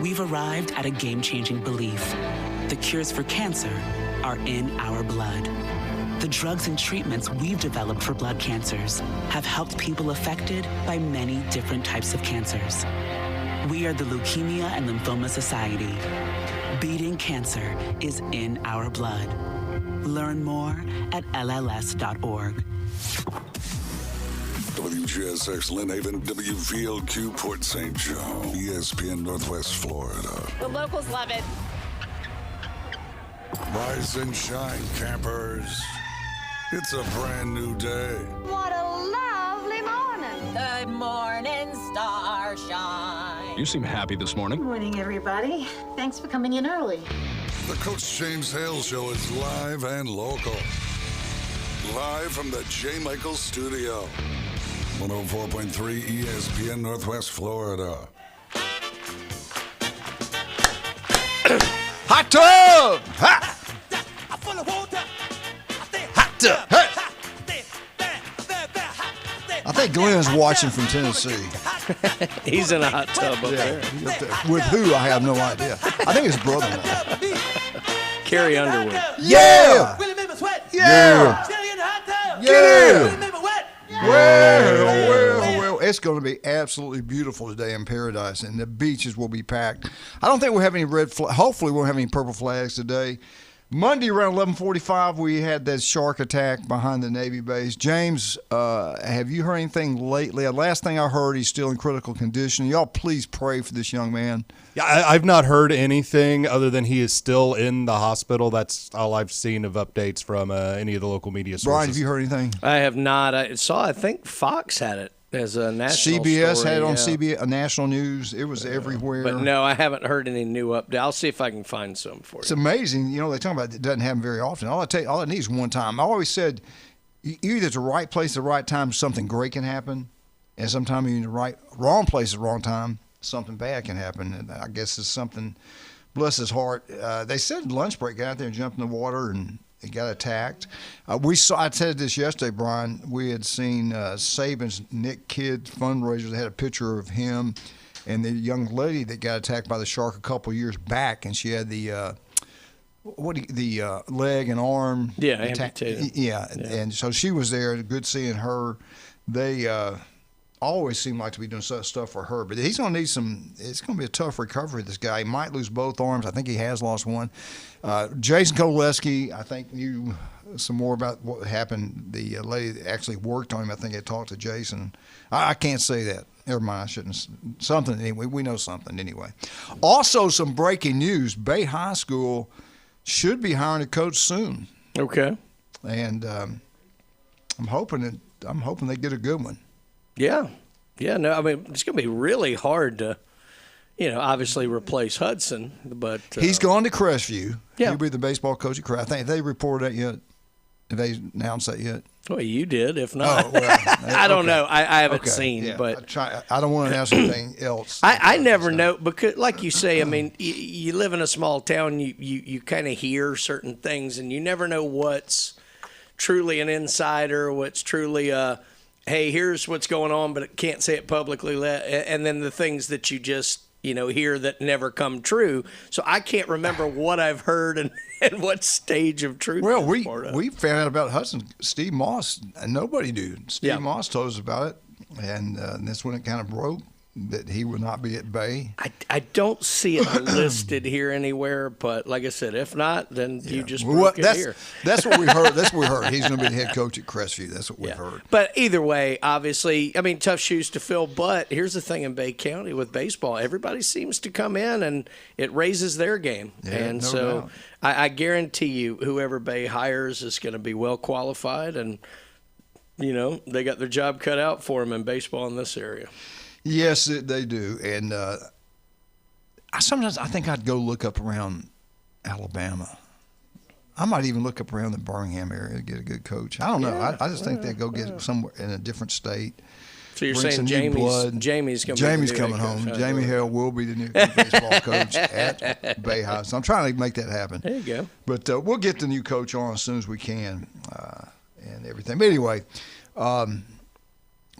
we've arrived at a game-changing belief. The cures for cancer are in our blood. The drugs and treatments we've developed for blood cancers have helped people affected by many different types of cancers. We are the Leukemia and Lymphoma Society. Beating cancer is in our blood. Learn more at LLS.org. WGSX Lynn Haven, WVLQ Port St. Joe, ESPN Northwest Florida. The locals love it. Rise and shine, campers. It's a brand new day. What a lovely morning. Good morning, starshine. You seem happy this morning. Good morning, everybody. Thanks for coming in early. The Coach James Hale Show is live and local. Live from the J. Michael Studio. 104.3 ESPN Northwest Florida. Hot tub! Hot! Hot tub! Hey! I think Glenn's watching from Tennessee. He's in a hot tub up there. He's up there. With who, I have no idea. I think his brother-in-law. Carrie Underwood. Yeah! Yeah! Yeah! Well, it's going to be absolutely beautiful today in paradise, and the beaches will be packed. I don't think we'll have any red flags. Hopefully, we won't have any purple flags today. Monday around 11:45, we had that shark attack behind the Navy base. James, have you heard anything lately? Last thing I heard, he's still in critical condition. Y'all please pray for this young man. Yeah, I've not heard anything other than he is still in the hospital. That's all I've seen of updates from any of the local media sources. Brian, have you heard anything? I have not. I think Fox had it as a national CBS story, had it on CBS, national news. It was everywhere. But no, I haven't heard any new update. I'll see if I can find some for you. It's amazing. You know, they talk about it doesn't happen very often. All it needs is one time. I always said, you're either at the right place at the right time, something great can happen, and sometimes you're in the wrong place at the wrong time, something bad can happen. And I guess it's something, bless his heart. They said lunch break, got out there and jumped in the water and he got attacked. I said this yesterday, Brian. We had seen Saban's Nick Kidd fundraiser. They had a picture of him and the young lady that got attacked by the shark a couple years back, and she had the leg and arm amputated. Yeah, and so she was there. Good seeing her. They always seem like to be doing such stuff for her, but he's going to need some. It's going to be a tough recovery. This guy, he might lose both arms. I think he has lost one. Jason Koleski, I think knew some more about what happened. The lady that actually worked on him, I think, had talked to Jason. I can't say that. Never mind. I shouldn't. Something anyway. We know something anyway. Also, some breaking news: Bay High School should be hiring a coach soon. Okay. And I'm hoping they get a good one. Yeah. No, I mean, it's going to be really hard to, obviously replace Hudson, but he's gone to Crestview. Yeah. He'll be the baseball coach at Crestview. I think have they reported that yet? Have they announced that yet? Well, you did. If not, I don't know. I haven't seen, yeah. but I don't want to announce anything else. I never know because, like you say, I mean, you live in a small town. You kind of hear certain things, and you never know what's truly an insider, what's truly hey, here's what's going on, but can't say it publicly. And then the things that you just, hear that never come true. So I can't remember what I've heard and what stage of truth. Well, we found out about Hudson. Steve Moss, and nobody knew. Steve Moss told us about it, and that's when it kind of broke that he would not be at Bay. I don't see it listed here anywhere, but like I said, if not, then you just broke it here. That's what we heard. That's what we heard. He's going to be the head coach at Crestview. That's what we heard. But either way, obviously, I mean, tough shoes to fill. But here's the thing in Bay County with baseball, everybody seems to come in and it raises their game. Yeah, and so I guarantee you, whoever Bay hires is going to be well qualified, and they got their job cut out for them in baseball in this area. Yes, they do. And sometimes I think I'd go look up around Alabama. I might even look up around the Birmingham area to get a good coach. I don't know. I just think they'd go get somewhere in a different state. So you're saying Jamie's coming home. Jamie Hale will be the new baseball coach at Bay High. So I'm trying to make that happen. There you go. But we'll get the new coach on as soon as we can and everything. But anyway,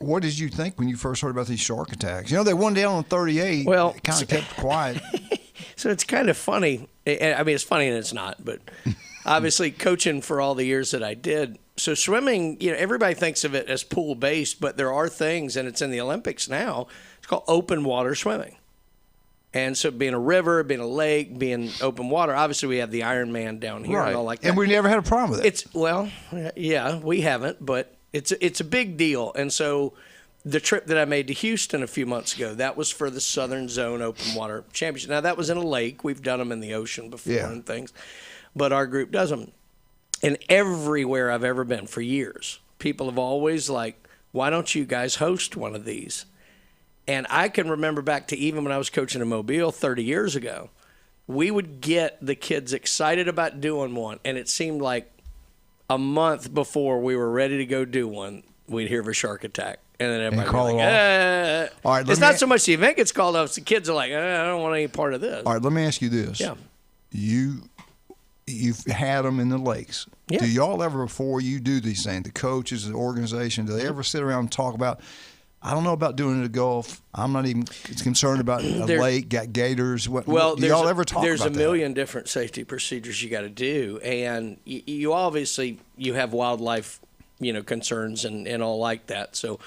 What did you think when you first heard about these shark attacks? You know, they won down on 38. Well, it kind of kept quiet. So it's kind of funny. I mean, it's funny and it's not, but obviously coaching for all the years that I did. So swimming, everybody thinks of it as pool-based, but there are things, and it's in the Olympics now, it's called open water swimming. And so being a river, being a lake, being open water, obviously we have the Ironman down here and all like that. And we never had a problem with it. Yeah, we haven't, but it's a big deal. And so the trip that I made to Houston a few months ago, that was for the Southern Zone Open Water Championship. Now, that was in a lake. We've done them in the ocean before and things, but our group does them. And everywhere I've ever been for years, people have always like, why don't you guys host one of these? And I can remember back to even when I was coaching in Mobile 30 years ago, we would get the kids excited about doing one, and it seemed like a month before we were ready to go do one, we'd hear of a shark attack. And then everybody would be like, All right, it's not so much the event gets called off. The kids are like, I don't want any part of this. All right, let me ask you this. Yeah. You've had them in the lakes. Yeah. Do y'all ever, before you do these things, the coaches, the organization, do they ever sit around and talk about, I don't know about doing it at golf. I'm not even concerned about a lake, got gators. Do y'all ever talk about that? There's a million different safety procedures you got to do. And you obviously, you have wildlife, concerns and all like that. So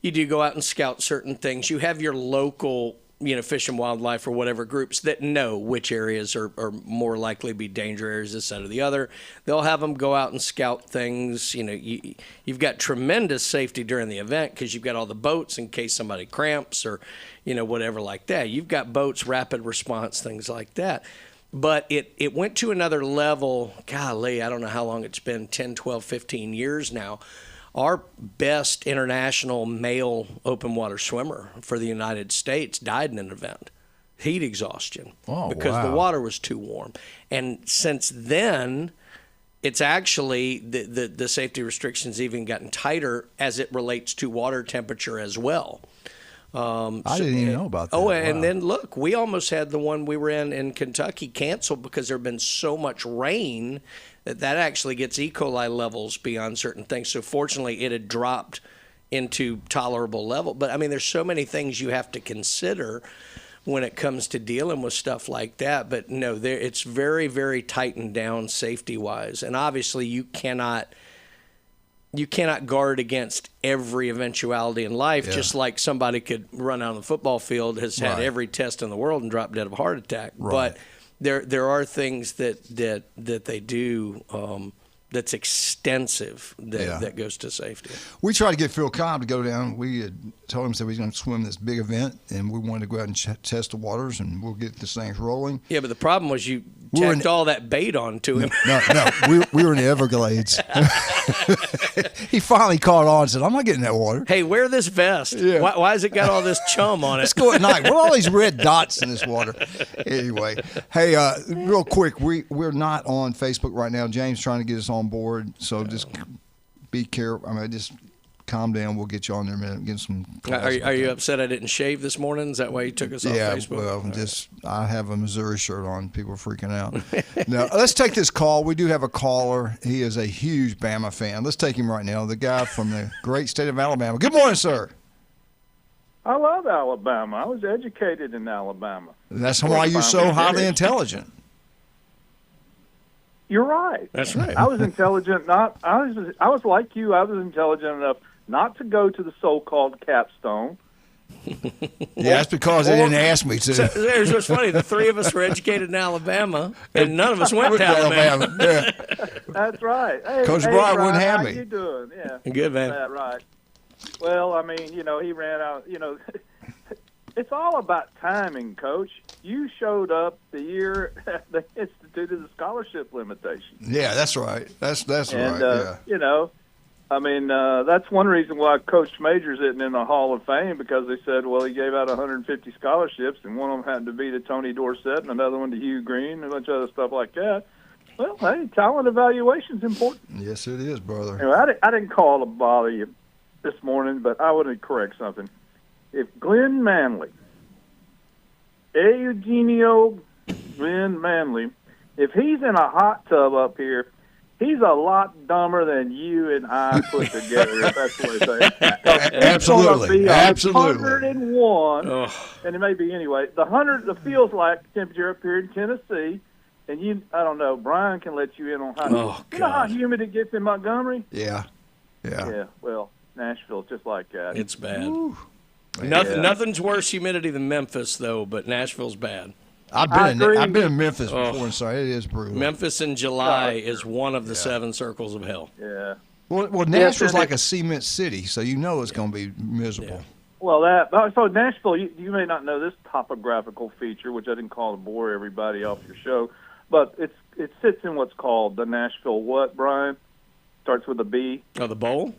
you do go out and scout certain things. You have your local, Fish and Wildlife or whatever groups that know which areas are more likely to be danger areas, this, that, or the other. They'll have them go out and scout things. You've got tremendous safety during the event because you've got all the boats in case somebody cramps or, whatever like that. You've got boats, rapid response, things like that. But it went to another level. Golly, I don't know how long it's been, 10, 12, 15 years now. Our best international male open water swimmer for the United States died in an event, heat exhaustion, because the water was too warm. And since then, it's actually the safety restrictions even gotten tighter as it relates to water temperature as well. I didn't even know about that. And then look, we almost had the one we were in Kentucky canceled because there had been so much rain that actually gets E. coli levels beyond certain things. So fortunately, it had dropped into tolerable level. But I mean, there's so many things you have to consider when it comes to dealing with stuff like that. But no, it's very, very tightened down safety-wise. And obviously, you cannot guard against every eventuality in life, just like somebody could run out on the football field, has had every test in the world and drop dead of a heart attack. Right. But there are things that they do that's extensive that goes to safety. We tried to get Phil Cobb to go down. We had told him that we was going to swim this big event, and we wanted to go out and test the waters, and we'll get this thing rolling. Yeah, but the problem was you tacked all that bait onto him. No, we were in the Everglades. He finally caught on and said, I'm not getting that water. Hey, wear this vest. Yeah. Why has it got all this chum on it? Let's go at night. What are all these red dots in this water? Anyway, hey, real quick, we're not on Facebook right now. James trying to get us on board, so just be careful. I mean, just calm down. We'll get you on there in a minute. Get some. Are you upset I didn't shave this morning? Is that why you took us off Facebook? Well, I have a Missouri shirt on. People are freaking out. Now, let's take this call. We do have a caller. He is a huge Bama fan. Let's take him right now. The guy from the great state of Alabama. Good morning, sir. I love Alabama. I was educated in Alabama. That's why you're so highly intelligent. You're right. That's right. I was intelligent. I was like you. I was intelligent enough not to go to the so-called capstone. Yeah, that's because they didn't ask me to. So, here's what's funny. The three of us were educated in Alabama, and none of us went to Alabama. Yeah. That's right. Hey, Coach Bryant wouldn't have me. How you doing? Yeah. Good, man. That's right. Well, I mean, he ran out, it's all about timing, Coach. You showed up the year they instituted the scholarship limitation. Yeah, that's right. That's and, right. Yeah. That's one reason why Coach Majors isn't in the Hall of Fame, because they said, well, he gave out 150 scholarships, and one of them happened to be to Tony Dorsett and another one to Hugh Green and a bunch of other stuff like that. Well, hey, talent evaluation is important. Yes, it is, brother. Anyway, I didn't call to bother you this morning, but I want to correct something. If Glenn Manley, Eugenio Glenn Manley, if he's in a hot tub up here He's a lot dumber than you and I put together, if that's what they say. Absolutely. Absolutely. 101, and it may be anyway. The feels like temperature up here in Tennessee, and I don't know, Brian can let you in on how, you know how humid it gets in Montgomery? Yeah. Yeah, well, Nashville's just like that. It's bad. Woo. Nothing's worse humidity than Memphis, though, but Nashville's bad. I've been in Memphis before, and so it is brutal. Memphis in July is one of the 7 circles of hell. Yeah. Well, Nashville's like a cement city, so you know it's going to be miserable. Yeah. Well, so Nashville, you may not know this topographical feature, which I didn't call to bore everybody off your show, but it sits in what's called the Nashville what, Brian? Starts with a B. Oh, the bowl?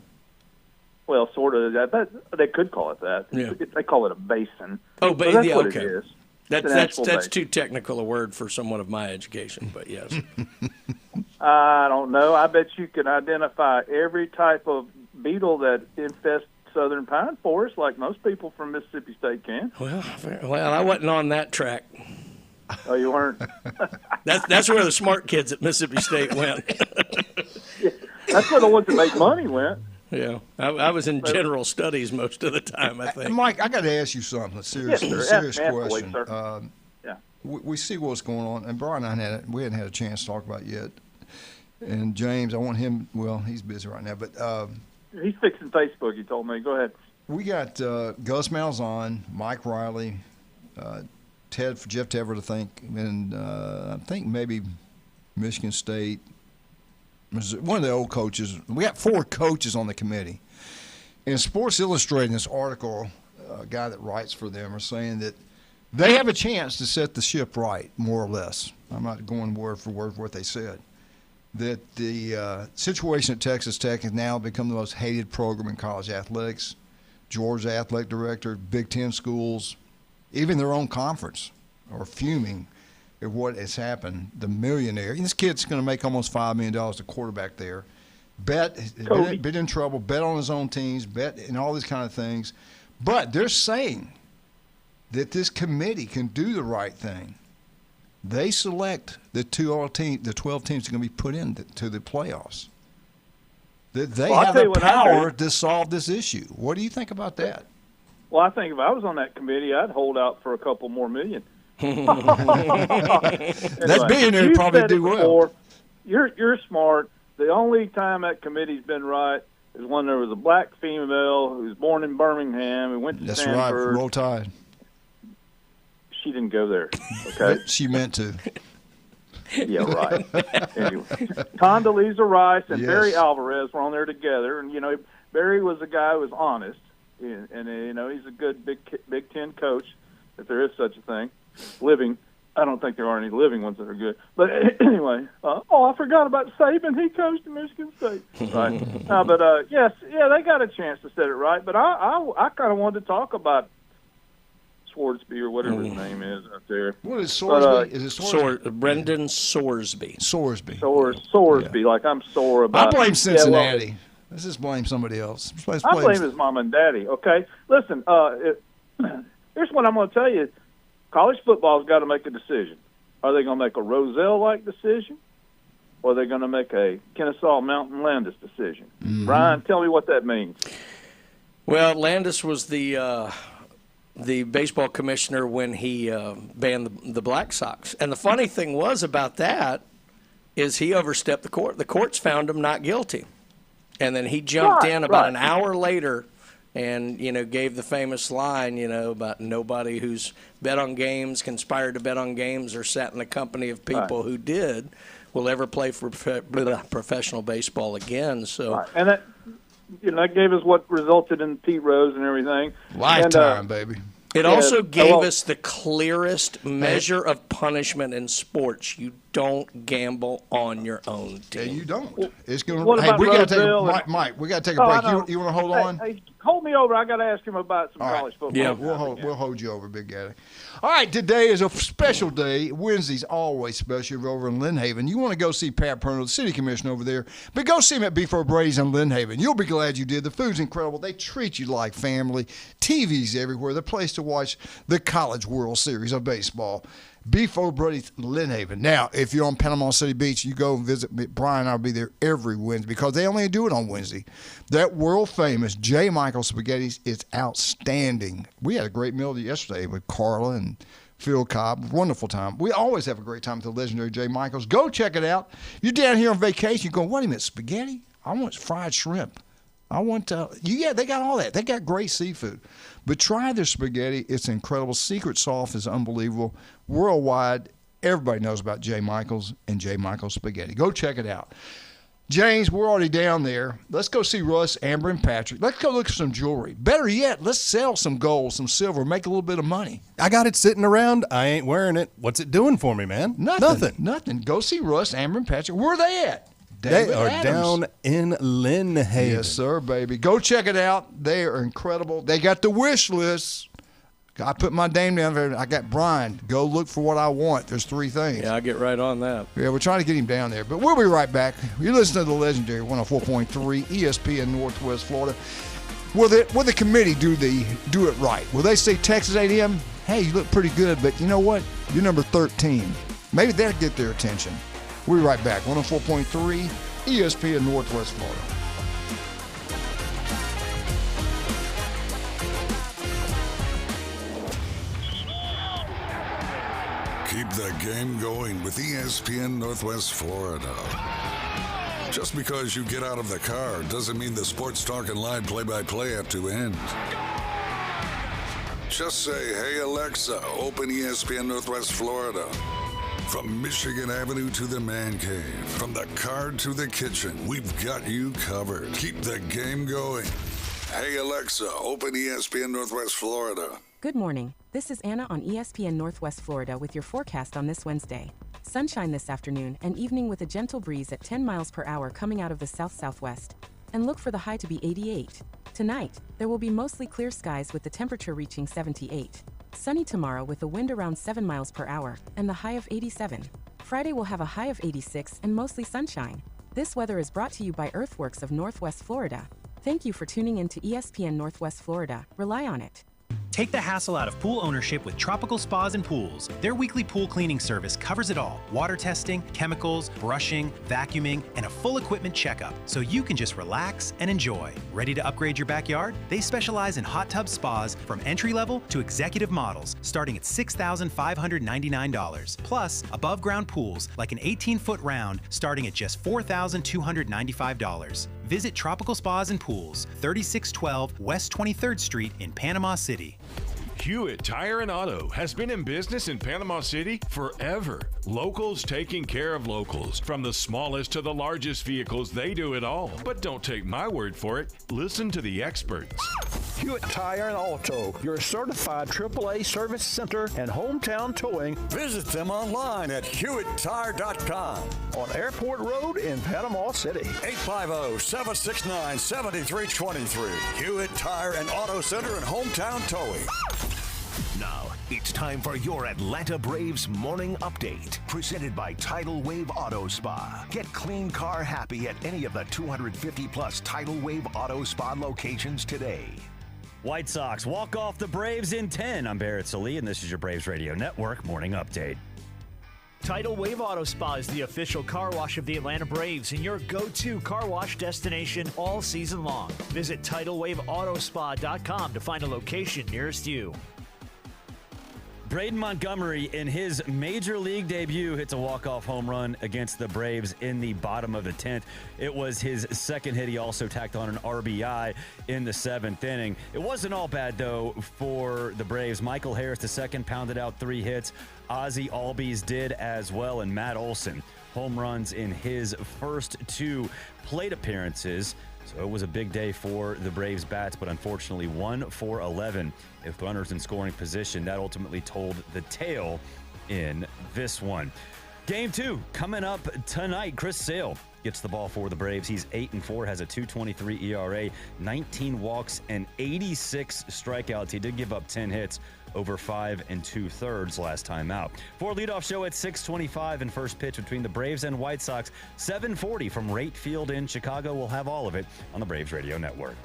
Well, sort of. That they could call it that. Yeah. They call it a basin. Oh, but that's what okay. it is. That's too technical a word for someone of my education, but yes. I don't know. I bet you can identify every type of beetle that infests southern pine forest, like most people from Mississippi State can. Well, I wasn't on that track. Oh, you weren't? That's where the smart kids at Mississippi State went. Yeah, that's where the ones that make money went. Yeah, I was in general studies most of the time, I think. Mike, I got to ask you something, a serious question. We see what's going on, and Brian and I we hadn't had a chance to talk about it yet. And James, I want him, well, he's busy right now, but he's fixing Facebook, he told me. Go ahead. We got Gus Malzahn, Mike Riley, Jeff Tevert, I think, and I think maybe Michigan State. One of the old coaches. We got 4 coaches on the committee. In Sports Illustrated, this article, a guy that writes for them are saying that they have a chance to set the ship right, more or less. I'm not going word for word for what they said. That the situation at Texas Tech has now become the most hated program in college athletics. Georgia athletic director, Big Ten schools, even their own conference are fuming at what has happened. The millionaire, this kid's going to make almost $5 million a quarterback there. Been in trouble, bet on his own teams, bet and all these kind of things. But they're saying that this committee can do the right thing. They select the 12 teams that are going to be put into the playoffs. That they have the power to solve this issue. What do you think about that? Well, I think if I was on that committee, I'd hold out for a couple more million. That billionaire probably do well. You're smart. The only time that committee's been right is when there was a black female who was born in Birmingham and went to Stanford. That's right. Roll Tide. She didn't go there. Okay. She meant to. Yeah, right. Anyway, Condoleezza Rice and Barry Alvarez were on there together, and Barry was a guy who was honest, and he's a good Big Ten coach, if there is such a thing. Living, I don't think there are any living ones that are good. But anyway, I forgot about Saban. He coached at Michigan State. Right. They got a chance to set it right. But I kind of wanted to talk about Swordsby or whatever his name is out there. What is Sorsby? Is it Sorsby? Brendan Sorsby. Sorsby. Like I'm sore about. I blame Cincinnati. Let's just blame somebody else. I blame his mom and daddy. Okay, listen. Here's what I'm going to tell you. College football's got to make a decision. Are they going to make a Rozelle-like decision, or are they going to make a Kennesaw Mountain Landis decision? Mm-hmm. Brian, tell me what that means. Well, Landis was the baseball commissioner when he banned the Black Sox. And the funny thing was about that is he overstepped the court. The courts found him not guilty. And then he jumped in about an hour later and, gave the famous line, about nobody who's bet on games, conspired to bet on games, or sat in the company of people who did will ever play for professional baseball again. So, and that gave us what resulted in Pete Rose and everything. Lifetime, baby. It also gave us the clearest measure of punishment in sports. You don't gamble on your own team. Yeah, you don't. It's going to. We got to take Mike. We got to take a break. You want to hold on? Hey, hold me over. I got to ask him about some college football. Yeah, we'll hold you over, Big Gaddy. All right, today is a special day. Wednesday's always special. You're over in Lynn Haven. You want to go see Pat Perno, the city commissioner over there, but go see him at Beef Brady's in Lynn Haven. You'll be glad you did. The food's incredible. They treat you like family. TV's everywhere. The place to watch the College World Series of baseball. Beef O'Brady's Lynn Haven. Now, if you're on Panama City Beach, you go visit me. Brian and I'll be there every Wednesday because they only do it on Wednesday. That world-famous J. Michael Spaghetti's is outstanding. We had a great meal yesterday with Carla and Phil Cobb. Wonderful time. We always have a great time at the legendary J. Michael's. Go check it out. You're down here on vacation, you're going, wait a minute, spaghetti? I want fried shrimp. I want yeah, they got all that. They got great seafood. But try their spaghetti. It's incredible. Secret sauce is unbelievable. Worldwide, everybody knows about J. Michael's and J. Michael's Spaghetti. Go check it out. James, we're already down there. Let's go see Russ, Amber, and Patrick. Let's go look at some jewelry. Better yet, let's sell some gold, some silver, make a little bit of money. I got it sitting around. I ain't wearing it. What's it doing for me, man? Nothing. Go see Russ, Amber, and Patrick. Where are they at? They are down in Lynn Haven. Yes, sir, baby. Go check it out. They are incredible. They got the wish list. I put my name down there. I got Brian. Go look for what I want. There's 3 things. Yeah, I'll get right on that. Yeah, we're trying to get him down there. But we'll be right back. You're listening to the legendary 104.3 ESPN Northwest Florida. Will the committee do it right? Will they say Texas A&M, hey, you look pretty good, but you know what? You're number 13. Maybe that'll get their attention. We'll be right back. 104.3 ESPN Northwest Florida. Keep the game going with ESPN Northwest Florida. Just because you get out of the car doesn't mean the sports talk and live play-by-play have to end. Just say, hey Alexa, open ESPN Northwest Florida. From Michigan Avenue to the man cave, from the car to the kitchen, we've got you covered. Keep the game going. Hey Alexa, open ESPN Northwest Florida. Good morning. This is Anna on ESPN Northwest Florida with your forecast on this Wednesday. Sunshine this afternoon and evening with a gentle breeze at 10 miles per hour coming out of the south-southwest. And look for the high to be 88. Tonight, there will be mostly clear skies with the temperature reaching 78. Sunny tomorrow with a wind around 7 miles per hour and the high of 87. Friday will have a high of 86 and mostly sunshine. This weather is brought to you by Earthworks of Northwest Florida. Thank you for tuning in to ESPN Northwest Florida. Rely on it. Take the hassle out of pool ownership with Tropical Spas and Pools. Their weekly pool cleaning service covers it all. Water testing, chemicals, brushing, vacuuming, and a full equipment checkup, so you can just relax and enjoy. Ready to upgrade your backyard? They specialize in hot tub spas from entry-level to executive models, starting at $6,599. Plus, above-ground pools like an 18-foot round starting at just $4,295. Visit Tropical Spas and Pools, 3612 West 23rd Street in Panama City. Hewitt Tire and Auto has been in business in Panama City forever. Locals taking care of locals. From the smallest to the largest vehicles, they do it all. But don't take my word for it. Listen to the experts. Hewitt Tire and Auto, your certified AAA service center and hometown towing. Visit them online at HewittTire.com. On Airport Road in Panama City. 850-769-7323. Hewitt Tire and Auto Center and hometown towing. Now, it's time for your Atlanta Braves morning update. Presented by Tidal Wave Auto Spa. Get clean car happy at any of the 250-plus Tidal Wave Auto Spa locations today. White Sox walk off the Braves in 10. I'm Barrett Salee, and this is your Braves Radio Network morning update. Tidal Wave Auto Spa is the official car wash of the Atlanta Braves and your go-to car wash destination all season long. Visit TidalWaveAutoSpa.com to find a location nearest you. Braden Montgomery, in his major league debut, hits a walk-off home run against the Braves in the bottom of the 10th. It was his second hit. He also tacked on an RBI in the 7th inning. It wasn't all bad, though, for the Braves. Michael Harris II pounded out 3 hits. Ozzie Albies did as well, and Matt Olson home runs in his first 2 plate appearances. So it was a big day for the Braves bats, but unfortunately 1 for 11 with runners in scoring position. That ultimately told the tale in this one. Game 2 coming up tonight. Chris Sale gets the ball for the Braves. He's 8-4, has a 2.23 ERA, 19 walks, and 86 strikeouts. He did give up 10 hits over 5 2/3 last time out. For a leadoff show at 6:25 and first pitch between the Braves and White Sox, 7:40 from Rate Field in Chicago. We'll have all of it on the Braves Radio Network.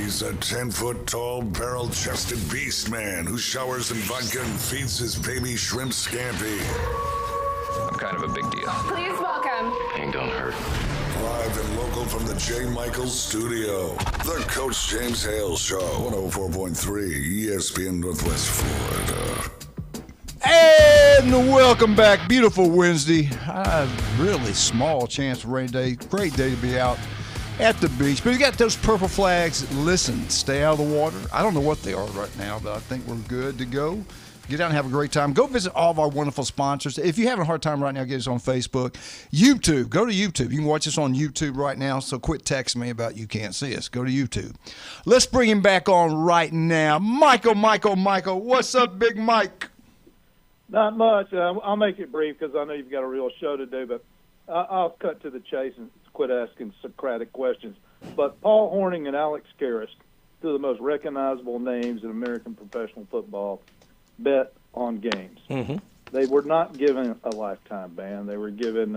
He's a 10-foot-tall, barrel-chested beast man who showers in vodka and feeds his baby shrimp scampi. I'm kind of a big deal. Please welcome. Pain don't hurt. Live and local from the J. Michaels studio, the Coach James Hale Show, 104.3 ESPN Northwest Florida. And welcome back. Beautiful Wednesday. Really small chance of rain day. Great day to be out at the beach. But you got those purple flags. Listen, stay out of the water. I don't know what they are right now, but I think we're good to go. Get out and have a great time. Go visit all of our wonderful sponsors. If you're having a hard time right now, get us on Facebook. YouTube. Go to YouTube. You can watch us on YouTube right now, so quit texting me about you can't see us. Go to YouTube. Let's bring him back on right now. Michael. What's up, Big Mike? Not much. I'll make it brief because I know you've got a real show to do, but I'll cut to the chase and quit asking Socratic questions. But Paul Hornung and Alex Karras, two of the most recognizable names in American professional football, bet on games. Mm-hmm. They were not given a lifetime ban. They were given,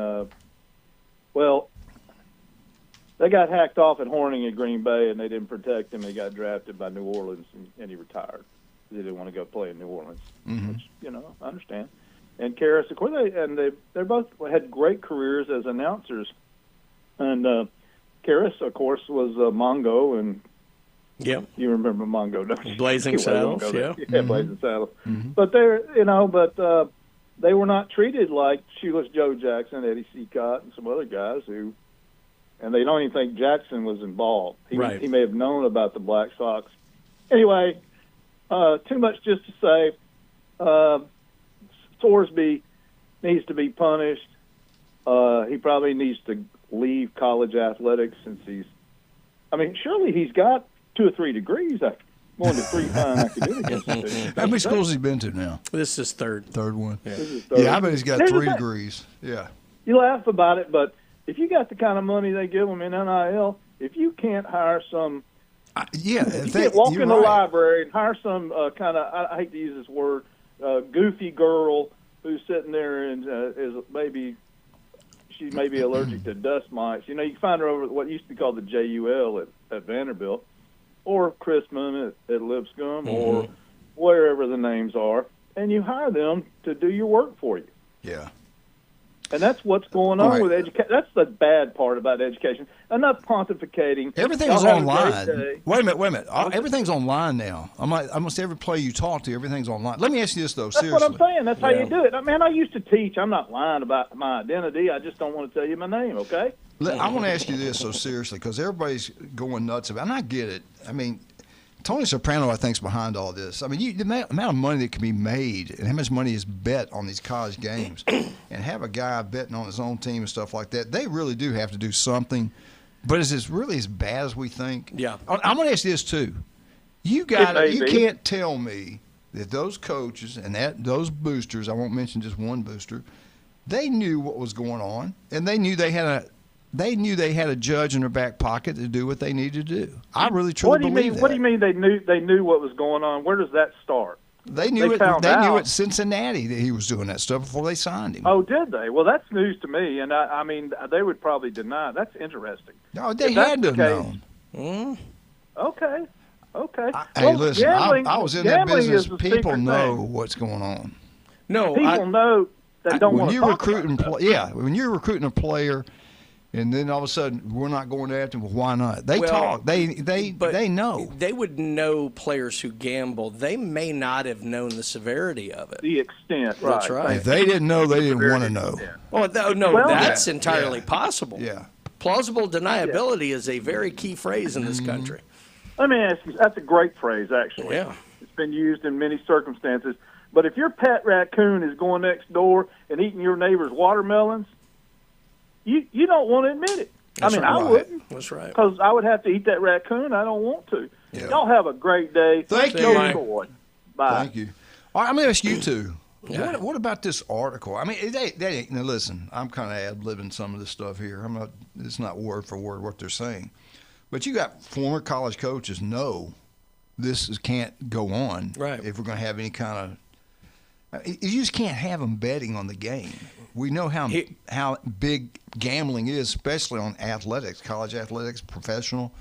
they got hacked off at Hornung in Green Bay, and they didn't protect him. They got drafted by New Orleans, and he retired. They didn't want to go play in New Orleans, which, I understand. And Karras, of course, they both had great careers as announcers. And Karras, of course, was Mongo, and yeah, you remember Mongo, don't you? Blazing Saddles, yeah. Blazing Saddles. Mm-hmm. But they were not treated like Shoeless Joe Jackson, Eddie Seacott, and some other guys who, and they don't even think Jackson was involved. He may have known about the Black Sox. Anyway, too much just to say, Sorsby needs to be punished. He probably needs to leave college athletics since surely he's got 2 or 3 degrees. Going to 3 fine academic institutions. How many schools has he been to now? This is third. Third one. Yeah, yeah, I bet he's got 3 degrees. Yeah. You laugh about it, but if you got the kind of money they give them in NIL, if you can't hire some you can't walk in the library and hire some kind of, I hate to use this word, goofy girl who's sitting there and she may be allergic to dust mites. You can find her over at what used to be called the JUL at Vanderbilt, or Chrisman at Lipscomb, or wherever the names are, and you hire them to do your work for you. Yeah. And that's what's going on with education. That's the bad part about education. Enough pontificating. Everything's online. Wait a minute. Everything's online now. Almost every player you talk to, everything's online. Let me ask you this, though, seriously. That's what I'm saying. That's how you do it. I used to teach. I'm not lying about my identity. I just don't want to tell you my name, okay? I want to ask you this, so seriously, because everybody's going nuts about it, and I get it. Tony Soprano, I think, is behind all this. The amount of money that can be made and how much money is bet on these college games and have a guy betting on his own team and stuff like that, they really do have to do something. But is this really as bad as we think? Yeah. I'm going to ask this, too. You can't tell me that those coaches and those boosters, I won't mention just one booster, they knew what was going on, and they knew they had a judge in their back pocket to do what they needed to do. I really truly believe that. What do you mean they knew what was going on? Where does that start? They knew at Cincinnati that he was doing that stuff before they signed him. Oh, did they? Well, that's news to me, and they would probably deny. That's interesting. No, they had to have known. Okay. Hey, listen, I was in that business. People know what's going on. No, people know that don't want to talk about it. When you're recruiting a player, and then all of a sudden we're not going after him, well, why not? They talk. They know. They would know players who gamble. They may not have known the severity of it. The extent. That's right. If they didn't know, they didn't want to know. Yeah. That's entirely possible. Yeah. Plausible deniability is a very key phrase in this country. Let me ask you, that's a great phrase, actually. Yeah. It's been used in many circumstances. But if your pet raccoon is going next door and eating your neighbor's watermelons, you don't want to admit it. I wouldn't. That's right. Because I would have to eat that raccoon. I don't want to. Yeah. Y'all have a great day. Thank you, Mike. Bye. Thank you. All right, I'm going to ask you two. Yeah. What about this article? Now listen, I'm kind of ad-libbing some of this stuff here. It's not word for word what they're saying. But you got former college coaches know this can't go on. Right. If we're going to have any kind of – you just can't have them betting on the game. We know how big gambling is, especially on athletics, college athletics, professional.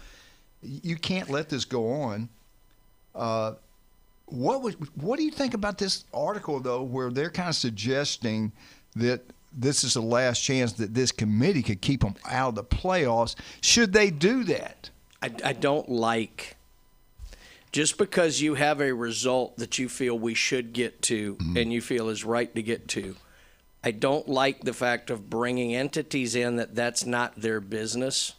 You can't let this go on. What do you think about this article, though, where they're kind of suggesting that this is the last chance that this committee could keep them out of the playoffs? Should they do that? I don't like, just because you have a result that you feel we should get to and you feel is right to get to, I don't like the fact of bringing entities in that's not their business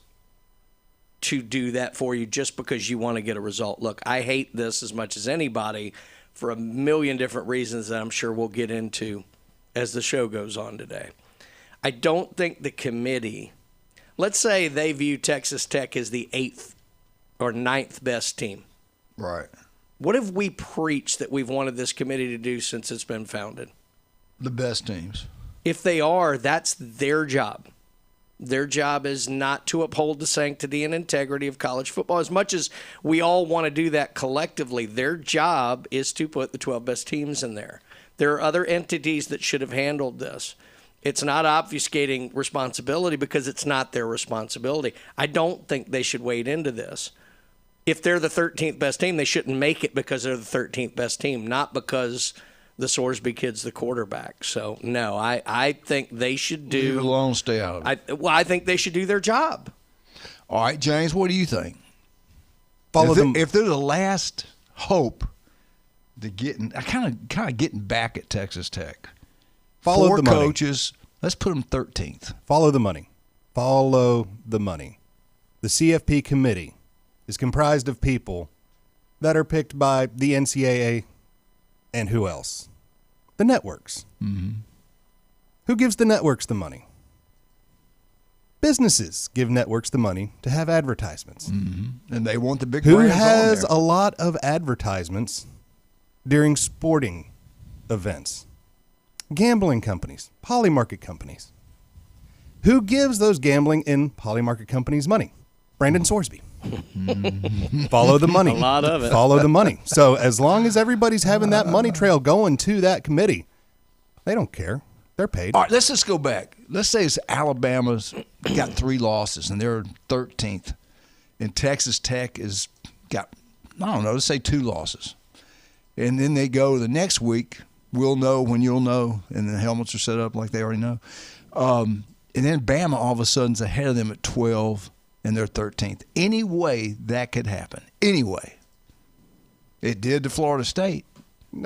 to do that for you just because you want to get a result. Look, I hate this as much as anybody for a million different reasons that I'm sure we'll get into as the show goes on today. I don't think the committee, let's say they view Texas Tech as the 8th or 9th best team. Right. What have we preached that we've wanted this committee to do since it's been founded? The best teams. If they are, that's their job. Their job is not to uphold the sanctity and integrity of college football. As much as we all want to do that collectively, their job is to put the 12 best teams in there. There are other entities that should have handled this. It's not obfuscating responsibility because it's not their responsibility. I don't think they should wade into this. If they're the 13th best team, they shouldn't make it because they're the 13th best team, not because the Sorsby kid's the quarterback. So, no, I think they should do... Leave it alone, stay out of it. I think they should do their job. All right, James, what do you think? If they're the last hope to getting... kind of getting back at Texas Tech. Follow the money. 4 coaches. Let's put them 13th. Follow the money. Follow the money. The CFP committee is comprised of people that are picked by the NCAA and who else? The networks. Mm-hmm. Who gives the networks the money? Businesses give networks the money to have advertisements. Mm-hmm. And they want the big Who brands has on there. a lot of advertisements during sporting events? Gambling companies, polymarket companies. Who gives those gambling and polymarket companies money? Brandon Sorsby. Follow the money. A lot of it. Follow the money. So as long as everybody's having that money trail going to that committee, they don't care. They're paid. All right, let's just go back. Let's say it's Alabama's got 3 losses and they're 13th. And Texas Tech has got, I don't know, let's say 2 losses. And then they go the next week, we'll know when you'll know, and the helmets are set up like they already know. And then Bama all of a sudden's ahead of them at 12. And they're 13th. Any way that could happen. Anyway. It did to Florida State.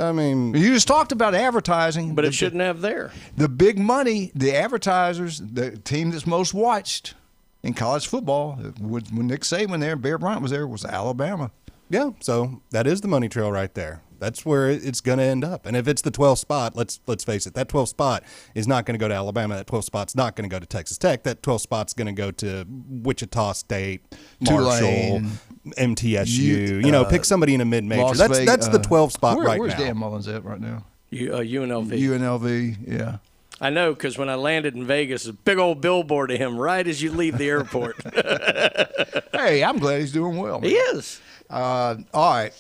I mean, you just talked about advertising. But it shouldn't have there. The big money, the advertisers, the team that's most watched in college football, when Nick Saban there and Bear Bryant was there, was Alabama. Yeah, so that is the money trail right there. That's where it's going to end up. And if it's the 12th spot, let's face it, that 12th spot is not going to go to Alabama. That 12th spot's not going to go to Texas Tech. That 12th spot's going to go to Wichita State, Marshall, Tulane, MTSU. Pick somebody in a mid-major. That's the 12th spot right where's now. Dan Mullins at right now? UNLV. UNLV, yeah. I know, because when I landed in Vegas, a big old billboard of him right as you leave the airport. Hey, I'm glad he's doing well, man. He is. All right.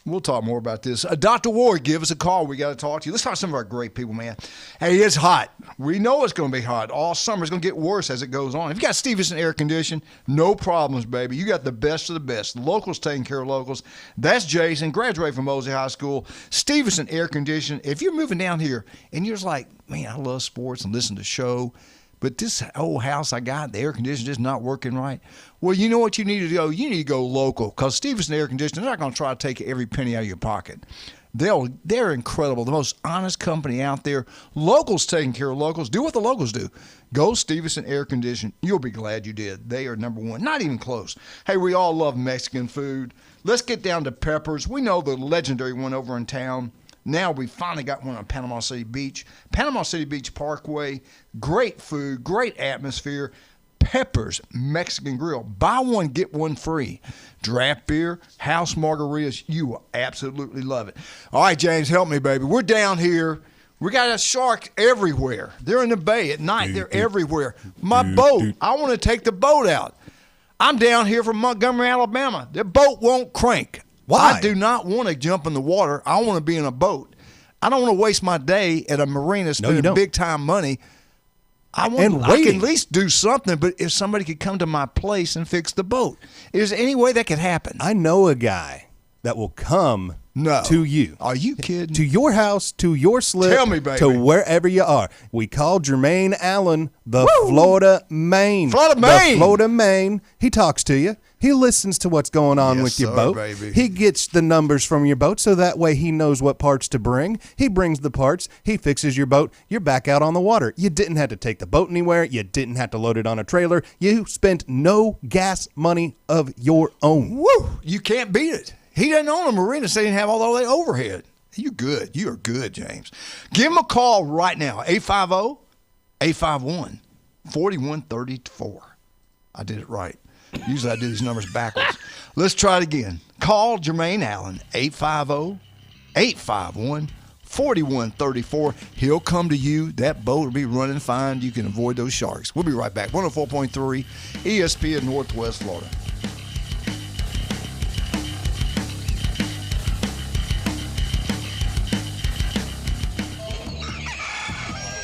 We'll talk more about this. Dr. Ward, give us a call. We got to talk to you. Let's talk to some of our great people, man. Hey, it's hot. We know it's going to be hot. All summer. It's going to get worse as it goes on. If you got Stevenson Air Conditioning, no problems, baby. You got the best of the best. Locals taking care of locals. That's Jason, graduated from Mosey High School. Stevenson Air Conditioning. If you're moving down here and you're just like, man, I love sports and listen to the show, but this old house I got, the air conditioning just not working right. Well, you know what you need to do? You need to go local, because Stevenson Air Conditioning, they're not going to try to take every penny out of your pocket. They're incredible. The most honest company out there. Locals taking care of locals. Do what the locals do. Go Stevenson Air Conditioning. You'll be glad you did. They are number one. Not even close. Hey, we all love Mexican food. Let's get down to Peppers. We know the legendary one over in town. Now we finally got one on Panama City Beach. Panama City Beach Parkway. Great food, great atmosphere. Peppers Mexican Grill. Buy one, get one free. Draft beer, house margaritas. You will absolutely love it. All right, James, help me, baby. We're down here. We got a shark everywhere. They're in the bay at night. They're everywhere. My boat, I want to take the boat out. I'm down here from Montgomery, Alabama. The boat won't crank. Why? I do not want to jump in the water. I want to be in a boat. I don't want to waste my day at a marina spending big-time money. I can at least do something, but if somebody could come to my place and fix the boat, is there any way that could happen? I know a guy that will come to you. Are you kidding? To your house, to your slip. Tell me, baby. To wherever you are. We call Jermaine Allen the Florida Maine. Florida Maine. He talks to you. He listens to what's going on with your boat. Baby. He gets the numbers from your boat so that way he knows what parts to bring. He brings the parts. He fixes your boat. You're back out on the water. You didn't have to take the boat anywhere. You didn't have to load it on a trailer. You spent no gas money of your own. Woo! You can't beat it. He doesn't own a marina, so he didn't have all that overhead. You're good. You are good, James. Give him a call right now, 850-851-4134. I did it right. Usually I do these numbers backwards. Let's try it again. Call Jermaine Allen, 850-851-4134. He'll come to you. That boat will be running fine. You can avoid those sharks. We'll be right back. 104.3 ESPN Northwest Florida.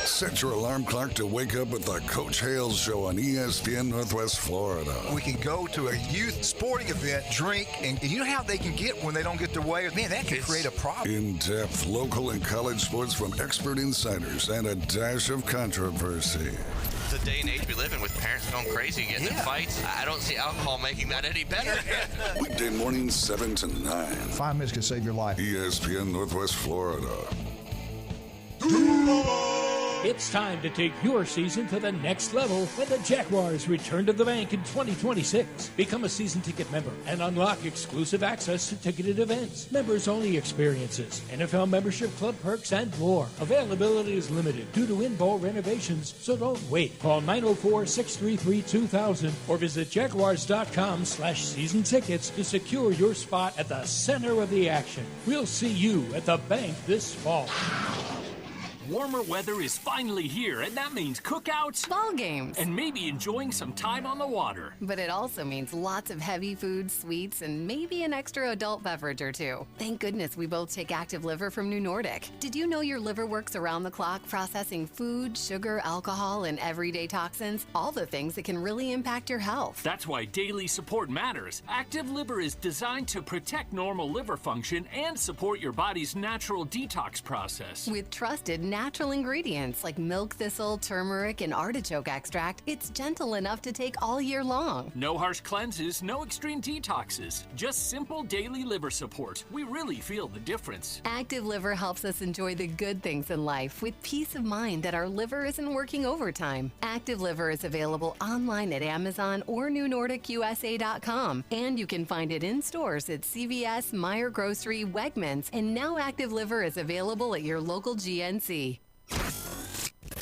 Set your alarm clock to wake up with the Coach Hale Show on ESPN Northwest Florida. We can go to a youth sporting event, drink, and you know how they can get when they don't get their way? Man, that can create a problem. In-depth local and college sports from expert insiders and a dash of controversy. The day and age we live in with parents going crazy, getting in fights. I don't see alcohol making that any better. Weekday mornings 7 to 9. 5 minutes can save your life. ESPN Northwest Florida. It's time to take your season to the next level when the Jaguars return to the bank in 2026. Become a season ticket member and unlock exclusive access to ticketed events, members-only experiences, NFL membership club perks, and more. Availability is limited due to in-bowl renovations, so don't wait. Call 904-633-2000 or visit jaguars.com/season tickets to secure your spot at the center of the action. We'll see you at the bank this fall. Warmer weather is finally here, and that means cookouts, ball games, and maybe enjoying some time on the water. But it also means lots of heavy food, sweets, and maybe an extra adult beverage or two. Thank goodness we both take Active Liver from New Nordic. Did you know your liver works around the clock processing food, sugar, alcohol, and everyday toxins? All the things that can really impact your health. That's why daily support matters. Active Liver is designed to protect normal liver function and support your body's natural detox process. With trusted natural ingredients like milk thistle, turmeric, and artichoke extract, it's gentle enough to take all year long. No harsh cleanses, no extreme detoxes, just simple daily liver support. We really feel the difference. Active Liver helps us enjoy the good things in life with peace of mind that our liver isn't working overtime. Active Liver is available online at Amazon or NewNordicUSA.com, and you can find it in stores at CVS, Meijer Grocery, Wegmans, and now Active Liver is available at your local GNC.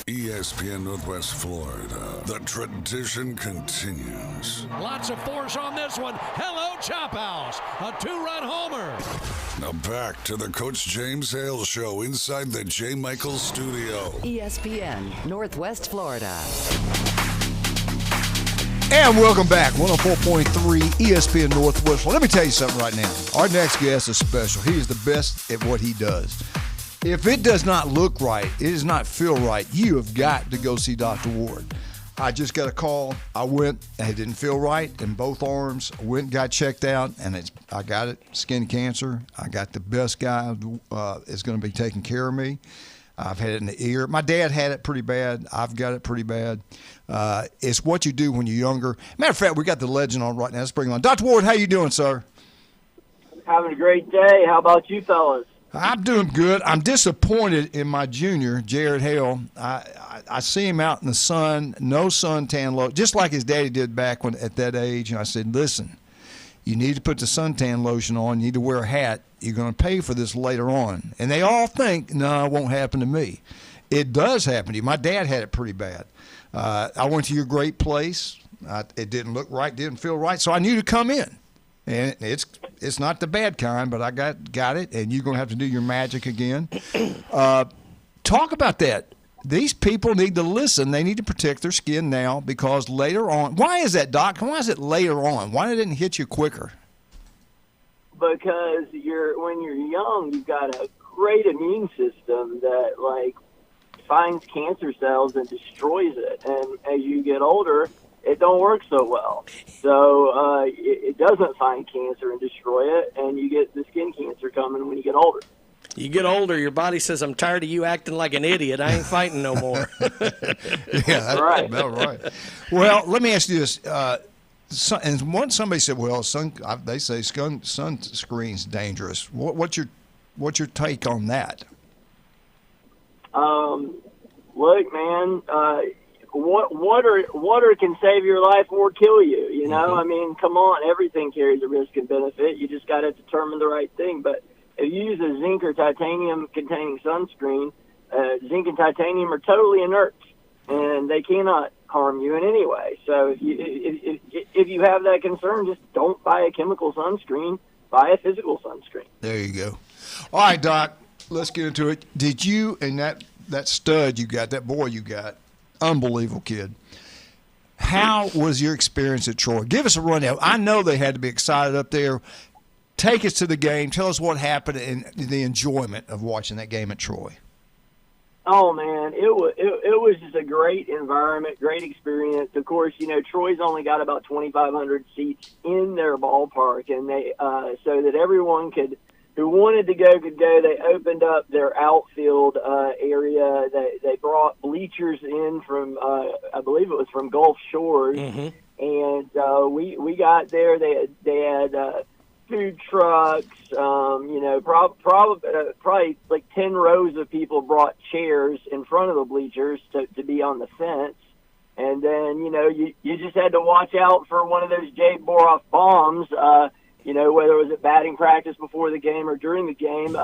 ESPN Northwest Florida. The tradition continues. Lots of force on this one. Hello, Chop House. A 2-run homer. Now back to the Coach James Hale Show inside the J. Michaels studio. ESPN Northwest Florida. And welcome back, 104.3 ESPN Northwest. Well, let me tell you something right now. Our next guest is special. He is the best at what he does. If it does not look right, it does not feel right, you have got to go see Dr. Ward. I just got a call. I went, and it didn't feel right in both arms. I went and got checked out, and I got it, skin cancer. I got the best guy is going to be taking care of me. I've had it in the ear. My dad had it pretty bad. I've got it pretty bad. It's what you do when you're younger. Matter of fact, we got the legend on right now. Let's bring him on. Dr. Ward, how you doing, sir? Having a great day. How about you fellas? I'm doing good. I'm disappointed in my junior, Jared Hale. I see him out in the sun, no suntan lotion, just like his daddy did back at that age. And I said, listen, you need to put the suntan lotion on. You need to wear a hat. You're going to pay for this later on. And they all think, no, it won't happen to me. It does happen to you. My dad had it pretty bad. I went to your great place. It didn't look right, didn't feel right, so I knew to come in. And it's not the bad kind, but I got it, and you're going to have to do your magic again. Talk about that. These people need to listen. They need to protect their skin now because later on – why is that, Doc? Why is it later on? Why didn't it hit you quicker? Because when you're young, you've got a great immune system that, like, finds cancer cells and destroys it. And as you get older, it don't work so well. So it doesn't find cancer and destroy it, and you get the skin cancer coming when you get older. You get older, your body says, "I'm tired of you acting like an idiot. I ain't fighting no more." Yeah, that's Right. about right. Well, let me ask you this. And once somebody said, "Well, they say sunscreen's dangerous." What's your take on that? Look, man, water can save your life or kill you. You know, I mean, come on, everything carries a risk and benefit. You just got to determine the right thing. But if you use a zinc or titanium containing sunscreen, zinc and titanium are totally inert, and they cannot harm you in any way. So if you have that concern, just don't buy a chemical sunscreen. Buy a physical sunscreen. There you go. All right, Doc, let's get into it. Did you and that stud you got, that boy you got, unbelievable kid, how was your experience at Troy? Give us a rundown. I know they had to be excited up there. Take us to the game. Tell us what happened and the enjoyment of watching that game at Troy. Oh man, it was just a great environment, great experience. Of course, you know, Troy's only got about 2,500 seats in their ballpark, and they so that everyone who wanted to go could go. They opened up their outfield area. They brought bleachers in from I believe it was from Gulf Shores, and we got there. They had food trucks, you know, probably like 10 rows of people brought chairs in front of the bleachers to be on the fence. And then, you know, you just had to watch out for one of those Jay Boroff bombs, you know, whether it was at batting practice before the game or during the game,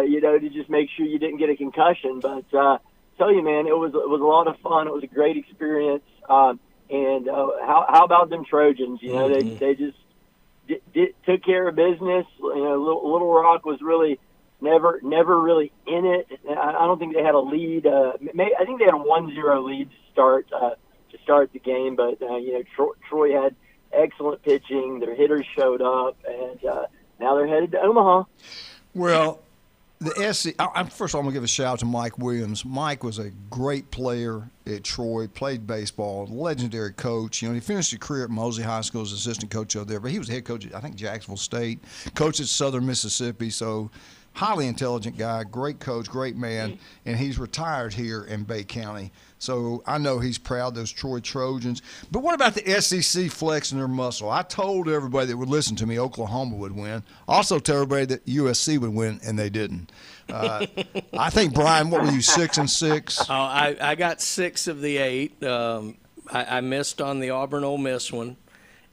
you know, to just make sure you didn't get a concussion. But tell you, man, it was a lot of fun. It was a great experience. And how about them Trojans? You know, they just took care of business. You know, Little Rock was really never really in it. I don't think they had a lead. I think they had a 1-0 lead to start the game. But you know, Troy had excellent pitching. Their hitters showed up, and now they're headed to Omaha. Well, the SC. First of all, I'm gonna give a shout out to Mike Williams. Mike was a great player at Troy. Played baseball, legendary coach. You know, he finished his career at Mosley High School as assistant coach over there, but he was head coach at, I think, Jacksonville State. Coached at Southern Mississippi. So, highly intelligent guy, great coach, great man, and he's retired here in Bay County. So I know he's proud of those Troy Trojans. But what about the SEC flexing their muscle? I told everybody that would listen to me Oklahoma would win. Also told everybody that USC would win, and they didn't. I think, Brian, what were you, 6-6? Oh, I got 6 of the 8. I missed on the Auburn-Ole Miss one.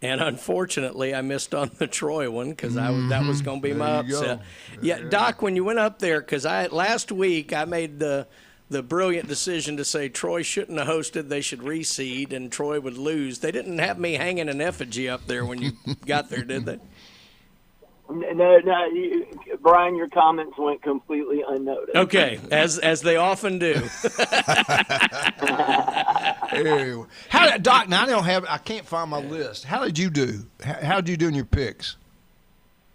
And unfortunately, I missed on the Troy one because that was going to be my upset. Yeah, Doc, when you went up there, because last week I made the brilliant decision to say Troy shouldn't have hosted, they should reseed, and Troy would lose. They didn't have me hanging an effigy up there when you got there, did they? No, Brian, your comments went completely unnoticed. Okay, as they often do. Doc, now I can't find my list. How did you do? How did you do in your picks?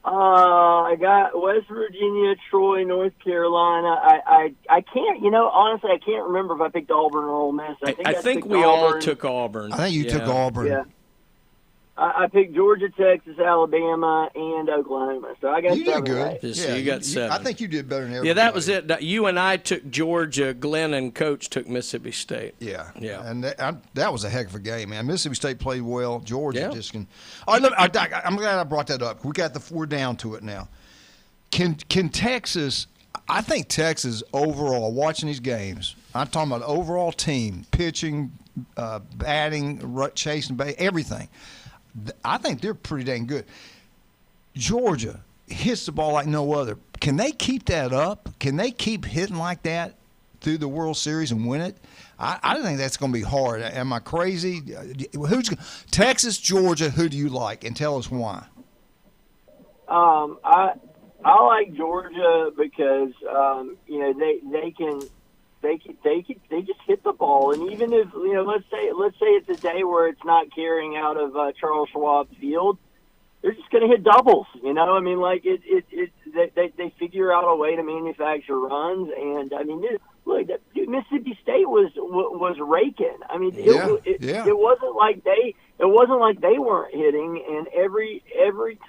I got West Virginia, Troy, North Carolina. I can't, honestly, I can't remember if I picked Auburn or Ole Miss. I think we all took Auburn. I think you took Auburn. Yeah. I picked Georgia, Texas, Alabama, and Oklahoma. So I got 7. You did good. Right. Yeah, you got 7. I think you did better than everybody. Yeah, that was it. You and I took Georgia. Glenn and Coach took Mississippi State. Yeah. And that was a heck of a game, man. Mississippi State played well. Georgia just can. All right, Doc, I'm glad I brought that up. We're down to it now. Can Texas? I think Texas overall, watching these games, I'm talking about overall team, pitching, batting, chasing, everything. I think they're pretty dang good. Georgia hits the ball like no other. Can they keep that up? Can they keep hitting like that through the World Series and win it? I think that's going to be hard. Am I crazy? Texas, Georgia, who do you like? And tell us why. I like Georgia because they just hit the ball, and even if let's say it's a day where it's not carrying out of Charles Schwab Field, they're just going to hit doubles. I mean, like they figure out a way to manufacture runs, and I mean look, Mississippi State was raking. I mean, it wasn't like they weren't hitting. And every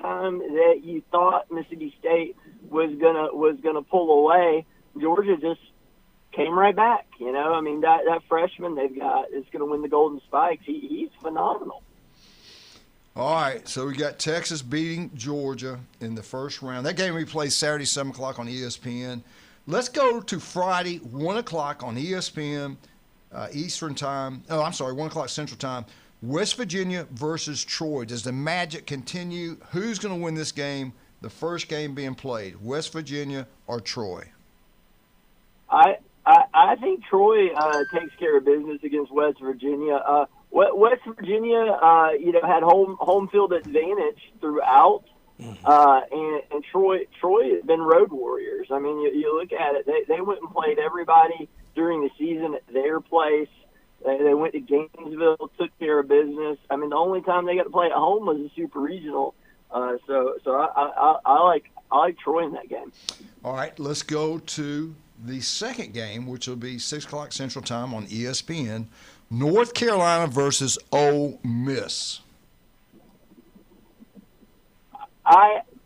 time that you thought Mississippi State was gonna pull away, Georgia just came right back. I mean, that freshman they've got is going to win the Golden Spikes. He's phenomenal. All right, so we got Texas beating Georgia in the first round. That game we play Saturday, 7 o'clock on ESPN. Let's go to Friday, 1 o'clock on ESPN Eastern Time. Oh, I'm sorry, 1 o'clock Central Time. West Virginia versus Troy. Does the magic continue? Who's going to win this game? The first game being played, West Virginia or Troy? I think Troy takes care of business against West Virginia. West Virginia, had home field advantage throughout, and Troy has been road warriors. I mean, you look at it; they went and played everybody during the season at their place. They went to Gainesville, took care of business. I mean, the only time they got to play at home was a super regional. So I like Troy in that game. All right, let's go to the second game, which will be 6 o'clock Central Time on ESPN. North Carolina versus Ole Miss.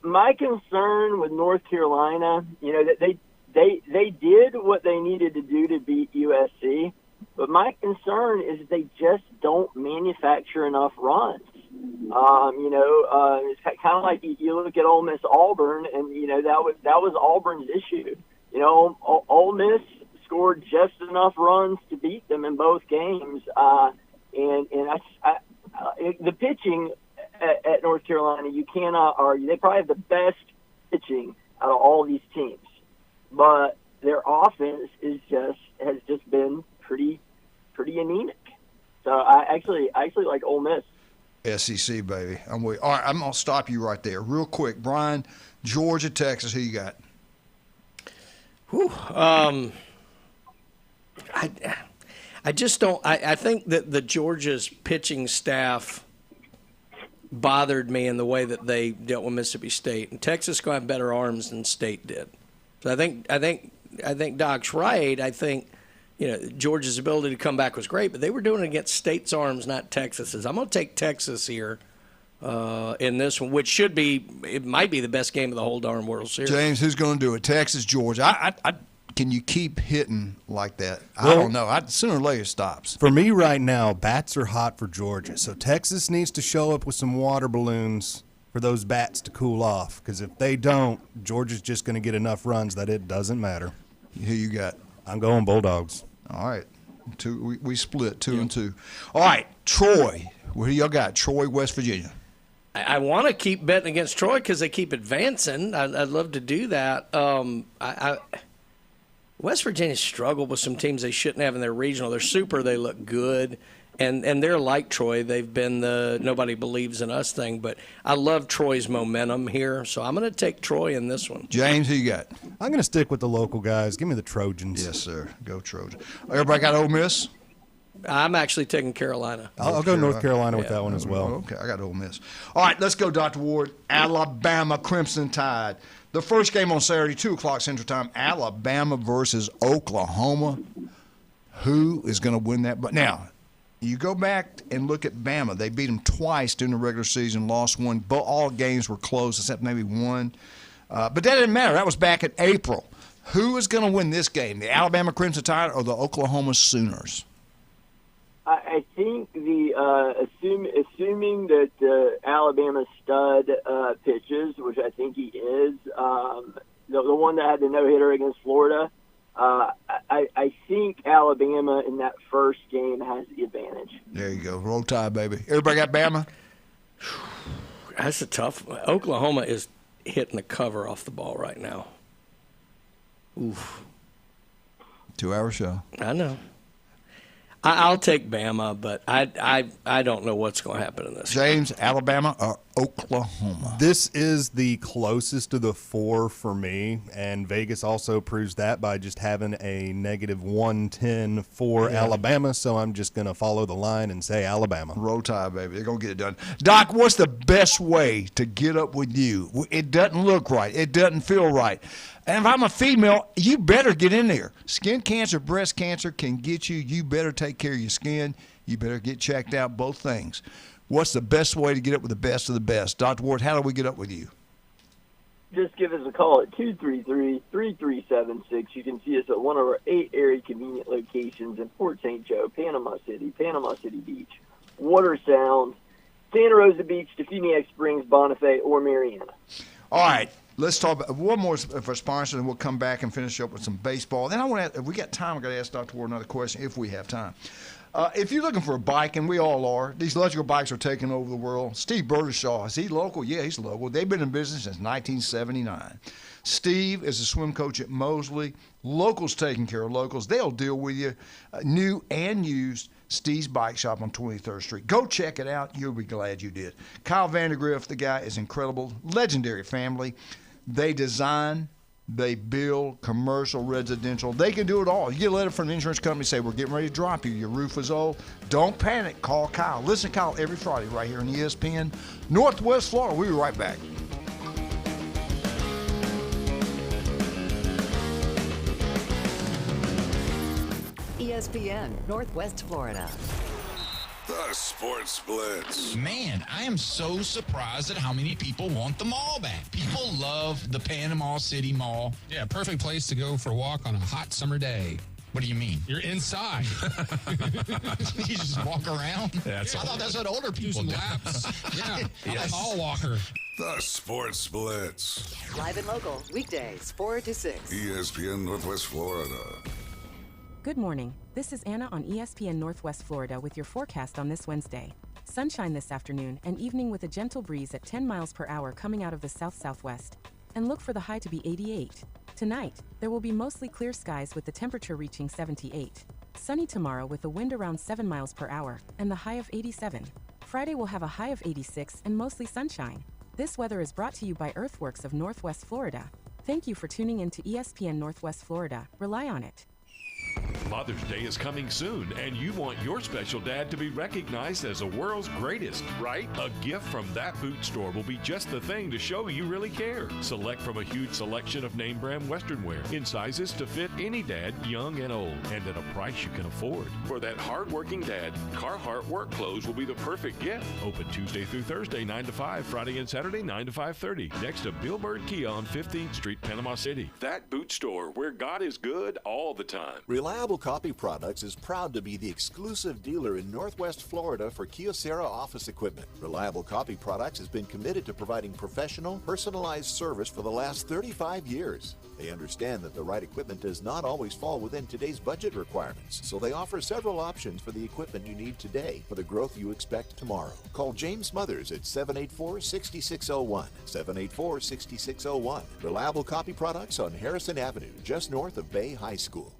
My concern with North Carolina, that they did what they needed to do to beat USC, but my concern is they just don't manufacture enough runs. It's kind of like you look at Ole Miss Auburn, and that was Auburn's issue. Ole Miss scored just enough runs to beat them in both games, and the pitching at North Carolina, you cannot argue. They probably have the best pitching out of all these teams, but their offense has just been pretty anemic. So I actually like Ole Miss. SEC, baby. I'm with you. All right, I'm going to stop you right there real quick. Brian, Georgia, Texas, who you got? Whew. I just don't. I think that the Georgia's pitching staff bothered me in the way that they dealt with Mississippi State, and Texas going to have better arms than State did. So I think Doc's right. I think Georgia's ability to come back was great, but they were doing it against State's arms, not Texas's. I'm going to take Texas here in this one, which it might be the best game of the whole darn World Series. James, who's going to do it? Texas, Georgia. Can you keep hitting like that? I don't know. Sooner or later it stops. For me right now, bats are hot for Georgia. So Texas needs to show up with some water balloons for those bats to cool off. Because if they don't, Georgia's just going to get enough runs that it doesn't matter. Who you got? I'm going Bulldogs. All right. We split 2-2. All right. Troy. Where y'all got? Troy, West Virginia. I want to keep betting against Troy because they keep advancing. I'd love to do that. West Virginia struggled with some teams they shouldn't have in their regional. They're super. They look good. And they're like Troy. They've been the nobody believes in us thing. But I love Troy's momentum here. So I'm going to take Troy in this one. James, who you got? I'm going to stick with the local guys. Give me the Trojans. Yes, sir. Go Trojans. Everybody got Ole Miss? I'm actually taking Carolina. I'll go North Carolina with that one as well. Okay, I got Ole Miss. All right, let's go, Dr. Ward. Alabama Crimson Tide. The first game on Saturday, 2 o'clock Central Time, Alabama versus Oklahoma. Who is going to win that? But now, you go back and look at Bama. They beat them twice during the regular season, lost one. But all games were close except maybe one. But that didn't matter. That was back in April. Who is going to win this game, the Alabama Crimson Tide or the Oklahoma Sooners? I think assuming that Alabama stud pitches, which I think he is, the one that had the no-hitter against Florida, I think Alabama in that first game has the advantage. There you go. Roll Tide, baby. Everybody got Bama? That's a tough one. Oklahoma is hitting the cover off the ball right now. Oof. 2-hour show. I know. I'll take Bama, but I don't know what's going to happen in this. James, Alabama or Oklahoma? This is the closest to the 4 for me, and Vegas also proves that by just having a -110 for Alabama, so I'm just going to follow the line and say Alabama. Roll Tide, baby. They're going to get it done. Doc, what's the best way to get up with you? It doesn't look right. It doesn't feel right. And if I'm a female, you better get in there. Skin cancer, breast cancer can get you. You better take care of your skin. You better get checked out, both things. What's the best way to get up with the best of the best? Dr. Ward, how do we get up with you? Just give us a call at 233-3376. You can see us at one of our 8 area convenient locations in Port St. Joe, Panama City Beach, Water Sound, Santa Rosa Beach, Defuniak Springs, Bonifay, or Mariana. All right. Let's talk about one more for sponsors, and we'll come back and finish up with some baseball. Then I want to, if we got time, I've got to ask Dr. Ward another question, if we have time. If you're looking for a bike, and we all are, these electrical bikes are taking over the world. Steve Berdershaw, is he local? Yeah, he's local. They've been in business since 1979. Steve is a swim coach at Mosley. Locals taking care of locals. They'll deal with you, new and used. Steve's Bike Shop on 23rd Street. Go check it out. You'll be glad you did. Kyle Vandergriff, the guy is incredible. Legendary family. They design, they build, commercial, residential. They can do it all. You get a letter from the insurance company, say, we're getting ready to drop you. Your roof is old. Don't panic. Call Kyle. Listen to Kyle every Friday right here on ESPN Northwest Florida. We'll be right back. ESPN Northwest Florida. The Sports Blitz. Man, I am so surprised at how many people want the mall back. People love the Panama City Mall. Yeah, perfect place to go for a walk on a hot summer day. What do you mean? You're inside. You just walk around? I thought that's what older people do. do. Laps. Yeah, Yes. I'm a mall walker. The Sports Blitz. Live and local, weekdays, 4 to 6. ESPN Northwest Florida. Good morning. This is Anna on ESPN Northwest Florida with your forecast on this Wednesday. Sunshine this afternoon and evening with a gentle breeze at 10 miles per hour coming out of the south-southwest. And look for the high to be 88. Tonight, there will be mostly clear skies with the temperature reaching 78. Sunny tomorrow with a wind around 7 miles per hour and the high of 87. Friday will have a high of 86 and mostly sunshine. This weather is brought to you by Earthworks of Northwest Florida. Thank you for tuning in to ESPN Northwest Florida. Rely on it. Mother's Day is coming soon, and you want your special dad to be recognized as the world's greatest, right? A gift from That Boot Store will be just the thing to show you really care. Select from a huge selection of name brand Western wear in sizes to fit any dad, young and old, and at a price you can afford. For that hard-working dad, Carhartt work clothes will be the perfect gift. Open Tuesday through Thursday, 9 to 5, Friday and Saturday, 9 to 5:30, next to Billboard Kia on 15th Street, Panama City. That Boot Store, where God is good all the time. Reliable Copy Products is proud to be the exclusive dealer in Northwest Florida for Kyocera office equipment. Reliable Copy Products has been committed to providing professional, personalized service for the last 35 years. They understand that the right equipment does not always fall within today's budget requirements, so they offer several options for the equipment you need today for the growth you expect tomorrow. Call James Smothers at 784-6601, 784-6601. Reliable Copy Products on Harrison Avenue, just north of Bay High School.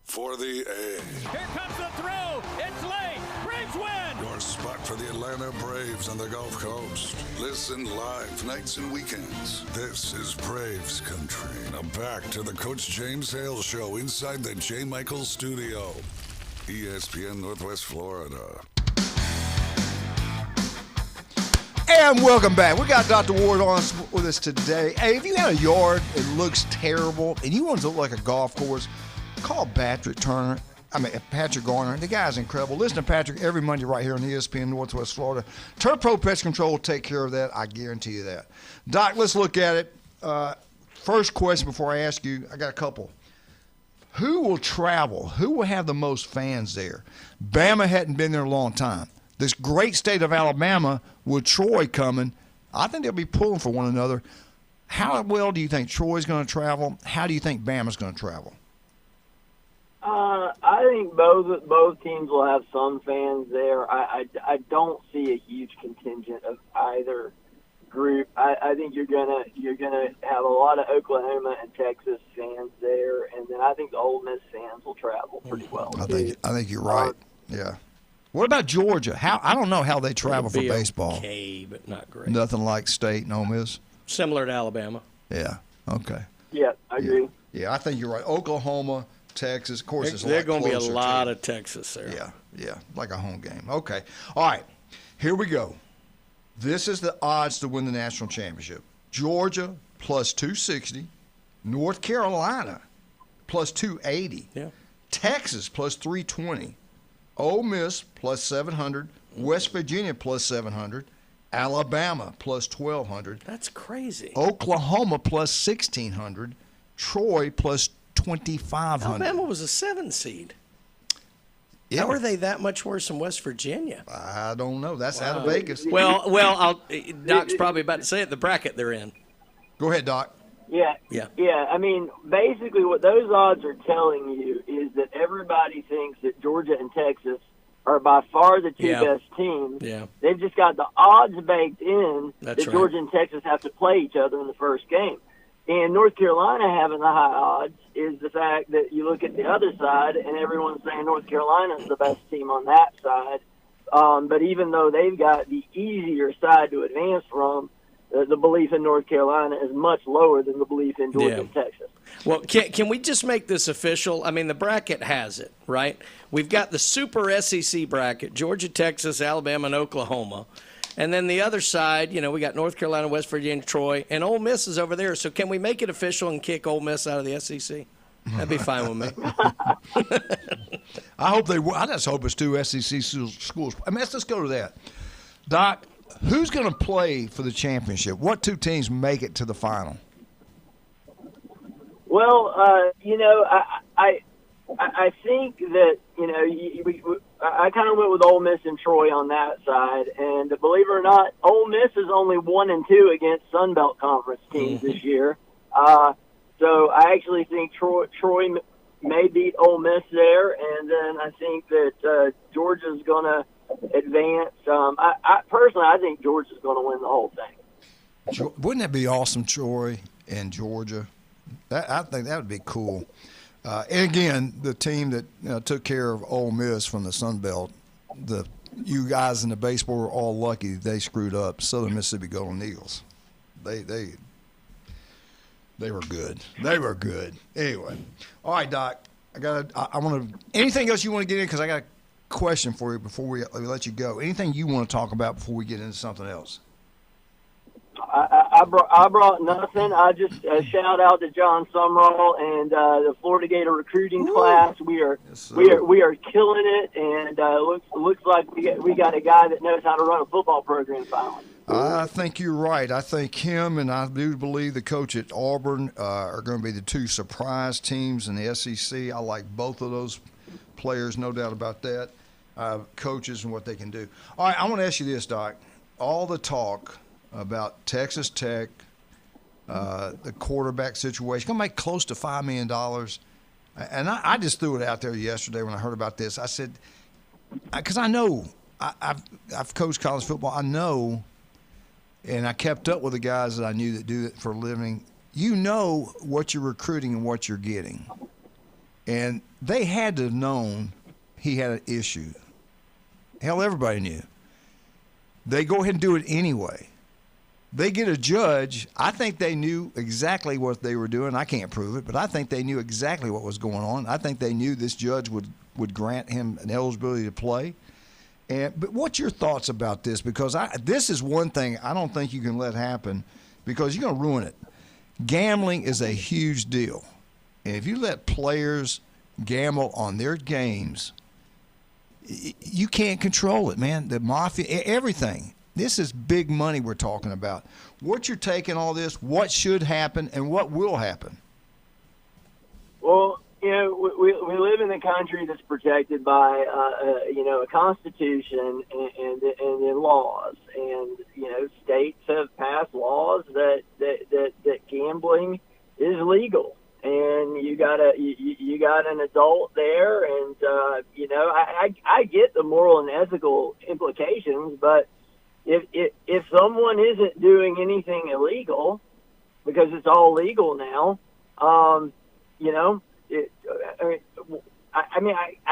For the A. Here comes the throw. It's late. Braves win. Your spot for the Atlanta Braves on the Gulf Coast. Listen live nights and weekends. This is Braves Country. Now back to the Coach James Hale Show inside the J. Michaels Studio. ESPN Northwest Florida. And welcome back. We got Dr. Ward on with us today. Hey, if you got a yard that looks terrible and you want it to look like a golf course, call Patrick Garner. The guy's incredible. Listen to Patrick every Monday right here on ESPN Northwest Florida. Turf Pro Pest Control will take care of that. I guarantee you that. Doc, let's look at it. First question before I ask you, I got a couple. Who will travel? Who will have the most fans there? Bama hadn't been there a long time. This great state of Alabama with Troy coming, I think they'll be pulling for one another. How well do you think Troy's going to travel? How do you think Bama's going to travel? I think both teams will have some fans there. I don't see a huge contingent of either group. I think you're gonna have a lot of Oklahoma and Texas fans there, and then I think the Ole Miss fans will travel pretty well. I think you're right. Yeah. What about Georgia? I don't know how they travel for baseball. Okay, but not great. Nothing like State and Ole Miss. Similar to Alabama. Yeah. Okay. Yeah, I agree. Yeah, I think you're right. Oklahoma, Texas, of course, it's There's going to be a closer lot to of Texas there. Yeah, like a home game. Okay. All right, here we go. This is the odds to win the national championship. Georgia plus 260, North Carolina plus 280. Yeah. Texas plus 320. Ole Miss plus 700. West Virginia plus 700. Alabama plus 1,200. That's crazy. Oklahoma plus 1,600. Troy plus 2,500. Alabama was a 7 seed. Yeah. How are they that much worse than West Virginia? I don't know. That's out of Vegas. Well, Doc's probably about to say it. The bracket they're in. Go ahead, Doc. Yeah. I mean, basically what those odds are telling you is that everybody thinks that Georgia and Texas are by far the two best teams. Yeah. They've just got the odds baked in That's that right. Georgia and Texas have to play each other in the first game. And North Carolina having the high odds is the fact that you look at the other side and everyone's saying North Carolina's the best team on that side. But even though they've got the easier side to advance from, the belief in North Carolina is much lower than the belief in Georgia and Texas. Well, can we just make this official? I mean, the bracket has it, right? We've got the Super SEC bracket, Georgia, Texas, Alabama, and Oklahoma. And then the other side, we got North Carolina, West Virginia, Troy, and Ole Miss is over there. So can we make it official and kick Ole Miss out of the SEC? That'd be fine with me. I just hope it's two SEC schools. I mean, let's just go to that. Doc, who's going to play for the championship? What two teams make it to the final? Well, I think that, I kind of went with Ole Miss and Troy on that side. And believe it or not, Ole Miss is only 1-2 against Sun Belt Conference teams this year. So I actually think Troy may beat Ole Miss there. And then I think that Georgia's going to advance. I personally, I think Georgia's going to win the whole thing. Wouldn't that be awesome, Troy and Georgia? I think that would be cool. And again, the team that took care of Ole Miss from the Sun Belt, you guys in the baseball were all lucky they screwed up. Southern Mississippi Golden Eagles, they were good. They were good. Anyway, all right, Doc. I want to. Anything else you want to get in? Because I got a question for you before we let you go. Anything you want to talk about before we get into something else? I brought nothing. I just shout out to John Sumrall and the Florida Gator recruiting class. We are killing it, and looks like we got a guy that knows how to run a football program finally. I think you're right. I think him and I do believe the coach at Auburn are going to be the two surprise teams in the SEC. I like both of those players, no doubt about that. Coaches and what they can do. All right, I want to ask you this, Doc. All the talk about Texas Tech, the quarterback situation, going to make close to $5 million. And I just threw it out there yesterday when I heard about this. I said, because I know, I've coached college football. I know, and I kept up with the guys that I knew that do it for a living. You know what you're recruiting and what you're getting. And they had to have known he had an issue. Hell, everybody knew. They go ahead and do it anyway. They get a judge. I think they knew exactly what they were doing. I can't prove it, but I think they knew exactly what was going on. I think they knew this judge would grant him an eligibility to play. But what's your thoughts about this? Because this is one thing I don't think you can let happen because you're going to ruin it. Gambling is a huge deal. And if you let players gamble on their games, you can't control it, man. The mafia, everything. This is big money we're talking about. What's your take on all this? What should happen and what will happen? Well, we live in a country that's protected by a constitution and laws, and states have passed laws that gambling is legal, and you got an adult there, and I get the moral and ethical implications, but if someone isn't doing anything illegal, because it's all legal now, I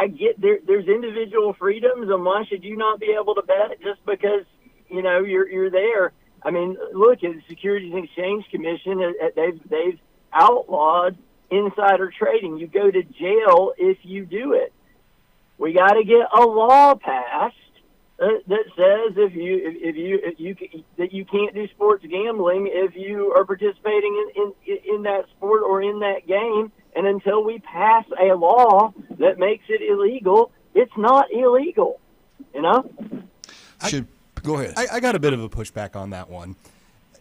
get there's individual freedoms, and why should you not be able to bet just because you're there? I mean, look at the Securities and Exchange Commission. They've outlawed insider trading. You go to jail if you do it. We got to get a law passed that says that you can't do sports gambling if you are participating in that sport or in that game. And until we pass a law that makes it illegal, it's not illegal. You know? Go ahead. I got a bit of a pushback on that one.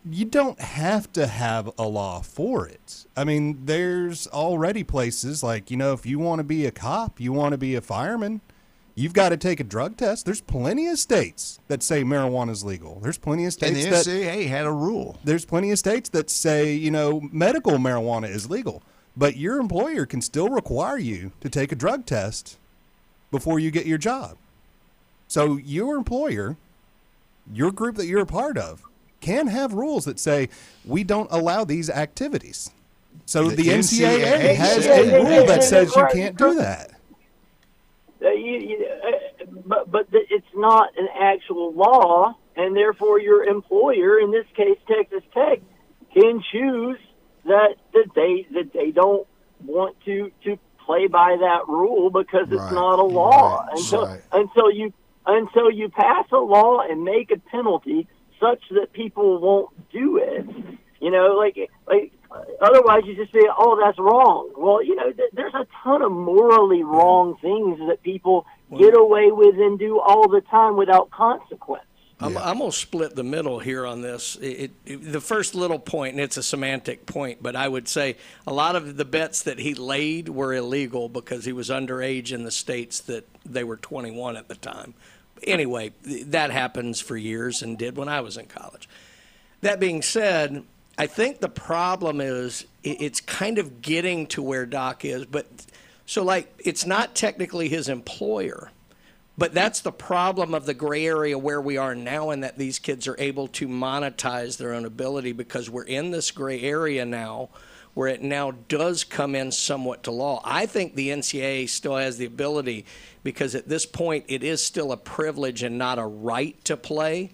You don't have to have a law for it. I mean, there's already places like, if you want to be a cop, you want to be a fireman, you've got to take a drug test. There's plenty of states that say marijuana is legal. There's plenty of states and the NCAA had a rule. There's plenty of states that say, medical marijuana is legal. But your employer can still require you to take a drug test before you get your job. So your employer, your group that you're a part of, can have rules that say we don't allow these activities. So the NCAA has a rule that says you can't do that. But it's not an actual law, and therefore your employer, in this case Texas Tech, can choose that they don't want to play by that rule because it's not a law until you pass a law and make a penalty such that people won't do it. Like otherwise you just say, oh, that's wrong. Well, there's a ton of morally wrong things that people get away with and do all the time without consequence. I'm going to split the middle here on this. The first little point, and it's a semantic point, but I would say a lot of the bets that he laid were illegal because he was underage in the states that they were 21 at the time. Anyway, that happens for years and did when I was in college. That being said, I think the problem is it's kind of getting to where Doc is. It's not technically his employer. But that's the problem of the gray area where we are now, in that these kids are able to monetize their own ability because we're in this gray area now where it now does come in somewhat to law. I think the NCAA still has the ability because at this point it is still a privilege and not a right to play.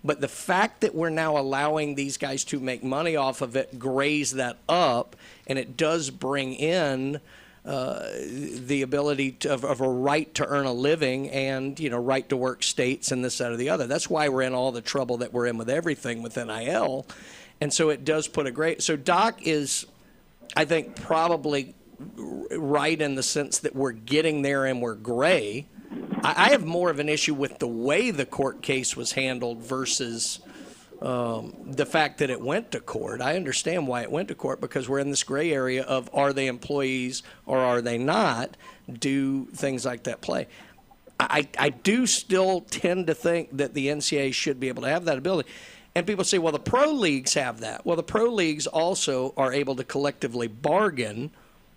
But the fact that we're now allowing these guys to make money off of it grays that up, and it does bring in the ability of a right to earn a living and, right to work states and this, that, or the other. That's why we're in all the trouble that we're in with everything with NIL. And so it does put a great... So Doc is, I think, probably right in the sense that we're getting there and we're gray. I have more of an issue with the way the court case was handled versus... the fact that it went to court. I understand why it went to court because we're in this gray area of are they employees or are they not? Do things like that play? I do still tend to think that the NCAA should be able to have that ability. And people say, well, the pro leagues have that. Well, the pro leagues also are able to collectively bargain,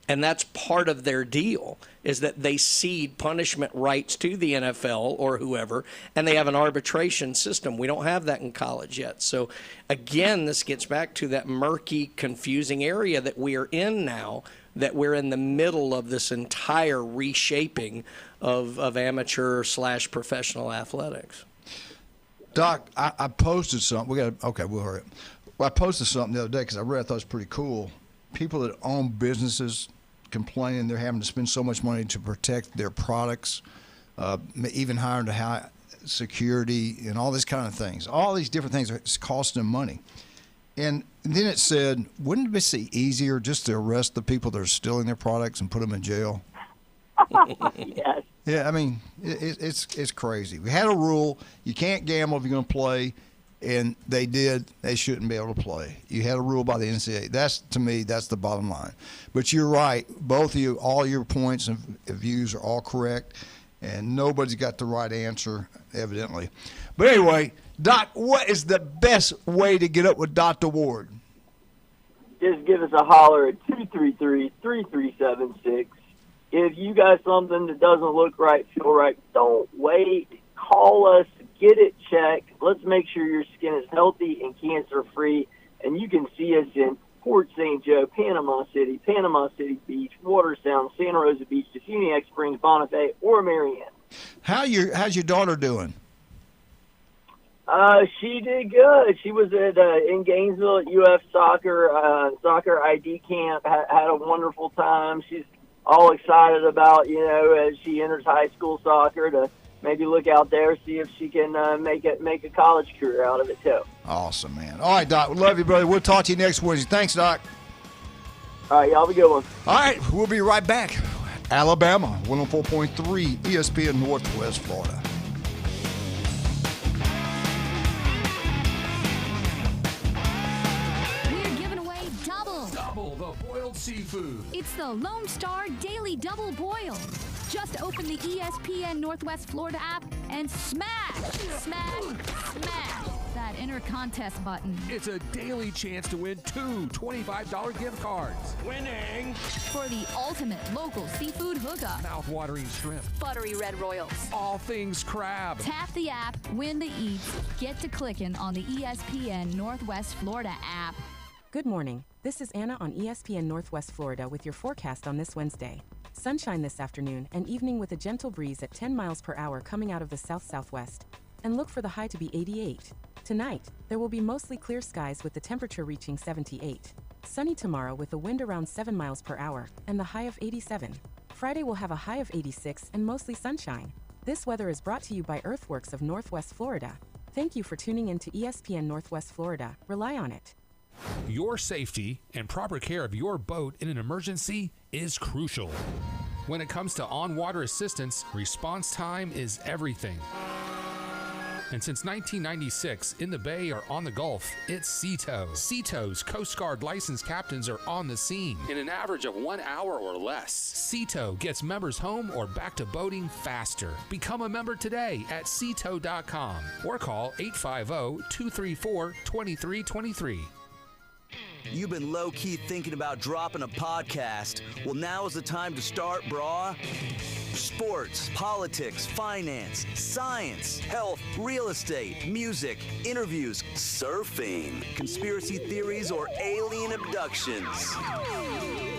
and that's part of their deal, is that they cede punishment rights to the NFL or whoever, and they have an arbitration system. We don't have that in college yet. So, again, this gets back to that murky, confusing area that we are in now, that we're in the middle of this entire reshaping of amateur/professional athletics. Doc, I posted something. We'll hurry up. Well, I posted something the other day because I thought it was pretty cool. People that own businesses complaining they're having to spend so much money to protect their products, even hiring to high security and all these kind of things. All these different things are costing them money. And then it said, wouldn't it be easier just to arrest the people that are stealing their products and put them in jail? Yes. Yeah, I mean, it's crazy. We had a rule, you can't gamble if you're going to play, and they did. They shouldn't be able to play. You had a rule by the NCAA. To me, that's the bottom line. But you're right. Both of you, all your points and views are all correct, and nobody's got the right answer, evidently. But anyway, Doc, what is the best way to get up with Dr. Ward? Just give us a holler at 233-3376. If you got something that doesn't look right, feel right, don't wait. Call us, get it checked. Let's make sure your skin is healthy and cancer-free. And you can see us in Port St. Joe, Panama City Beach, Watersound, Santa Rosa Beach, Defuniak Springs, Bonifay, or Marianne. How's your daughter doing? She did good. She was in Gainesville at UF soccer ID camp. Had a wonderful time. She's all excited about, as she enters high school soccer, to maybe look out there, see if she can make a college career out of it too. Awesome, man. All right, Doc. We love you, brother. We'll talk to you next Wednesday. Thanks, Doc. All right, y'all have a good one. All right, we'll be right back. Alabama, 104.3 ESPN Northwest Florida. We're giving away double. Double the boiled seafood. It's the Lone Star Daily Double Boil. Just open the ESPN Northwest Florida app and smash that enter contest button. It's a daily chance to win 2 $25 gift cards. Winning! For the ultimate local seafood hookup. Mouth-watering shrimp. Buttery red royals. All things crab. Tap the app, win the eats, get to clicking on the ESPN Northwest Florida app. Good morning. This is Anna on ESPN Northwest Florida with your forecast on this Wednesday. Sunshine this afternoon and evening with a gentle breeze at 10 miles per hour coming out of the south-southwest. And look for the high to be 88. Tonight, there will be mostly clear skies with the temperature reaching 78. Sunny tomorrow with a wind around 7 miles per hour and the high of 87. Friday will have a high of 86 and mostly sunshine. This weather is brought to you by Earthworks of Northwest Florida. Thank you for tuning in to ESPN Northwest Florida. Rely on it. Your safety and proper care of your boat in an emergency is crucial. When it comes to on-water assistance, response time is everything. And since 1996, in the Bay or on the Gulf, it's SeaTow. SeaTow's Coast Guard licensed captains are on the scene in an average of 1 hour or less. SeaTow gets members home or back to boating faster. Become a member today at SeaTow.com or call 850-234-2323. You've been low-key thinking about dropping a podcast. Well, now is the time to start, brah. Sports, politics, finance, science, health, real estate, music, interviews, surfing, conspiracy theories, or alien abductions.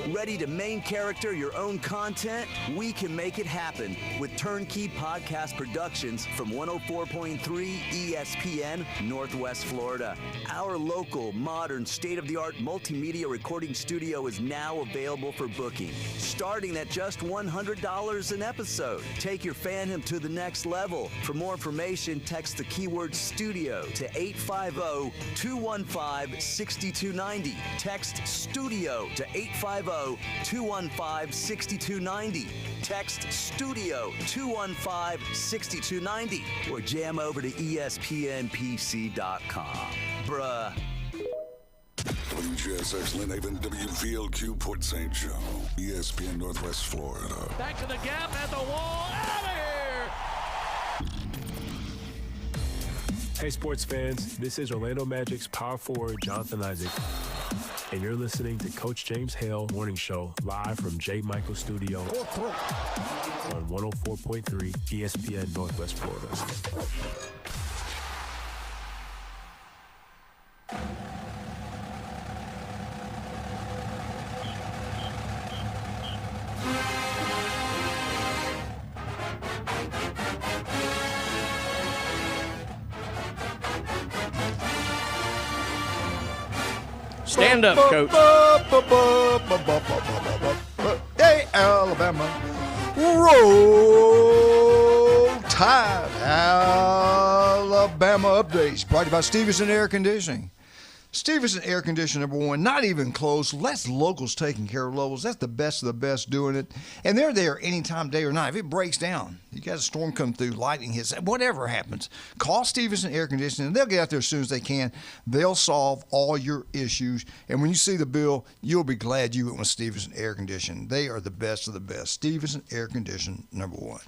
Ready to main character your own content? We can make it happen with Turnkey Podcast Productions from 104.3 ESPN Northwest Florida. Our local, modern, state-of-the-art multimedia recording studio is now available for booking, starting at just $100 an episode. Take your fandom to the next level. For more information, text the keyword studio to 850-215-6290. Text studio to 850-215-6290. Text studio 215-6290 or jam over to espnpc.com. Bruh. WJSX Lynn Haven, WVLQ Port St. Joe, ESPN Northwest Florida. Back to the gap at the wall. Out of here! Hey, sports fans. This is Orlando Magic's power forward, Jonathan Isaac. And you're listening to Coach James Hale Morning Show live from J. Michael Studio on 104.3 ESPN Northwest Florida. Stand up, Coach. Hey, Alabama. Roll Tide. Alabama updates. Brought to you by Stevenson Air Conditioning. Stevenson Air Conditioning, number one, not even close. Less locals taking care of locals. That's the best of the best doing it. And they're there anytime, day or night. If it breaks down, you got a storm come through, lightning hits, whatever happens, call Stevenson Air Conditioning. They'll get out there as soon as they can. They'll solve all your issues. And when you see the bill, you'll be glad you went with Stevenson Air Conditioning. They are the best of the best. Stevenson Air Conditioning, number one.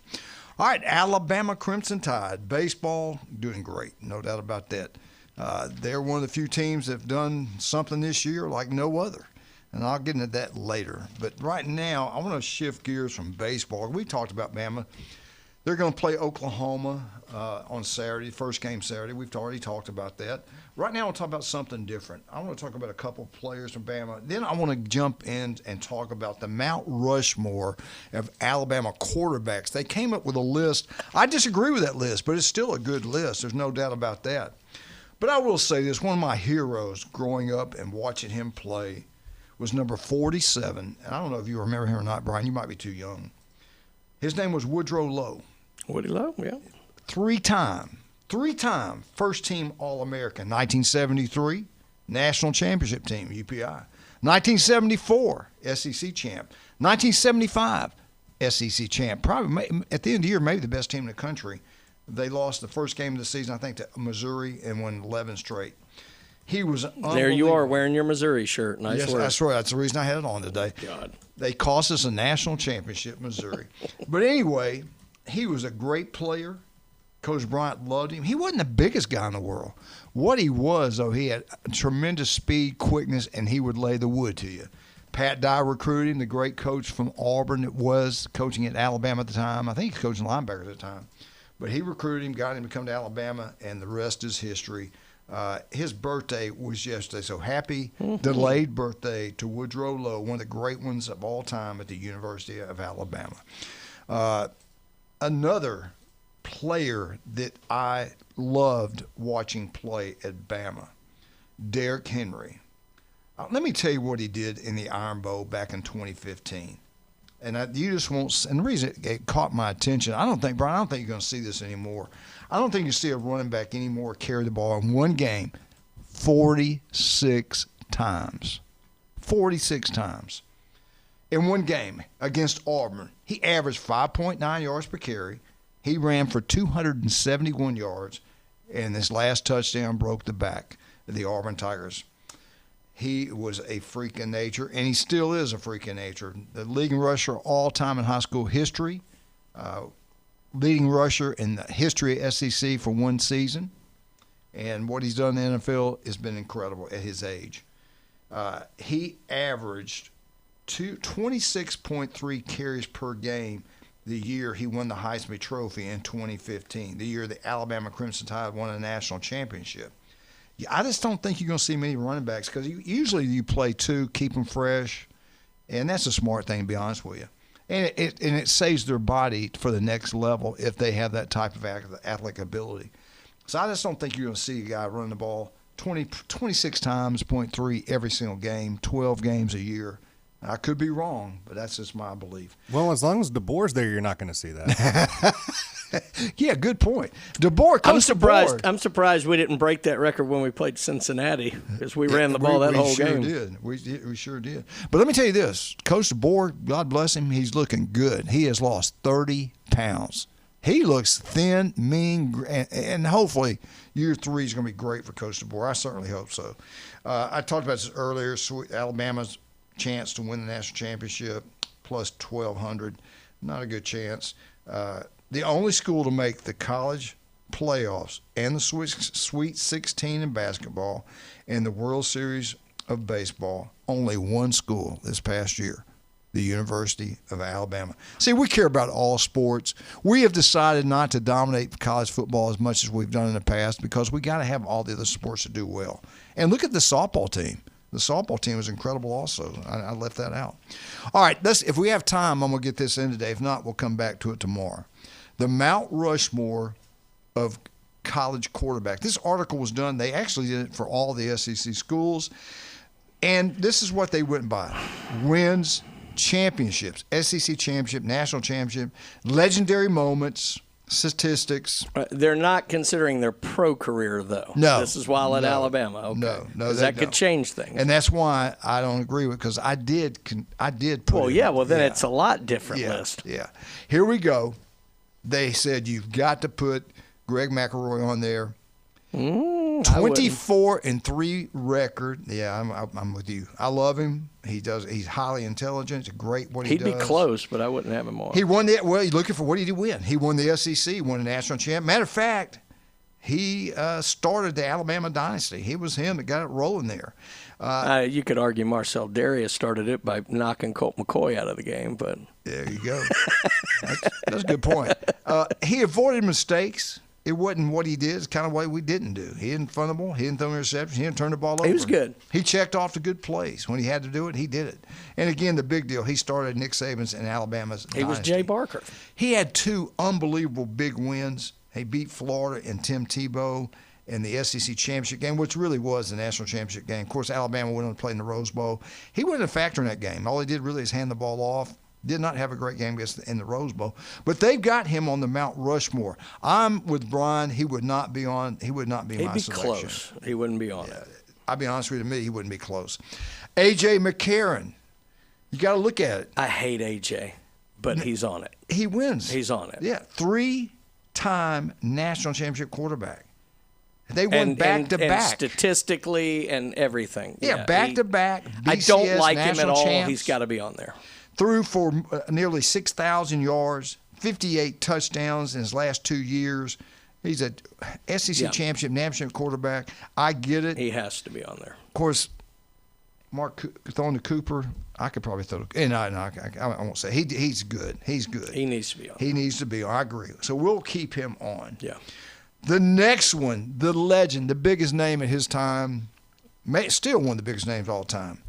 All right, Alabama Crimson Tide. Baseball, doing great. No doubt about that. They're one of the few teams that have done something this year like no other. And I'll get into that later. But right now, I want to shift gears from baseball. We talked about Bama. They're going to play Oklahoma on Saturday, first game Saturday. We've already talked about that. Right now, I want to talk about something different. I want to talk about a couple of players from Bama. Then I want to jump in and talk about the Mount Rushmore of Alabama quarterbacks. They came up with a list. I disagree with that list, but it's still a good list. There's no doubt about that. But I will say this, one of my heroes growing up and watching him play was number 47. And I don't know if you remember him or not, Brian. You might be too young. His name was Woodrow Lowe. Woody Lowe, yeah. Three-time first-team All-American, 1973, national championship team, UPI. 1974 SEC champ. 1975 SEC champ. Probably at the end of the year, maybe the best team in the country. They lost the first game of the season, I think, to Missouri and won 11 straight. He was there. You are wearing your Missouri shirt. Nice yes, work. that's right. That's the reason I had it on today. God. They cost us a national championship, Missouri. But anyway, he was a great player. Coach Bryant loved him. He wasn't the biggest guy in the world. What he was, though, he had tremendous speed, quickness, and he would lay the wood to you. Pat Dye recruited him, the great coach from Auburn that was coaching at Alabama at the time. I think he was coaching linebackers at the time. But he recruited him, got him to come to Alabama, and the rest is history. His birthday was yesterday, so happy delayed birthday to Woodrow Lowe, one of the great ones of all time at the University of Alabama. Another player that I loved watching play at Bama, Derrick Henry. Let me tell you what he did in the Iron Bowl back in 2015. And you just won't. And the reason it caught my attention, Brian, I don't think you're going to see this anymore. I don't think you see a running back anymore carry the ball in one game 46 times. 46 times. In one game against Auburn, he averaged 5.9 yards per carry. He ran for 271 yards, and this last touchdown broke the back of the Auburn Tigers. He was a freak in nature, and he still is a freak in nature. The leading rusher all time in high school history, leading rusher in the history of SEC for one season, and what he's done in the NFL has been incredible at his age. He averaged 26.3 carries per game the year he won the Heisman Trophy in 2015, the year the Alabama Crimson Tide won a national championship. I just don't think you're going to see many running backs because usually you play two, keep them fresh, and that's a smart thing, to be honest with you. And it saves their body for the next level if they have that type of athletic ability. So I just don't think you're going to see a guy running the ball 26 times, 0.3 every single game, 12 games a year. I could be wrong, but that's just my belief. Well, as long as DeBoer's there, you're not going to see that. Yeah, good point. DeBoer, I'm surprised we didn't break that record when we played Cincinnati because we ran the ball that whole game. We sure did. But let me tell you this. Coach DeBoer, God bless him, he's looking good. He has lost 30 pounds. He looks thin, mean, and hopefully year 3 is going to be great for Coach DeBoer. I certainly hope so. I talked about this earlier, Alabama's chance to win the national championship, plus 1,200. Not a good chance. The only school to make the college playoffs and the Sweet 16 in basketball and the World Series of baseball, only one school this past year, the University of Alabama. See, we care about all sports. We have decided not to dominate college football as much as we've done in the past because we got to have all the other sports to do well. And look at the softball team. The softball team was incredible also. I left that out. All right, if we have time, I'm going to get this in today. If not, we'll come back to it tomorrow. The Mount Rushmore of college quarterback. This article was done. They actually did it for all the SEC schools. And this is what they went by. Wins, championships, SEC championship, national championship, legendary moments, statistics. They're not considering their pro career, though. No. This is while at Alabama. Okay. No. Because that could change things. And that's why I don't agree with because I did put Well, yeah, well, then it's a lot different list. Yeah. Here we go. They said you've got to put Greg McElroy on there. 24-3 record. Yeah, I'm with you. I love him. He's highly intelligent. It's great what he does. He'd be close, but I wouldn't have him on. He won the. Well, you're looking for what did he win? He won the SEC. Won a national champ. Matter of fact, he started the Alabama dynasty. He was him that got it rolling there. You could argue Marcel Darius started it by knocking Colt McCoy out of the game, but there you go. That's a good point. He avoided mistakes. It wasn't what he did. It's kind of what we didn't do. He didn't fumble. He didn't throw interceptions. He didn't turn the ball over. He was good. He checked off the good plays. When he had to do it, he did it. And again, the big deal, he started Nick Saban's and Alabama's dynasty. He was Jay Barker. He had 2 unbelievable big wins. He beat Florida and Tim Tebow in the SEC championship game, which really was the national championship game. Of course, Alabama went on to play in the Rose Bowl. He wasn't a factor in that game. All he did really is hand the ball off. Did not have a great game in the Rose Bowl, but they've got him on the Mount Rushmore. I'm with Brian. He would not be on. He would not be my selection. He'd be close. He wouldn't be on it. I'll be honest with you, to me, he wouldn't be close. A.J. McCarron, you got to look at it. I hate A.J., but he's on it. He wins. He's on it. Yeah, 3-time national championship quarterback. They won back-to-back. Statistically and everything. Yeah, back-to-back. I don't like him at all. Champs. He's got to be on there. Threw for nearly 6,000 yards, 58 touchdowns in his last 2 years. He's a SEC championship, national quarterback. I get it. He has to be on there. Of course, Mark throwing to Cooper, I could probably throw to. I won't say he's good. He's good. He needs to be on. He needs to be on. I agree. So we'll keep him on. Yeah. The next one, the legend, the biggest name at his time, still one of the biggest names of all time,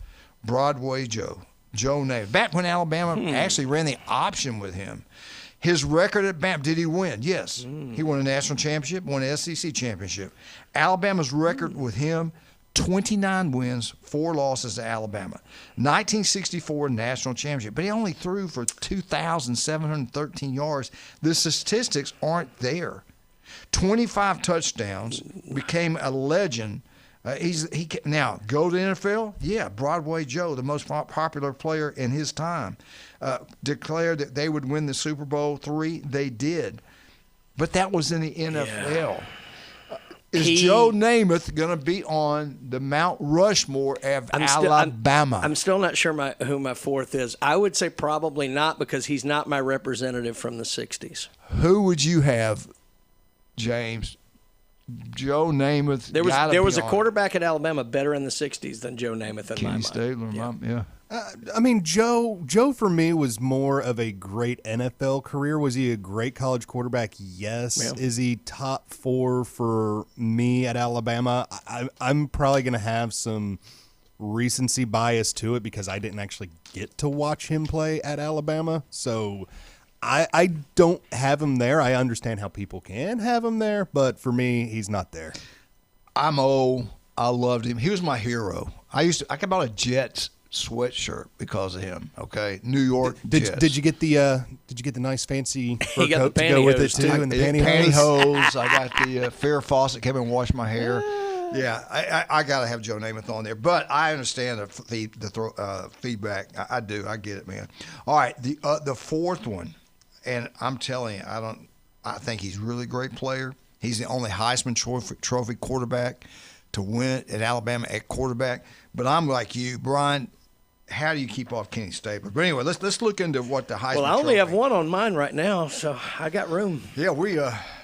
Broadway Joe. Joe Namath. Back when Alabama actually ran the option with him. His record at Bama, did he win? Yes. He won a national championship, won an SEC championship. Alabama's record with him, 29 wins, 4 losses to Alabama. 1964 national championship. But he only threw for 2,713 yards. The statistics aren't there. 25 touchdowns, became a legend. Now go to the NFL. Yeah, Broadway Joe, the most popular player in his time, declared that they would win the Super Bowl III. They did, but that was in the NFL. Is Joe Namath going to be on the Mount Rushmore of Alabama? I'm still not sure who my fourth is. I would say probably not, because he's not my representative from the 60s. Who would you have, James? Joe Namath. There was a quarterback at Alabama better in the 60s than Joe Namath in my mind. Stabler, yeah. I mean, Joe for me was more of a great NFL career. Was he a great college quarterback? Yes. Yeah. Is he top 4 for me at Alabama? I'm probably going to have some recency bias to it because I didn't actually get to watch him play at Alabama. So I don't have him there. I understand how people can have him there, but for me, he's not there. I'm old. I loved him. He was my hero. I bought a Jets sweatshirt because of him. Okay, New York Jets. Did you get the nice fancy fur coat to go with it too, and the pantyhose? I got the Farrah Fawcett came and washed my hair. Yeah, I got to have Joe Namath on there, but I understand the feedback. I do. I get it, man. All right, the fourth one, and I'm telling you, I think he's a really great player. He's the only Heisman Trophy quarterback to win at Alabama at quarterback. But I'm like you, Brian. How do you keep off Kenny Stabler? But anyway, let's look into what the Heisman. Well, I only have one on mine right now, so I got room. Yeah,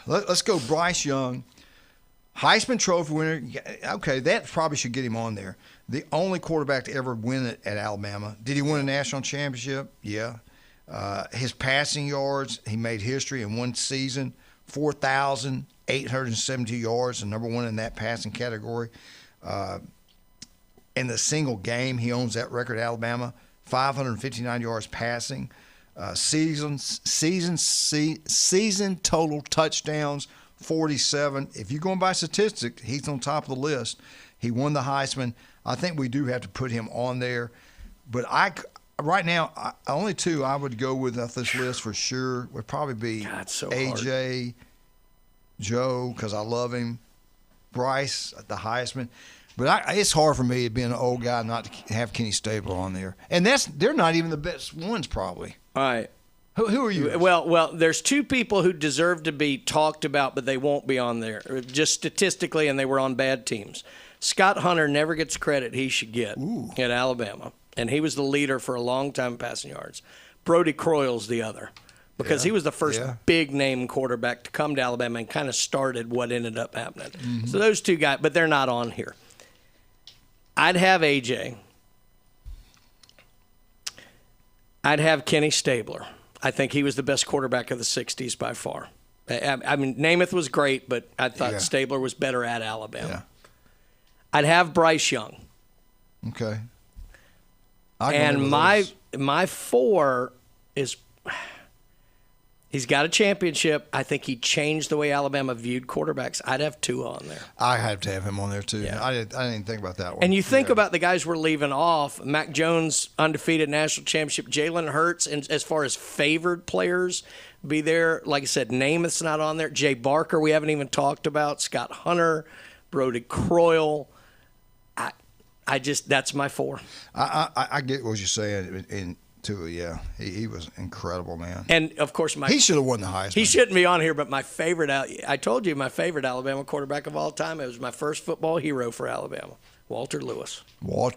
let's go. Bryce Young, Heisman Trophy winner. Okay, that probably should get him on there. The only quarterback to ever win it at Alabama. Did he win a national championship? Yeah. His passing yards, he made history in one season. 4,872 yards, and number one in that passing category. In the single game, he owns that record at Alabama, 559 yards passing. Season total touchdowns, 47. If you're going by statistics, he's on top of the list. He won the Heisman. I think we do have to put him on there. But right now, only two I would go with off this list for sure would probably be A.J., Joe, because I love him, Bryce at the Heisman. But it's hard for me, being an old guy, not to have Kenny Stabler on there. And they're not even the best ones, probably. All right. Who are you? Well, there's two people who deserve to be talked about, but they won't be on there, just statistically, and they were on bad teams. Scott Hunter never gets credit he should get at Alabama, and he was the leader for a long time in passing yards. Brody Croyle's the other, because he was the first big-name quarterback to come to Alabama and kind of started what ended up happening. Mm-hmm. So those two guys, but they're not on here. I'd have A.J. I'd have Kenny Stabler. I think he was the best quarterback of the 60s by far. I mean, Namath was great, but I thought Stabler was better at Alabama. Yeah. I'd have Bryce Young. Okay. And my 4 is he's got a championship. I think he changed the way Alabama viewed quarterbacks. I'd have 2 on there. I have to have him on there too. Yeah. I didn't even think about that one. And you think about the guys we're leaving off: Mac Jones, undefeated national championship; Jalen Hurts, and as far as favored players, be there. Like I said, Namath's not on there. Jay Barker, we haven't even talked about. Scott Hunter, Brody Croyle. That's my 4. I get what you're saying, and too, yeah, he was incredible, man. And of course, he should have won the Heisman. He shouldn't be on here, but my favorite. I told you my favorite Alabama quarterback of all time. It was my first football hero for Alabama, Walter Lewis.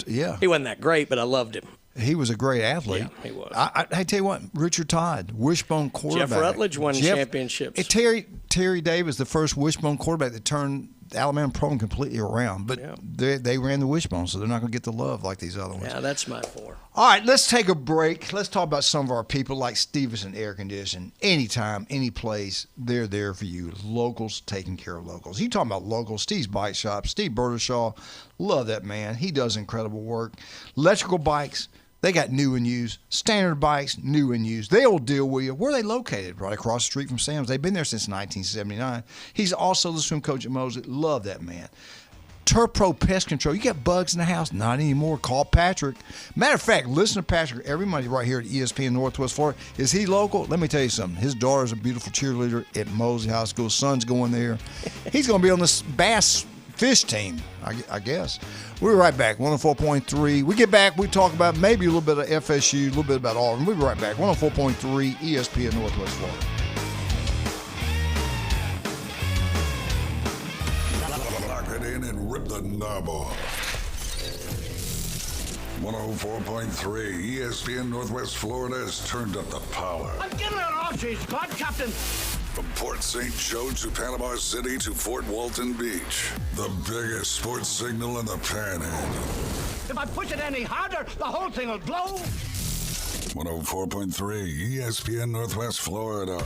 Yeah, he wasn't that great, but I loved him. He was a great athlete. Yeah, he was. I tell you what, Richard Todd, wishbone quarterback. Jeff Rutledge won championships. Terry Davis, the first wishbone quarterback that turned the Alabama program completely around. But they ran the wishbone, so they're not going to get the love like these other ones. Yeah, that's my 4. All right, let's take a break. Let's talk about some of our people like Stevenson Air Conditioning. Anytime, any place, they're there for you. Locals taking care of locals. You talking about locals, Steve's Bike Shop, Steve Bertershaw. Love that man. He does incredible work. Electrical bikes. They got new and used. Standard bikes, new and used. They'll deal with you. Where are they located? Right across the street from Sam's. They've been there since 1979. He's also the swim coach at Mosley. Love that man. Turpro Pest Control. You got bugs in the house? Not anymore. Call Patrick. Matter of fact, listen to Patrick every Monday right here at ESPN Northwest Florida. Is he local? Let me tell you something. His daughter's a beautiful cheerleader at Mosley High School. Son's going there. He's going to be on this bass fish team, I guess. We'll be right back. 104.3. We get back, we talk about maybe a little bit of FSU, a little bit about Auburn. We'll be right back. 104.3 ESPN Northwest Florida. Lock it in and rip the knob off. 104.3 ESPN Northwest Florida has turned up the power. I'm getting it off, James. God, Captain. From Port St. Joe to Panama City to Fort Walton Beach, the biggest sports signal in the Panhandle. If I push it any harder, the whole thing will blow. 104.3 ESPN Northwest Florida.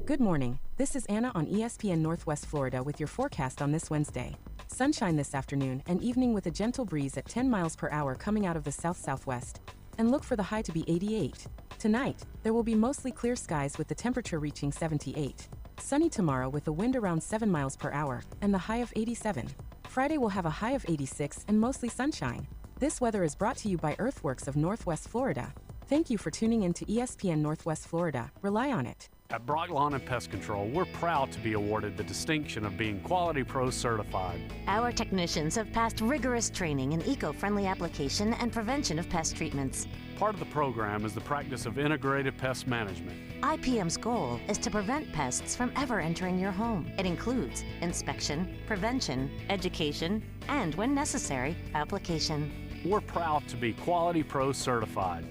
Good morning. This is Anna on ESPN Northwest Florida with your forecast on this Wednesday. Sunshine this afternoon and evening with a gentle breeze at 10 miles per hour coming out of the south-southwest. And look for the high to be 88. Tonight, there will be mostly clear skies with the temperature reaching 78. Sunny tomorrow with a wind around 7 miles per hour and the high of 87. Friday will have a high of 86 and mostly sunshine. This weather is brought to you by Earthworks of Northwest Florida. Thank you for tuning in to ESPN Northwest Florida. Rely on it. At Brock Lawn and Pest Control, we're proud to be awarded the distinction of being Quality Pro certified. Our technicians have passed rigorous training in eco-friendly application and prevention of pest treatments. Part of the program is the practice of integrated pest management. IPM's goal is to prevent pests from ever entering your home. It includes inspection, prevention, education, and, when necessary, application. We're proud to be Quality Pro certified.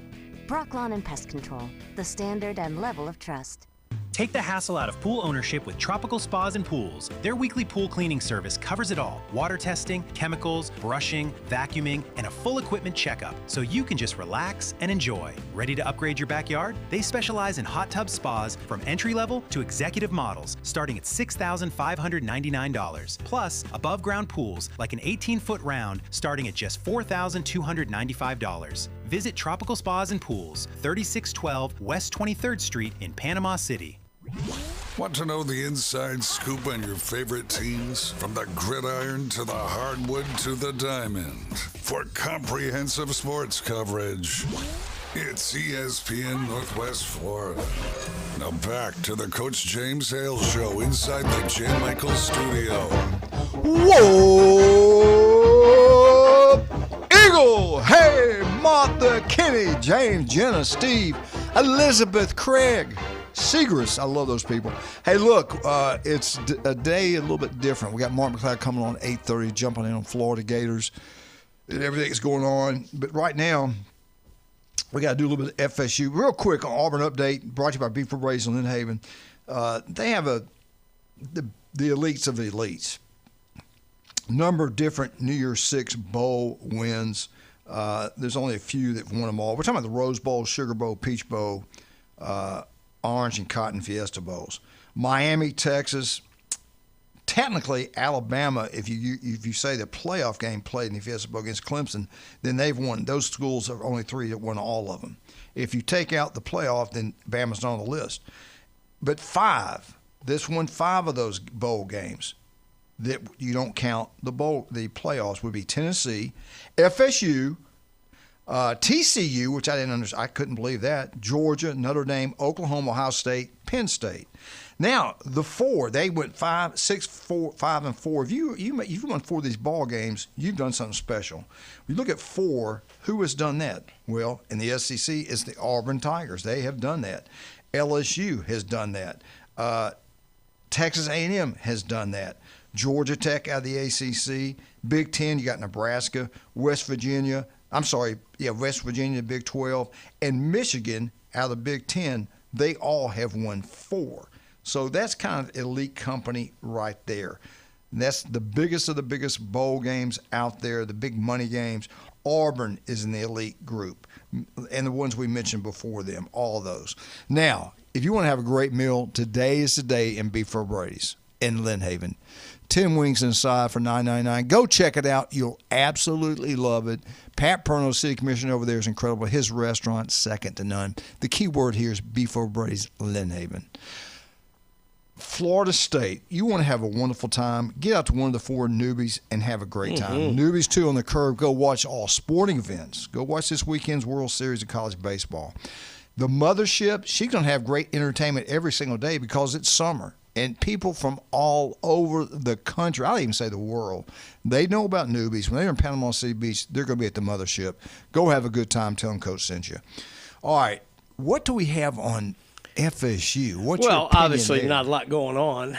Brock Lawn and Pest Control, the standard and level of trust. Take the hassle out of pool ownership with Tropical Spas and Pools. Their weekly pool cleaning service covers it all. Water testing, chemicals, brushing, vacuuming, and a full equipment checkup, so you can just relax and enjoy. Ready to upgrade your backyard? They specialize in hot tub spas from entry-level to executive models, starting at $6,599. Plus, above-ground pools like an 18-foot round starting at just $4,295. Visit Tropical Spas and Pools, 3612 West 23rd Street in Panama City. Want to know the inside scoop on your favorite teams? From the gridiron to the hardwood to the diamond. For comprehensive sports coverage, it's ESPN Northwest Florida. Now back to the Coach James Hale Show inside the J. Michael Studio. Whoa! Eagle! Hey, Martha, Kenny, James, Jenna, Steve, Elizabeth, Craig, Segrist. I love those people. Hey, look, it's a day a little bit different. We got Mark McLeod coming on at 8:30, jumping in on Florida Gators and everything's going on. But right now, we got to do a little bit of FSU. Real quick, on Auburn update, brought to you by Beef Braves in Lynn Haven. They have the elites of the elites. Number of different New Year's Six Bowl wins. There's only a few that won them all. We're talking about the Rose Bowl, Sugar Bowl, Peach Bowl, Orange and Cotton Fiesta Bowls. Miami, Texas. Technically, Alabama, if you say the playoff game played in the Fiesta Bowl against Clemson, then they've won. Those schools are only three that won all of them. If you take out the playoff, then Bama's not on the list. But this won 5 of those bowl games that you don't count the playoffs would be Tennessee, FSU, TCU, which I didn't understand, I couldn't believe that. Georgia, Notre Dame, Oklahoma, Ohio State, Penn State. Now the 4, they went 5, 6, 4, 5, and 4. If you've won 4 of these ball games, you've done something special. You look at 4. Who has done that? Well, in the SEC, it's the Auburn Tigers. They have done that. LSU has done that. Texas A&M has done that. Georgia Tech out of the ACC. Big Ten, you got Nebraska, West Virginia, Big 12, and Michigan out of the Big Ten. They all have won 4. So that's kind of elite company right there. And that's the biggest of the biggest bowl games out there, the big money games. Auburn is in the elite group, and the ones we mentioned before them, all those. Now, if you want to have a great meal, today is the day in Beef O'Brady's in Lynn Haven. 10 wings inside for $9.99. Go check it out. You'll absolutely love it. Pat Perno, City Commissioner over there, is incredible. His restaurant, second to none. The key word here is Beef O'Brady's Lynn Haven. Florida State, you want to have a wonderful time, get out to one of the 4 newbies and have a great time. Newbies 2 on the curve, go watch all sporting events. Go watch this weekend's World Series of college baseball. The mothership, she's going to have great entertainment every single day because it's summer. And people from all over the country, I'll even say the world, they know about newbies. When they're in Panama City Beach, they're going to be at the mothership. Go have a good time. Tell them Coach sent you. All right, what do we have on FSU? What's your opinion obviously there? not a lot going on,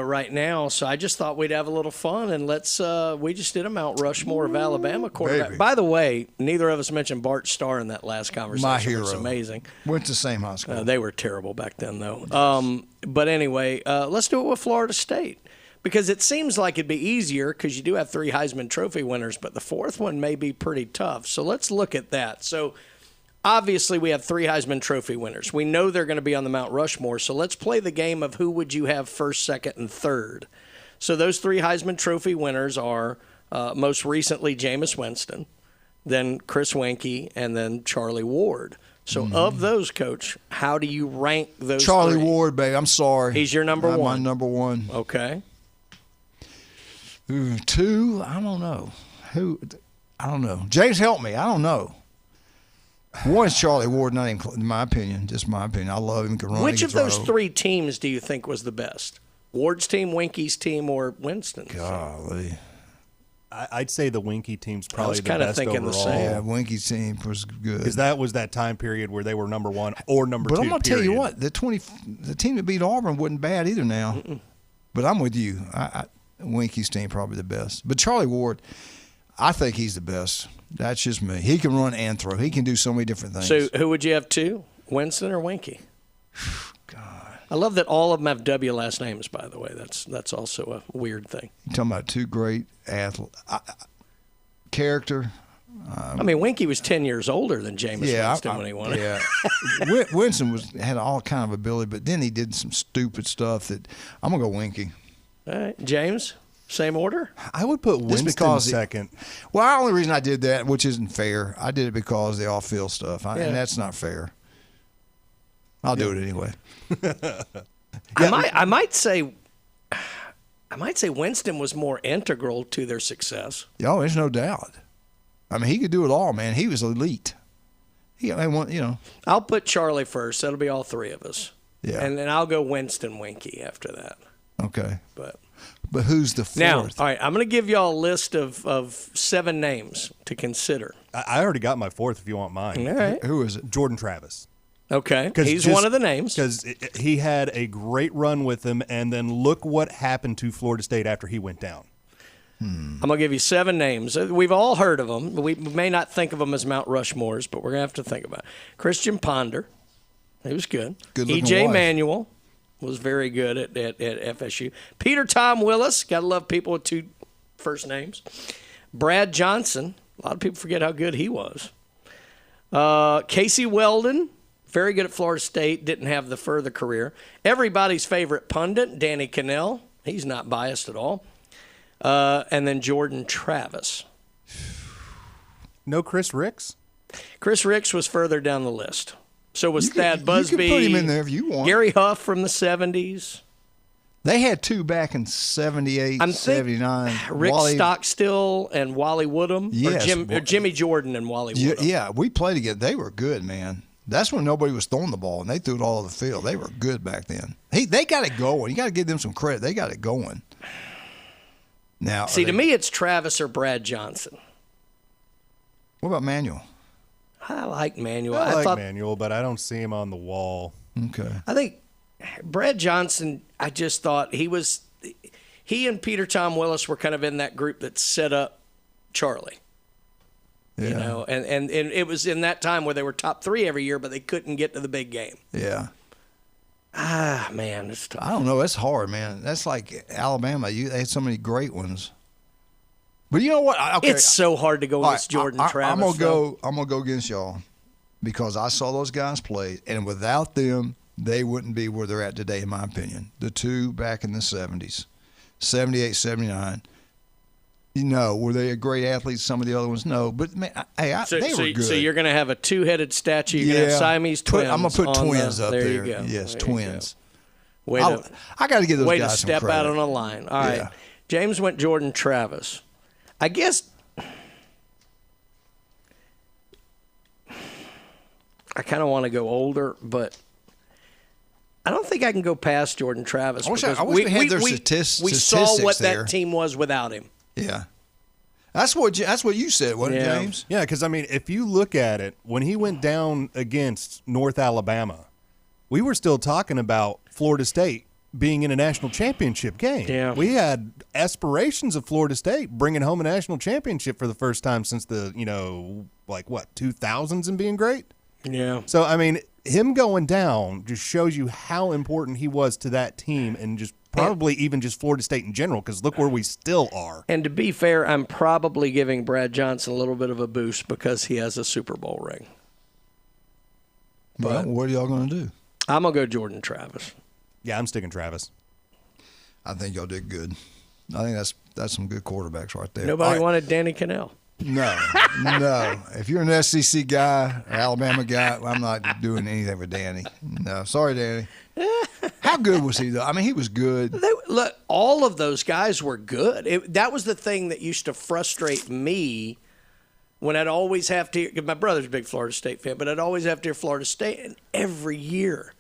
right now. So I just thought we'd have a little fun, and we just did a Mount Rushmore of Alabama quarterback. Baby. By the way, neither of us mentioned Bart Starr in that last conversation. My hero. Which is amazing. Went to the same high school. They were terrible back then, though. But anyway, let's do it with Florida State. Because it seems like it'd be easier because you do have 3 Heisman Trophy winners, but the 4th one may be pretty tough. So let's look at that. So obviously we have 3 Heisman Trophy winners. We know they're going to be on the Mount Rushmore. So let's play the game of who would you have first, second, and third. So those 3 Heisman Trophy winners are most recently Jameis Winston, then Chris Weinke, and then Charlie Ward. So of those, Coach, how do you rank those Charlie 3? Ward, baby. I'm sorry. He's your number one. My number one. Okay. 2, I don't know. I don't know. James, help me. I don't know. 1 is Charlie Ward, not even in my opinion. Just my opinion. I love him. He can run. Which of those 3 teams do you think was the best? Ward's team, Winke's team, or Winston's? Golly. I'd say the Weinke team's probably the best kinda thinking overall. the same. Yeah, Weinke's team was good. Because that was that time period where they were number 1 or number 2. But I'm going to tell you what, the team that beat Auburn wasn't bad either now. But I'm with you. Weinke's team probably the best. But Charlie Ward, I think he's the best. That's just me. He can run and throw. He can do so many different things. So who would you have 2, Winston or Weinke? God. I love that all of them have W last names, by the way. That's also a weird thing. You're talking about 2 great athletes. Character. Weinke was 10 years older than Jameis Winston when he won it. Yeah. Winston had all kind of ability, but then he did some stupid stuff that I'm going to go Weinke. All right. James, same order? I would put Winston second. The only reason I did that, which isn't fair, I did it because of the off-field stuff, and that's not fair. I'll do it anyway. I might say Winston was more integral to their success. Oh, there's no doubt. He could do it all, man. He was elite. I'll put Charlie first. That'll be all 3 of us. Yeah. And then I'll go Winston Weinke after that. Okay. But who's the 4th? Now, all right, I'm going to give y'all a list of 7 names to consider. I already got my 4th if you want mine. All right. Who is it? Jordan Travis. Okay. He's one of the names. Because he had a great run with them, and then look what happened to Florida State after he went down. I'm going to give you 7 names. We've all heard of them. We may not think of them as Mount Rushmores, but we're going to have to think about it. Christian Ponder. He was good. E.J. Manuel was very good at FSU. Peter Tom Willis. Got to love people with 2 first names. Brad Johnson. A lot of people forget how good he was. Casey Weldon. Very good at Florida State. Didn't have the further career. Everybody's favorite pundit, Danny Cannell. He's not biased at all. And then Jordan Travis. No Chris Ricks? Chris Ricks was further down the list. So was Thad Busby. You can put him in there if you want. Gary Huff from the 70s. They had two back in 78, 79. Rick Stockstill and Wally Woodham? Yes. Or Jimmy Jordan and Wally Woodham? Yeah, we played together. They were good, man. That's when nobody was throwing the ball, and they threw it all over the field. They were good back then. They got it going. You got to give them some credit. They got it going. Now, see, to me, it's Travis or Brad Johnson. What about Manuel? I like Manuel. I like Manuel, but I don't see him on the wall. Okay. I think Brad Johnson, I just thought he and Peter Tom Willis were kind of in that group that set up Charlie. Yeah. You know, and it was in that time where they were top 3 every year, but they couldn't get to the big game. Yeah. Man, it's tough. I don't know. It's hard, man. That's like Alabama. They had so many great ones. But you know what? Okay. It's so hard to go against Jordan Travis. I'm gonna go against y'all because I saw those guys play, and without them, they wouldn't be where they're at today, in my opinion. The two back in the 70s, 78, 79. You know, were they a great athletes? Some of the other ones, no. But man, they were good. So you're going to have a 2-headed statue. You're going to have Siamese twins. I'm going to put twins up there. There you go. Yes, there twins. I got to give those way guys to some step credit. out on a line. All right. James went Jordan Travis. I guess I kind of want to go older, but I don't think I can go past Jordan Travis. I wish we had their statistics. We saw what there. that team was without him. Yeah. That's what you said, wasn't it, James? Yeah, because, I mean, if you look at it, when he went down against North Alabama, we were still talking about Florida State being in a national championship game. Yeah. We had aspirations of Florida State bringing home a national championship for the first time since the, 2000s and being great. Yeah. So, I mean, him going down just shows you how important he was to that team and just probably even just Florida State in general, because look where we still are. And to be fair, I'm probably giving Brad Johnson a little bit of a boost because he has a Super Bowl ring. But what are y'all going to do? I'm going to go Jordan Travis. Yeah, I'm sticking Travis. I think y'all did good. I think that's some good quarterbacks right there. Nobody wanted Danny Cannell. No. If you're an SEC guy, Alabama guy, I'm not doing anything with Danny. No, sorry, Danny. How good was he, though? I mean, he was good. Look, all of those guys were good. That was the thing that used to frustrate me when I'd always have to hear, my brother's a big Florida State fan, but I'd always have to hear Florida State, and every year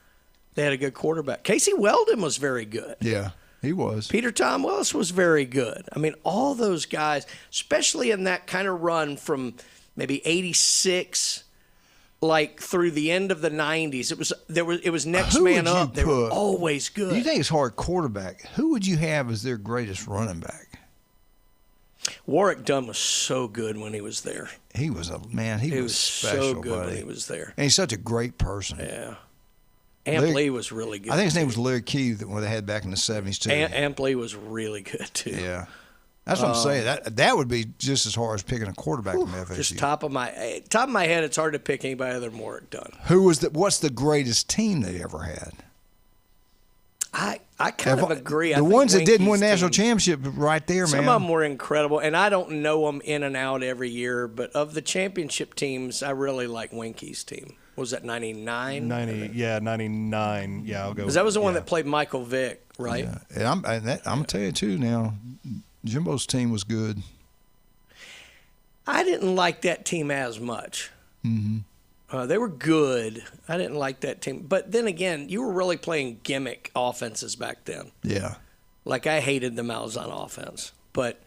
they had a good quarterback. Casey Weldon was very good. Yeah. He was. Peter Tom Willis was very good. I mean, all those guys, especially in that kind of run from maybe 86, like through the end of the 90s. It was next man up. They were always good. You think it's hard quarterback? Who would you have as their greatest running back? Warwick Dunn was so good when he was there. He was He was special, so good buddy. when he was there. And he's such a great person. Yeah. Amp Lee was really good. I think his name was Larry Key, that they had back in the 70s, too. Amp Lee was really good, too. Yeah. That's what I'm saying. That would be just as hard as picking a quarterback from FSU. Just top of my head, it's hard to pick anybody other than Warwick Dunn. What's the greatest team they ever had? I kind of agree. The ones that didn't win national championship right there, man. Some of them were incredible, and I don't know them in and out every year, but of the championship teams, I really like Winky's team. Was that 99? 99. Yeah, I'll go. Because that was the one that played Michael Vick, right? Yeah. And I'm going to tell you, too, now, Jimbo's team was good. I didn't like that team as much. Mm-hmm. They were good. I didn't like that team. But then again, you were really playing gimmick offenses back then. Yeah. Like, I hated the Malzahn offense. But,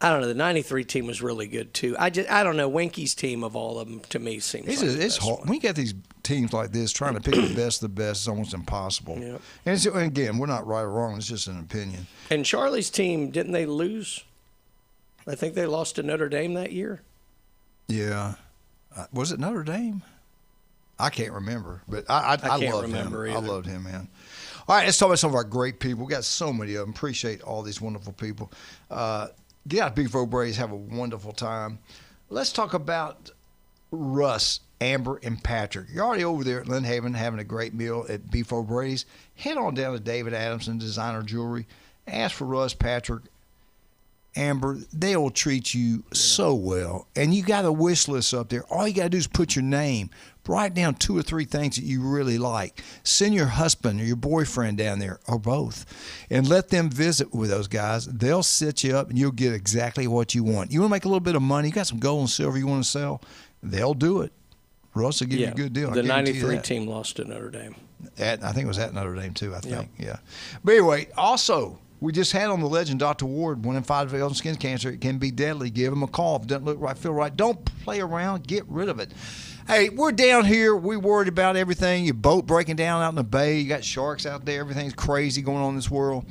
I don't know, the 93 team was really good, too. I don't know, Winky's team of all of them, to me, seems it's hard. When you get these teams like this, trying to pick the best of the best is almost impossible. Yep. And again, we're not right or wrong. It's just an opinion. And Charlie's team, didn't they lose? I think they lost to Notre Dame that year. Yeah. Was it Notre Dame? I can't remember, but I loved him. Either. I loved him, man. All right, let's talk about some of our great people. We got so many of them. Appreciate all these wonderful people. Get out to Beef O'Brady's. Have a wonderful time. Let's talk about Russ, Amber, and Patrick. You're already over there at Lynn Haven having a great meal at Beef O'Brady's. Head on down to David Adamson Designer Jewelry. Ask for Russ, Patrick, Amber, they'll treat you so well. And you got a wish list up there. All you got to do is put your name. Write down 2 or 3 things that you really like. Send your husband or your boyfriend down there, or both, and let them visit with those guys. They'll set you up, and you'll get exactly what you want. You want to make a little bit of money, you got some gold and silver you want to sell, they'll do it. Russ will give you a good deal. The 93 team lost to Notre Dame. I think it was at Notre Dame, too, I think. Yeah. But anyway, also, we just had on the legend, Dr. Ward, 1 in 5 developing skin cancer. It can be deadly. Give him a call. If it doesn't look right, feel right, don't play around. Get rid of it. Hey, we're down here. We worried about everything. Your boat breaking down out in the bay. You got sharks out there. Everything's crazy going on in this world.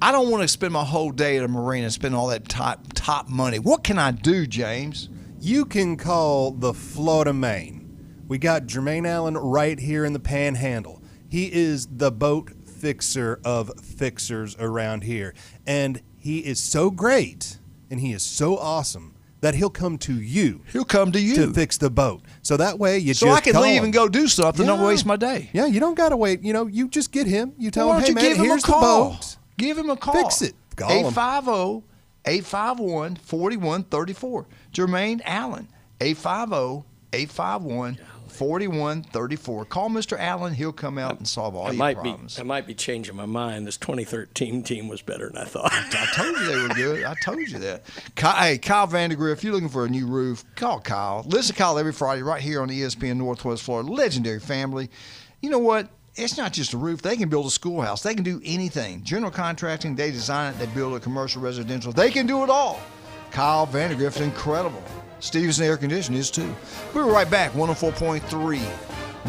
I don't want to spend my whole day at a marina and spend all that top money. What can I do, James? You can call the Florida Main. We got Jermaine Allen right here in the Panhandle. He is the boat fixer of fixers around here. And he is so great and he is so awesome that he'll come to you. He'll come to you to fix the boat. So that way you so just I can call leave him. And go do stuff and don't waste my day. Yeah, you don't got to wait. You know, you just get him. You tell him, hey, man, give him here's a call. the boat. Give him a call. Fix it. Call him. 850-851-4134. Jermaine Allen, 850-851-4134. Call Mr. Allen. He'll come out and solve all your problems. I might be changing my mind. This 2013 team was better than I thought. I told you they were good. I told you that. Hey, Kyle Vandergriff, if you're looking for a new roof, call Kyle. Listen to Kyle every Friday right here on ESPN Northwest Florida. Legendary family. You know what? It's not just a roof. They can build a schoolhouse. They can do anything. General contracting, they design it. They build a commercial, residential. They can do it all. Kyle Vandergriff is incredible. Stevenson Air Conditioning is too. We'll be right back. 104.3.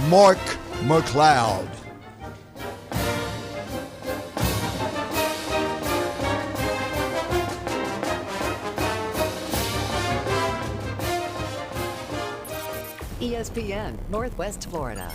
Mark McLeod. ESPN Northwest Florida.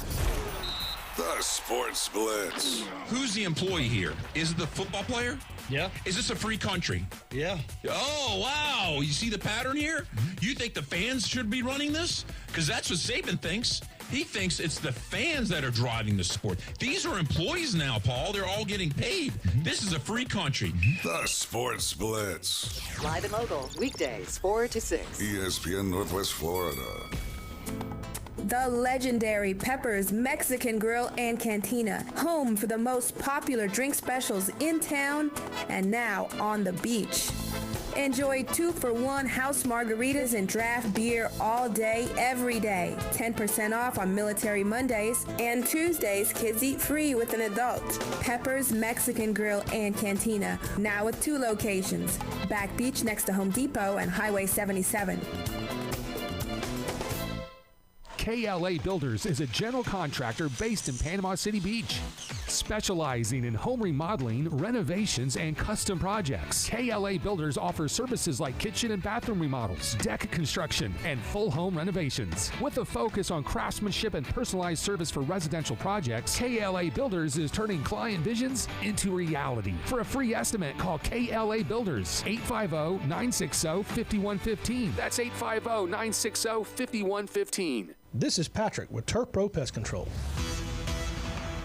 The Sports Blitz. Who's the employee here? Is it the football player? Yeah. Is this a free country? Yeah. Oh, wow. You see the pattern here? You think the fans should be running this? Because that's what Saban thinks. He thinks it's the fans that are driving the sport. These are employees now, Paul. They're all getting paid. This is a free country. The Sports Blitz. Live and local, weekdays 4 to 6. ESPN Northwest Florida. The legendary Pepper's Mexican Grill and Cantina, home for the most popular drink specials in town and now on the beach. Enjoy 2-for-1 house margaritas and draft beer all day, every day. 10% off on Military Mondays, and Tuesdays, kids eat free with an adult. Pepper's Mexican Grill and Cantina, now with 2 locations. Back Beach next to Home Depot and Highway 77. KLA Builders is a general contractor based in Panama City Beach, specializing in home remodeling, renovations, and custom projects. KLA Builders offers services like kitchen and bathroom remodels, deck construction, and full home renovations. With a focus on craftsmanship and personalized service for residential projects, KLA Builders is turning client visions into reality. For a free estimate, call KLA Builders, 850-960-5115. That's 850-960-5115. This is Patrick with Turf Pro Pest Control.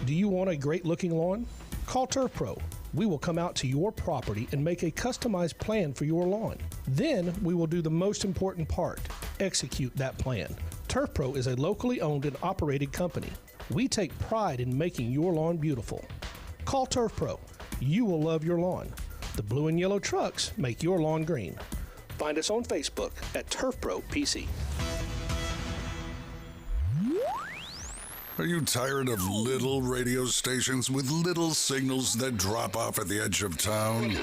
Do you want a great looking lawn? Call Turf Pro. We will come out to your property and make a customized plan for your lawn. Then we will do the most important part, execute that plan. Turf Pro is a locally owned and operated company. We take pride in making your lawn beautiful. Call Turf Pro. You will love your lawn. The blue and yellow trucks make your lawn green. Find us on Facebook at Turf Pro PC. Are you tired of little radio stations with little signals that drop off at the edge of town?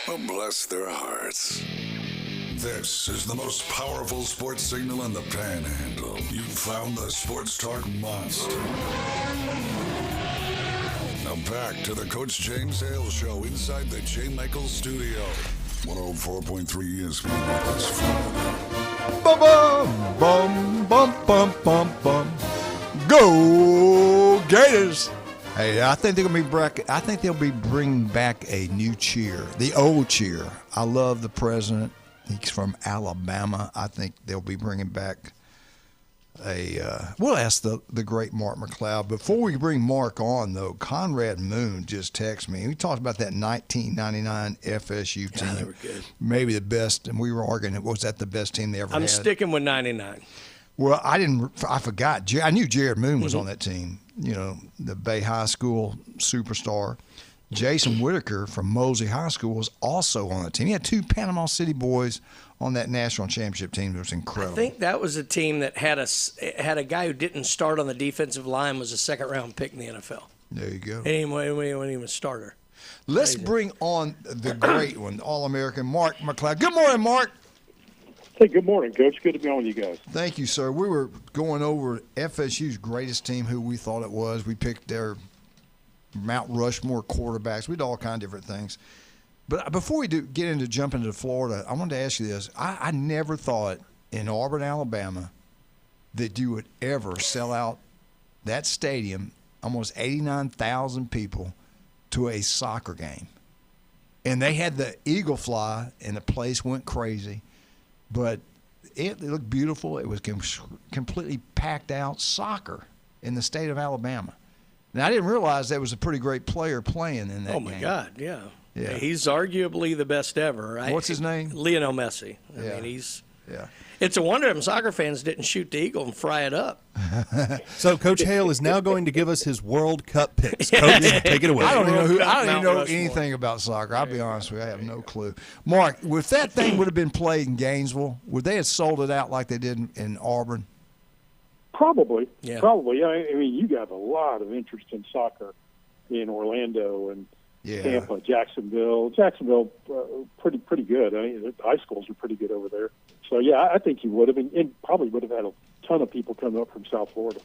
Oh, bless their hearts. This is the most powerful sports signal in the Panhandle. You found the Sports Talk monster. Now back to the Coach James Hale Show inside the J. Michaels Studio. 104.3 ESPN Northwest Florida. Bum, bum, bum, bum, bum, bum. Go Gators! Hey, I think they'll be bringing back a new cheer, the old cheer. I love the president. He's from Alabama. I think they'll be bringing back We'll ask the great Mark McLeod. Before we bring Mark on, though, Conrad Moon just texted me. We talked about that 1999 FSU team. They were good. Maybe the best, and we were arguing, was that the best team they ever had? I'm sticking with 99. Well, I forgot. I knew Jared Moon was Mm-hmm. on that team, the Bay High School superstar. Jason Whitaker from Mosley High School was also on the team. He had 2 Panama City boys on that national championship team. It was incredible. I think that was a team that had a guy who didn't start on the defensive line, was a second-round pick in the NFL. There you go. Anyway, when he was a starter. Let's bring on the great one, All-American Mark McLeod. Good morning, Mark. Hey, good morning, Coach. Good to be on with you guys. Thank you, sir. We were going over FSU's greatest team, who we thought it was. We picked their Mount Rushmore quarterbacks. We did all kinds of different things. But before we get into jumping into Florida, I wanted to ask you this. I never thought in Auburn, Alabama, that you would ever sell out that stadium, almost 89,000 people, to a soccer game. And they had the Eagle Fly, and the place went crazy. But it looked beautiful. It was completely packed out soccer in the state of Alabama. Now, I didn't realize there was a pretty great player playing in that game. Oh, my God, yeah. Yeah. He's arguably the best ever, right? What's his name? Lionel Messi. I mean, he's It's a wonder them soccer fans didn't shoot the Eagle and fry it up. So Coach Hale is now going to give us his World Cup picks. Coach, take it away. I don't even know anything about soccer. I'll be honest with you. I have no clue. Mark, if that thing would have been played in Gainesville, would they have sold it out like they did in Auburn? Probably. Yeah. Probably. I mean, you got a lot of interest in soccer in Orlando and Tampa, Jacksonville. Jacksonville, pretty good. I mean, the high schools are pretty good over there. So, yeah, I think he would have, and probably would have had a ton of people coming up from South Florida.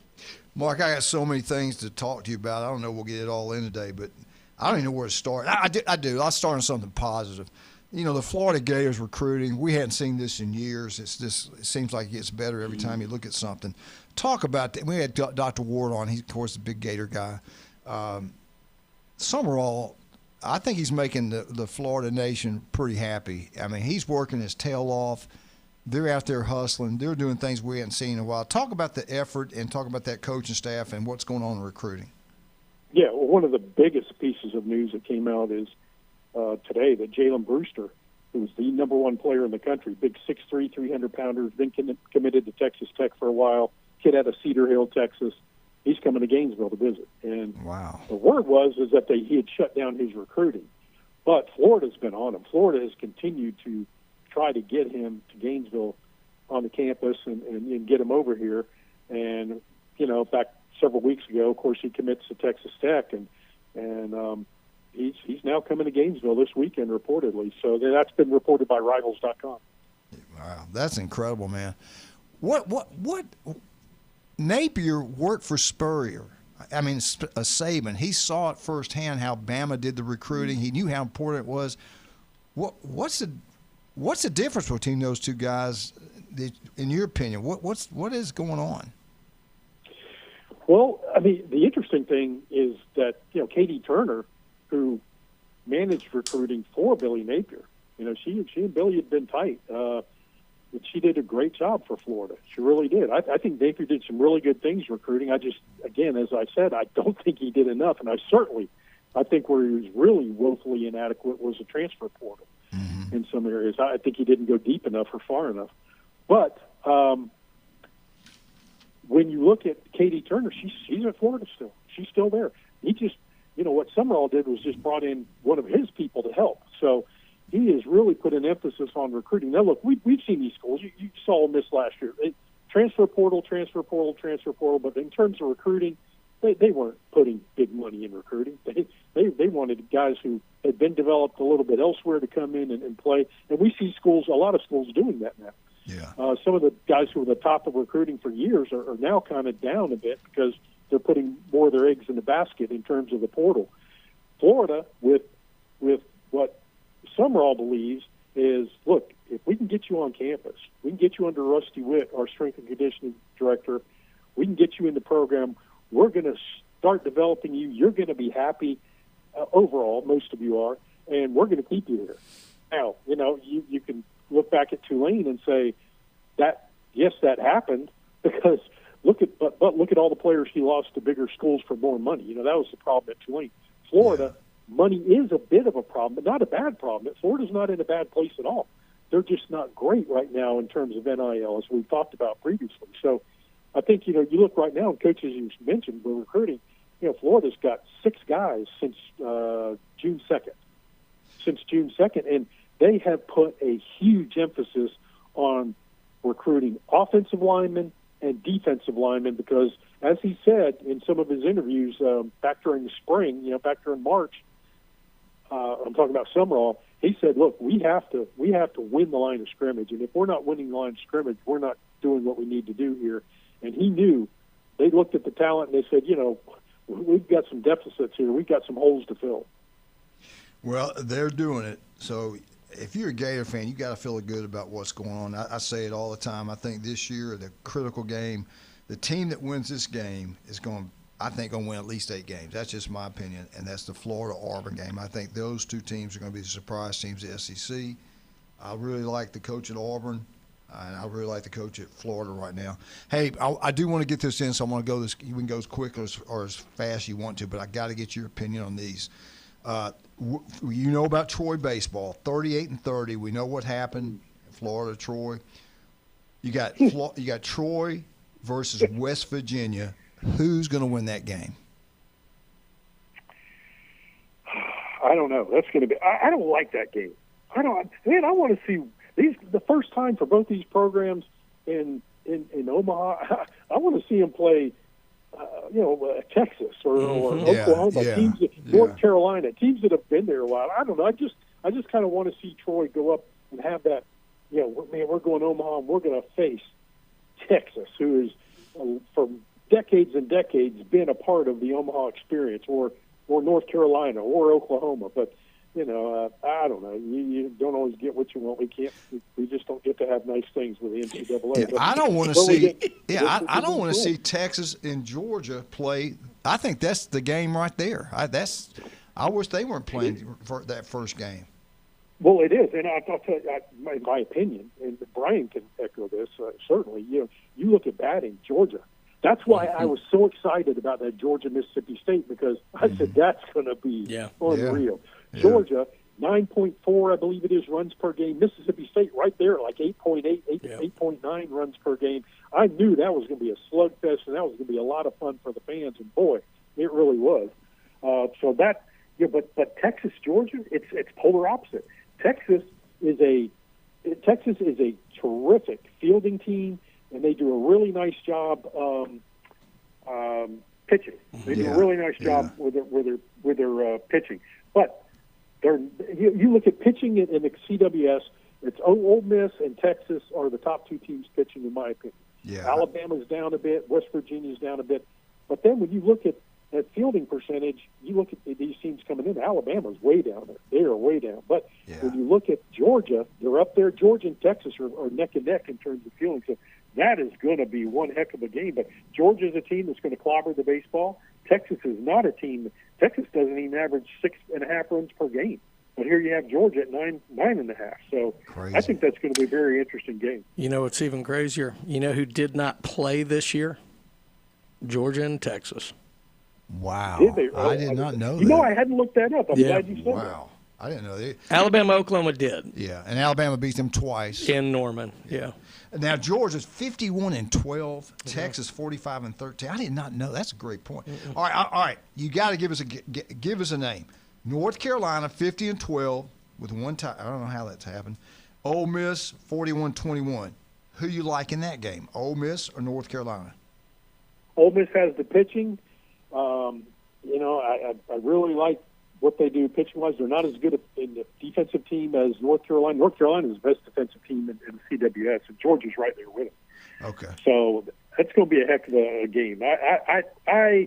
Mark, I got so many things to talk to you about. I don't know we'll get it all in today, but I don't even know where to start. I do. I'll start on something positive. The Florida Gators recruiting, we hadn't seen this in years. It seems like it gets better every time you look at something. Talk about that. We had Dr. Ward on. He's, of course, the big Gator guy. Summerall, I think he's making the Florida nation pretty happy. I mean, he's working his tail off. They're out there hustling. They're doing things we hadn't seen in a while. Talk about the effort and talk about that coaching staff and what's going on in recruiting. Yeah, well, one of the biggest pieces of news that came out is today that Jalen Brewster, who's the number one player in the country, big 6'3", 300-pounder, been committed to Texas Tech for a while, kid out of Cedar Hill, Texas. He's coming to Gainesville to visit. And wow. The word is that he had shut down his recruiting. But Florida's been on him. Florida has continued to try to get him to Gainesville on the campus and get him over here. And, back several weeks ago, of course, he commits to Texas Tech. And he's now coming to Gainesville this weekend, reportedly. So that's been reported by Rivals.com. Wow, that's incredible, man. What Napier worked for Spurrier. I mean, Saban. He saw it firsthand how Bama did the recruiting. He knew how important it was. What's the difference between those two guys, in your opinion? What is going on? Well, I mean, the interesting thing is that Katie Turner, who managed recruiting for Billy Napier, she and Billy had been tight. But she did a great job for Florida. She really did. I think Napier did some really good things recruiting. I just, again, as I said, I don't think he did enough. And I think where he was really woefully inadequate was the transfer portal in some areas. I think he didn't go deep enough or far enough. But when you look at Katie Turner, she's at Florida still. She's still there. He just, what Summerall did was just brought in one of his people to help. So he has really put an emphasis on recruiting. Now, look, we've seen these schools. You saw them this last year. Transfer portal. But in terms of recruiting, they weren't putting big money in recruiting. They wanted guys who had been developed a little bit elsewhere to come in and play. And we see a lot of schools doing that now. Yeah. Some of the guys who were the top of recruiting for years are now kind of down a bit because they're putting more of their eggs in the basket in terms of the portal. Florida, with what Summerall believes is, look, if we can get you on campus, we can get you under Rusty Witt, our strength and conditioning director, we can get you in the program, we're going to start developing you, you're going to be happy overall, most of you are, and we're going to keep you here. Now, you can look back at Tulane and say that, yes, that happened because look at all the players he lost to bigger schools for more money. You know, that was the problem at Tulane. Florida, money is a bit of a problem, but not a bad problem. Florida's not in a bad place at all. They're just not great right now in terms of NIL, as we've talked about previously. So I think, you know, you look right now, and coaches you mentioned were recruiting, you know, Florida's got 6 guys since June 2nd. And they have put a huge emphasis on recruiting offensive linemen and defensive linemen because, as he said in some of his interviews back during the spring, you know, back during March, I'm talking about Summerall, he said, look, we have to win the line of scrimmage, and if we're not winning the line of scrimmage, we're not doing what we need to do here. And he knew. They looked at the talent and they said, you know, we've got some deficits here. We've got some holes to fill. Well, they're doing it. So if you're a Gator fan, you got to feel good about what's going on. I say it all the time. I think this year, the critical game, the team that wins this game is going to win at least 8 games. That's just my opinion, and that's the Florida-Auburn game. I think those 2 teams are going to be the surprise teams of the SEC. I really like the coach at Auburn, and I really like the coach at Florida right now. Hey, I do want to get this in, so I'm going to go this. You can go as quick or as fast as you want to, but I got to get your opinion on these. You know about Troy baseball, 38-30. We know what happened, Florida, Troy. You got Troy versus West Virginia. Who's going to win that game? I don't know. That's going to be. I don't like that game. I want to see these the first time for both these programs in Omaha. I want to see them play. Texas or Oklahoma, teams North Carolina, teams that have been there a while. I don't know. I just kind of want to see Troy go up and have that. You know, man, we're going to Omaha and we're going to face Texas, who is for decades and decades been a part of the Omaha experience, or North Carolina or Oklahoma. But you know, I don't know. You don't always get what you want. We just don't get to have nice things with the NCAA. Yeah, I don't want to see. I don't want to see Texas and Georgia play. I think that's the game right there. I wish they weren't playing for that first game. Well, it is, and I'll tell you, in my opinion, and Brian can echo this. Certainly, you look at batting, Georgia. That's why I was so excited about that Georgia-Mississippi State, because I said that's going to be unreal. Yeah. Georgia, 9.4, I believe it is, runs per game. Mississippi State right there, like 8.8, 8.9 runs per game. I knew that was going to be a slugfest, and that was going to be a lot of fun for the fans, and boy, it really was. But Texas, Georgia, it's polar opposite. Texas is a terrific fielding team, and they do a really nice job pitching. They do a really nice job with their pitching. But you look at pitching in the CWS, it's Ole Miss and Texas are the top 2 teams pitching, in my opinion. Yeah. Alabama's down a bit, West Virginia's down a bit. But then when you look at fielding percentage, you look at these teams coming in, Alabama's way down there. They are way down. But when you look at Georgia, they're up there. Georgia and Texas are neck and neck in terms of fielding. So that is going to be one heck of a game. But Georgia's a team that's going to clobber the baseball. Texas is not a team. Texas doesn't even average 6.5 runs per game. But here you have Georgia at 9.5. So crazy. I think that's going to be a very interesting game. You know what's even crazier? You know who did not play this year? Georgia and Texas. Wow. Did they? I did not know that. You know, I hadn't looked that up. I'm glad you said that. Wow. I didn't know that. Alabama, Oklahoma did. Yeah, and Alabama beat them twice. In Norman, yeah. Now, Georgia's 51-12, Texas 45-13. I did not know. That's a great point. All right. You got to give us a name. North Carolina 50-12 with one tie. I don't know how that's happened. Ole Miss 41-21. Who you like in that game? Ole Miss or North Carolina? Ole Miss has the pitching. I really like what they do pitching-wise. They're not as good in the defensive team as North Carolina. North Carolina is the best defensive team in the CWS, and Georgia's right there with them. Okay. So that's going to be a heck of a game. I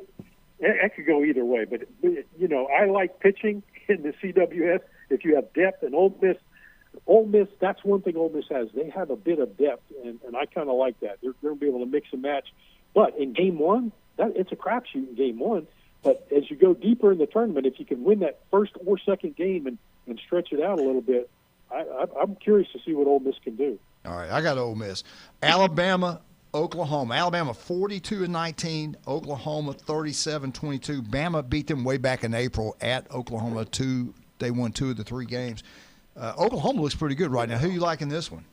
could go either way, but I like pitching in the CWS if you have depth. And Ole Miss, that's one thing Ole Miss has. They have a bit of depth, and I kind of like that. They're going to be able to mix and match. But in game one, it's a crapshoot in game one. But as you go deeper in the tournament, if you can win that first or second game and stretch it out a little bit, I'm curious to see what Ole Miss can do. All right, I got Ole Miss. Alabama, Oklahoma. Alabama 42-19. Oklahoma 37-22. Bama beat them way back in April at Oklahoma. They won 2 of the 3 games. Oklahoma looks pretty good right now. Who you like in this one?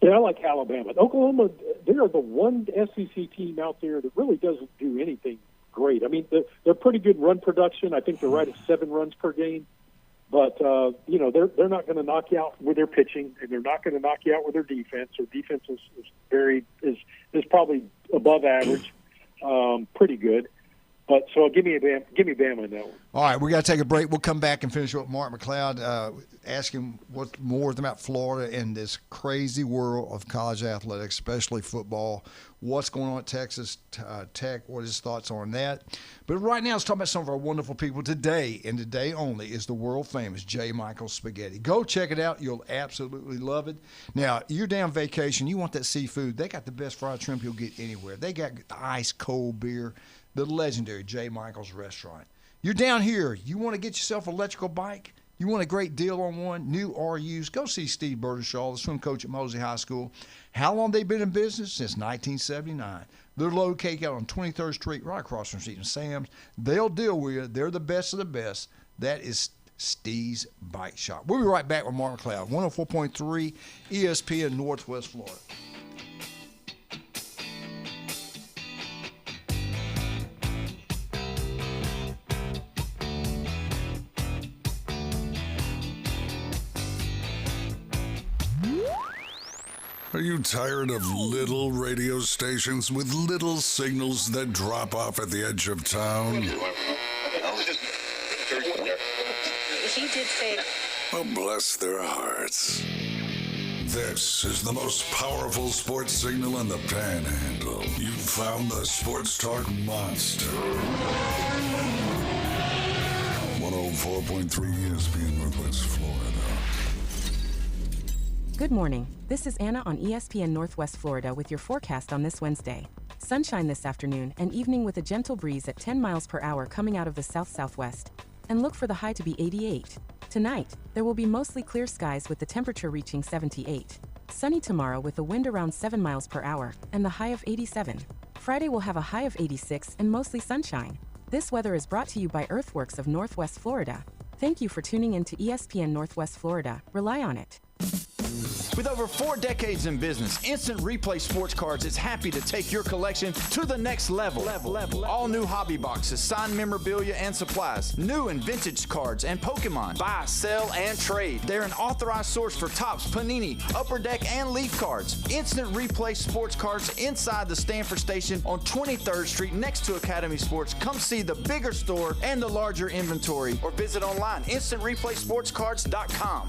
Yeah, I like Alabama. Oklahoma, they're the one SEC team out there that really doesn't do anything great. I mean, they're pretty good run production. I think they're right at 7 runs per game. But, they're not going to knock you out with their pitching, and they're not going to knock you out with their defense. Their defense is probably above average, pretty good. But so give me Bama in that one. All right, we got to take a break. We'll come back and finish with Mark McLeod, ask him what more about Florida in this crazy world of college athletics, especially football. What's going on at Texas Tech? What his thoughts on that? But right now, let's talk about some of our wonderful people today. And today only is the world famous J. Michael's Spaghetti. Go check it out. You'll absolutely love it. Now, you're down vacation. You want that seafood. They got the best fried shrimp you'll get anywhere. They got ice cold beer. The legendary J. Michael's Restaurant. You're down here. You want to get yourself an electrical bike? You want a great deal on one, new or used? Go see Steve Burdershaw, the swim coach at Mosley High School. How long they been in business? Since 1979. They're located out on 23rd Street, right across from Steve and Sam's. They'll deal with you. They're the best of the best. That is Steve's Bike Shop. We'll be right back with Mark McLeod, 104.3 ESPN Northwest Florida. Are you tired of little radio stations with little signals that drop off at the edge of town? He did say... Oh, bless their hearts. This is the most powerful sports signal in the Panhandle. You found the Sports Talk Monster. 104.3 ESPN Northwest Florida. Good morning. This is Anna on ESPN Northwest Florida with your forecast on this Wednesday. Sunshine this afternoon and evening with a gentle breeze at 10 miles per hour coming out of the south-southwest. And look for the high to be 88. Tonight, there will be mostly clear skies with the temperature reaching 78. Sunny tomorrow with a wind around 7 miles per hour and the high of 87. Friday will have a high of 86 and mostly sunshine. This weather is brought to you by Earthworks of Northwest Florida. Thank you for tuning in to ESPN Northwest Florida. Rely on it. With over 4 decades in business, Instant Replay Sports Cards is happy to take your collection to the next level. All new hobby boxes, signed memorabilia and supplies, new and vintage cards and Pokemon. Buy, sell, and trade. They're an authorized source for Topps, Panini, Upper Deck, and Leaf cards. Instant Replay Sports Cards inside the Stanford Station on 23rd Street next to Academy Sports. Come see the bigger store and the larger inventory or visit online, instantReplaySportsCards.com.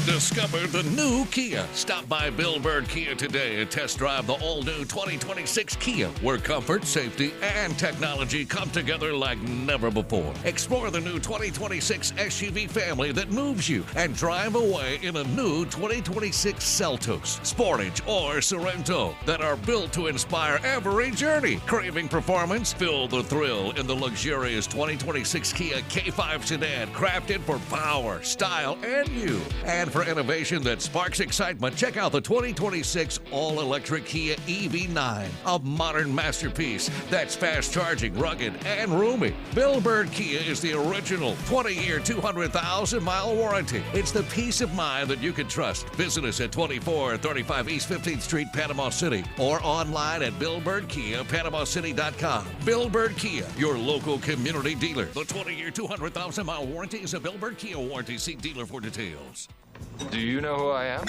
Discover the new Kia. Stop by Bill Bird Kia today and test drive the all-new 2026 Kia, where comfort, safety, and technology come together like never before. Explore the new 2026 SUV family that moves you and drive away in a new 2026 Seltos, Sportage, or Sorento that are built to inspire every journey. Craving performance? Feel the thrill in the luxurious 2026 Kia K5 sedan, crafted for power, style, and you. And for innovation that sparks excitement, check out the 2026 all-electric Kia EV9, a modern masterpiece that's fast-charging, rugged, and roomy. Bill Bird Kia is the original 20-year, 200,000-mile warranty. It's the peace of mind that you can trust. Visit us at 2435 East 15th Street, Panama City, or online at BillBirdKia.PanamaCity.com. Bill Bird Kia, your local community dealer. The 20-year, 200,000-mile warranty is a Bill Bird Kia warranty. See dealer for details. Do you know who I am?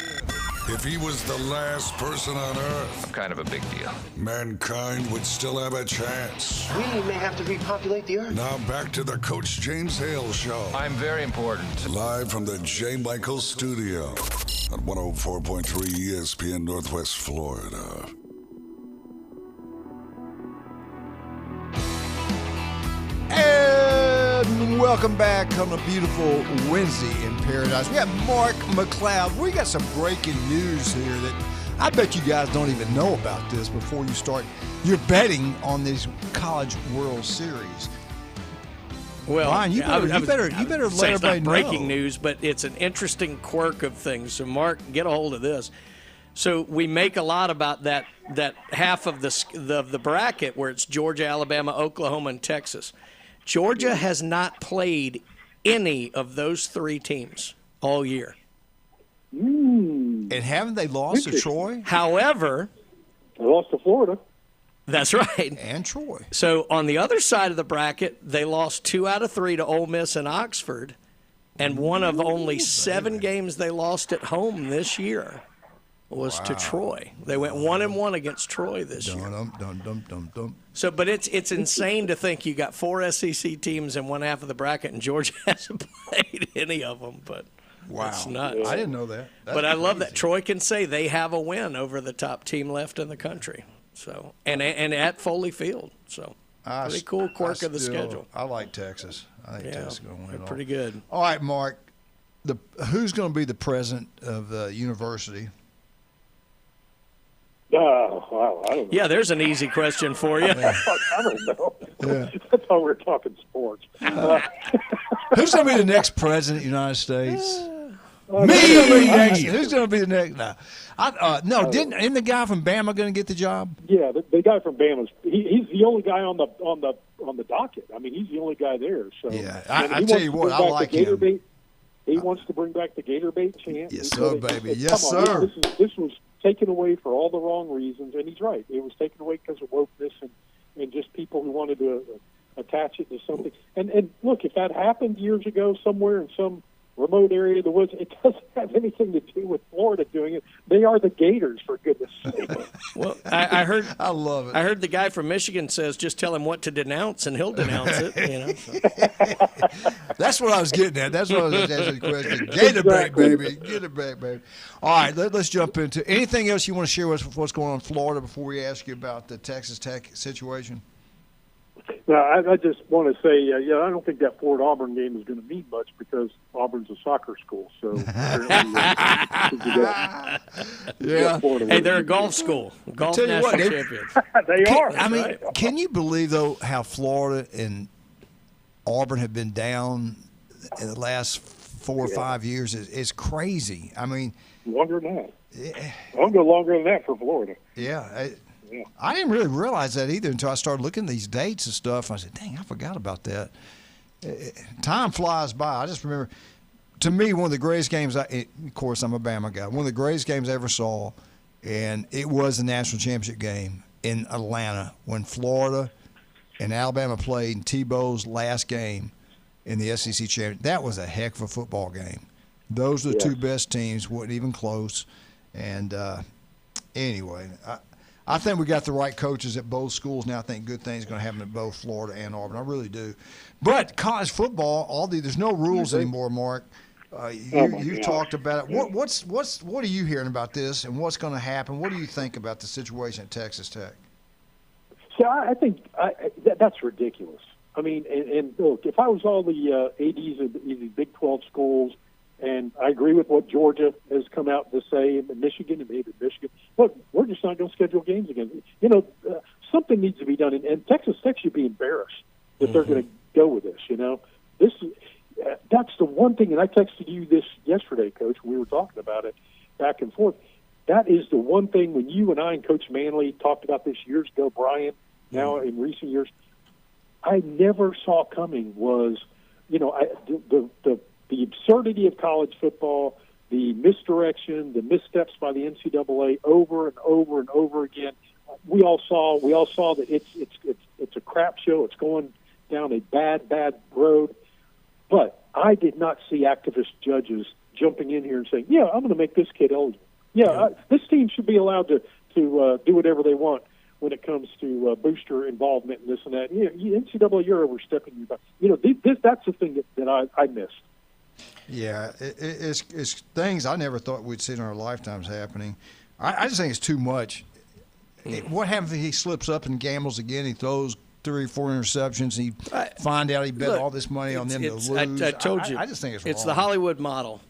If he was the last person on Earth, I'm kind of a big deal. Mankind would still have a chance. We may have to repopulate the Earth. Now back to the Coach James Hale Show. I'm very important. Live from the J. Michael Studio at 104.3 ESPN Northwest Florida. And welcome back on a beautiful Wednesday in paradise. We got Mark McLeod. We got some breaking news here that I bet you guys don't even know about this before you start your betting on these College World Series. Well, Brian, you better let everybody know. Breaking news, but it's an interesting quirk of things. So, Mark, get a hold of this. So we make a lot about that half of the bracket where it's Georgia, Alabama, Oklahoma, and Texas. Georgia has not played any of those three teams all year. And haven't they lost to Troy? However, they lost to Florida. That's right. And Troy. So on the other side of the bracket, they lost 2 out of 3 to Ole Miss and Oxford, and one of only 7 games they lost at home this year was to Troy. They went 1-1 against Troy this year. So, but it's insane to think you got 4 SEC teams in one half of the bracket, and Georgia hasn't played any of them. But it's nuts. I didn't know that. But I love that Troy can say they have a win over the top team left in the country. So and at Foley Field. So pretty cool quirk of the schedule. I like Texas. I think Texas is going to win it all. Pretty good. All right, Mark. Who's going to be the president of the university? Wow, I don't know. Yeah, there's an easy question for you. I don't know. Yeah. I thought we were talking sports. Who's going to be the next president of the United States? Me! Who's going to be the next? No, isn't the guy from Bama going to get the job? Yeah, the guy from Bama's he's the only guy on the docket. I mean, he's the only guy there. So yeah, I tell you what, I like him. He wants to bring back the Gator bait chant. Yes, sir, baby. Yes, come on, sir. This was taken away for all the wrong reasons, and he's right. It was taken away because of wokeness and just people who wanted to attach it to something. And look, if that happened years ago somewhere in some remote area of the woods, it doesn't have anything to do with Florida doing it. They are the Gators, for goodness sake. Well, I heard. I love it. I heard the guy from Michigan says, "Just tell him what to denounce, and he'll denounce it." You know. So. That's what I was getting at. That's what I was asking the question. Get it back, baby. Get it back, baby. All right, let's jump into anything else you want to share with what's going on in Florida before we ask you about the Texas Tech situation. No, I just want to say, I don't think that Florida-Auburn game is going to mean much because Auburn's a soccer school. So, Hey, they're a golf school. Golf national champions. They are. I mean, can you believe, though, how Florida and Auburn have been down in the last 4 or 5 years? It's crazy. I mean, longer than that. I'll go longer than that for Florida. Yeah. I didn't really realize that either until I started looking at these dates and stuff. I said, dang, I forgot about that. Time flies by. I just remember, to me, one of the greatest games, of course, I'm a Bama guy, one of the greatest games I ever saw, and it was the national championship game in Atlanta when Florida and Alabama played in Tebow's last game in the SEC championship. That was a heck of a football game. Those are the two best teams, wasn't even close. And anyway, I think we got the right coaches at both schools now. I think good things are going to happen at both Florida and Auburn. I really do. But college football, there's no rules anymore, Mark. You talked about it. What are you hearing about this, and what's going to happen? What do you think about the situation at Texas Tech? See, I think that's ridiculous. I mean, and look, if I was all the ADs of the Big 12 schools, and I agree with what Georgia has come out to say, and Michigan, and maybe Michigan. Look, we're just not going to schedule games again. Something needs to be done, and Texas Tech should be embarrassed if they're going to go with this. This is that's the one thing, and I texted you this yesterday, Coach. We were talking about it back and forth. That is the one thing when you and I and Coach Manley talked about this years ago, Brian. Now in recent years, I never saw coming was, the absurdity of college football, the misdirection, the missteps by the NCAA over and over and over again. We all saw that it's a crap show. It's going down a bad road. But I did not see activist judges jumping in here and saying, "Yeah, I'm going to make this kid eligible. Yeah, this team should be allowed to do whatever they want when it comes to booster involvement and this and that." NCAA, you're overstepping your bounds. That's the thing that I missed. Yeah, it's things I never thought we'd see in our lifetimes happening. I just think it's too much. What happens if he slips up and gambles again? He throws 3 or 4 interceptions, and he find out he bet all this money on them to lose. I told you. I just think it's wrong. The Hollywood model.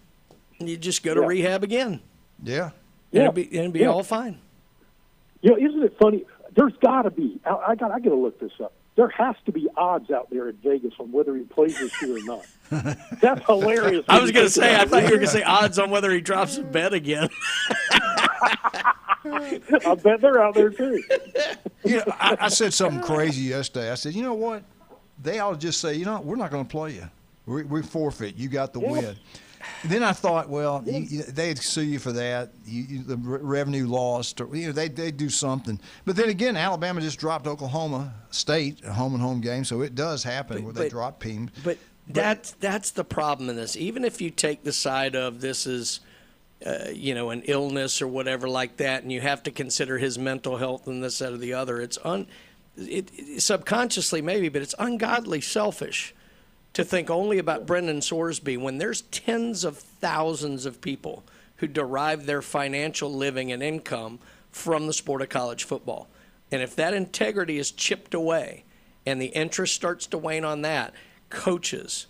You just go to rehab again. Yeah. It'll be all fine. Isn't it funny? There's got to be. I got to look this up. There has to be odds out there in Vegas on whether he plays this year or not. That's hilarious. I was going to say, I thought you were going to say odds on whether he drops a bet again. I bet they're out there too. I said something crazy yesterday. I said, you know what? They ought to just say, we're not going to play you. We forfeit. You got the win. Then I thought, well, they'd sue you for that. The revenue lost, or they do something. But then again, Alabama just dropped Oklahoma State, a home game, so it does happen where they drop teams. But that's the problem in this. Even if you take the side of this is, an illness or whatever like that, and you have to consider his mental health and this, that, or the other, it's subconsciously maybe, but it's ungodly selfish to think only about Brendan Sorsby when there's tens of thousands of people who derive their financial living and income from the sport of college football. And if that integrity is chipped away and the interest starts to wane on that, coaches,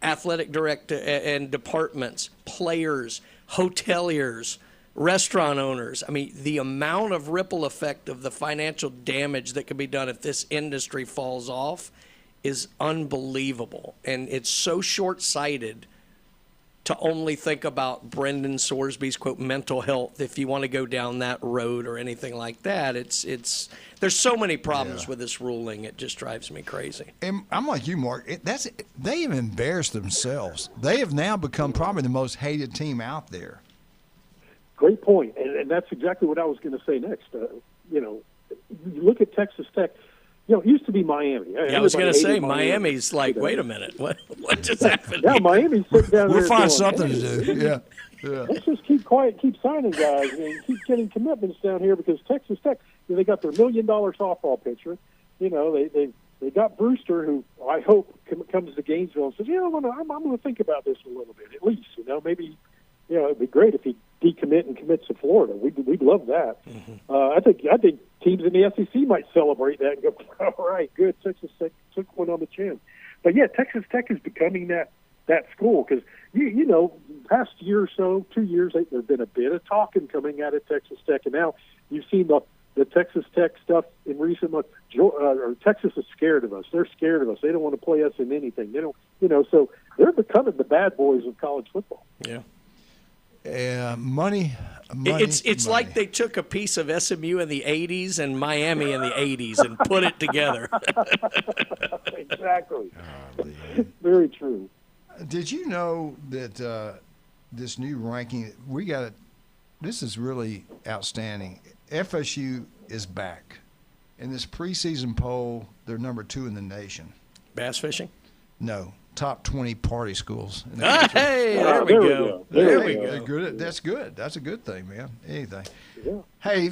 athletic director and departments, players, hoteliers, restaurant owners, the amount of ripple effect of the financial damage that could be done if this industry falls off is unbelievable. And it's so short-sighted to only think about Brendan Sorsby's, quote, mental health if you want to go down that road or anything like that. There's so many problems with this ruling. It just drives me crazy. And I'm like you, Mark. They have embarrassed themselves. They have now become probably the most hated team out there. Great point. And that's exactly what I was going to say next. You look at Texas Tech. It used to be Miami. I was going to say Miami's like, wait a minute, what just happened? Yeah, Miami's sitting down there. We'll find something to do. Yeah. Let's just keep quiet, keep signing guys, and keep getting commitments down here because Texas Tech, they got their $1 million softball pitcher. They got Brewster, who I hope comes to Gainesville and says, I'm going to think about this a little bit at least. Maybe it'd be great if he decommit and commits to Florida. We'd love that. Mm-hmm. I think teams in the SEC might celebrate that and go, all right, good, Texas Tech took one on the chin. But yeah, Texas Tech is becoming that school because past year or so, 2 years, there's been a bit of talking coming out of Texas Tech, and now you've seen the Texas Tech stuff in recent months. Texas is scared of us. They're scared of us. They don't want to play us in anything. They don't, so they're becoming the bad boys of college football. Yeah. Money. It's like they took a piece of SMU in the 80s and Miami in the 80s and put it together. Exactly. Very true. Did you know that this new ranking, this is really outstanding. FSU is back. In this preseason poll, they're number 2 in the nation. Bass fishing? No. Top 20 party schools. Hey, there we go. There we go. That's good. That's a good thing, man. Anything. Yeah. Hey,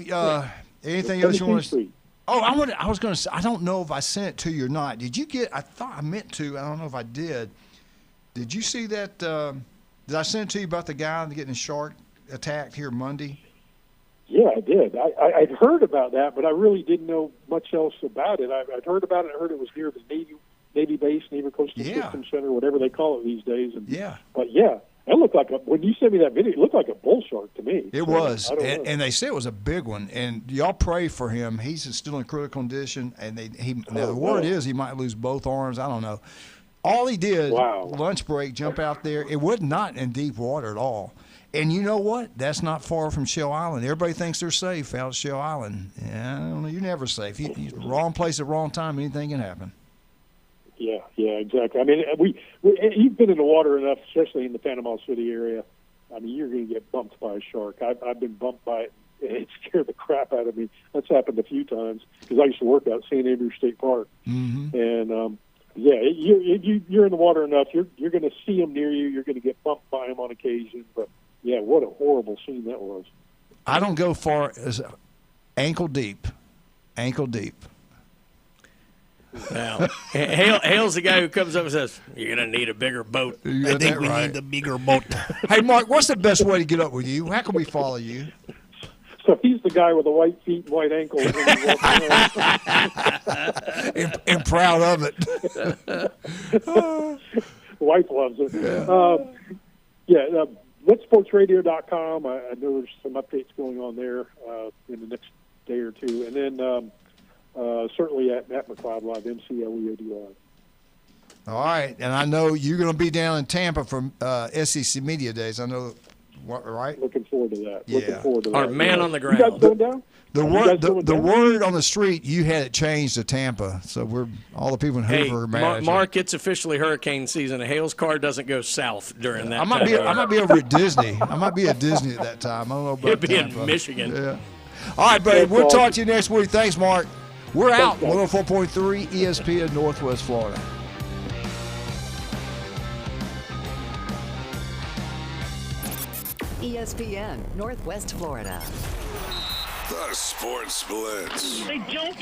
anything else you want to say? Oh, I was going to say, I don't know if I sent it to you or not. Did you get, I thought I meant to. I don't know if I did. Did you see that? Did I send it to you about the guy getting a shark attacked here Monday? Yeah, I did. I'd heard about that, but I really didn't know much else about it. I'd heard about it. I heard it was near the Navy base, Naval Coastal Systems Center, whatever they call it these days. But it looked like when you sent me that video, it looked like a bull shark to me. It was, and they said it was a big one. And y'all pray for him. He's still in critical condition, and the word is he might lose both arms. I don't know. All he did, lunch break, jump out there. It was not in deep water at all. And you know what? That's not far from Shell Island. Everybody thinks they're safe out at Shell Island. Yeah, I don't know. You're never safe. You're wrong place at wrong time. Anything can happen. Yeah, exactly. I mean, you've been in the water enough, especially in the Panama City area. I mean, you're going to get bumped by a shark. I've been bumped by it, and it scared the crap out of me. That's happened a few times because I used to work out at St. Andrews State Park. Mm-hmm. And, you're in the water enough. You're going to see them near you. You're going to get bumped by them on occasion. But, yeah, what a horrible scene that was. I don't go far as ankle deep. Now, Hale's the guy who comes up and says, "You're going to need a bigger boat." I think we need the bigger boat. Hey, Mark, what's the best way to get up with you? How can we follow you? So he's the guy with the white feet and white ankles. and proud of it. Wife loves it. Whatsportsradio.com. I know there's some updates going on there in the next day or two. And then certainly at McLeod Live, MCLEOD Live. All right. And I know you're going to be down in Tampa for SEC Media Days. I know Right? Looking forward to that. Yeah. Looking forward to Our that. man on the You ground. guys going down? The You word, guys the, going the down? word on the street, you had it changed to Tampa. So we're all the people in Hoover Hey, are mad. Mark, it's officially hurricane season. Hale's car doesn't go south during that I might time be. of year. I might be over at Disney. I might be at Disney at that time. I don't know about He'll be Tampa. in Michigan. Yeah. All right, buddy. We'll talk to you next week. Thanks, Mark. We're out. 104.3 ESPN Northwest Florida. ESPN Northwest Florida. The Sports Blitz. They don't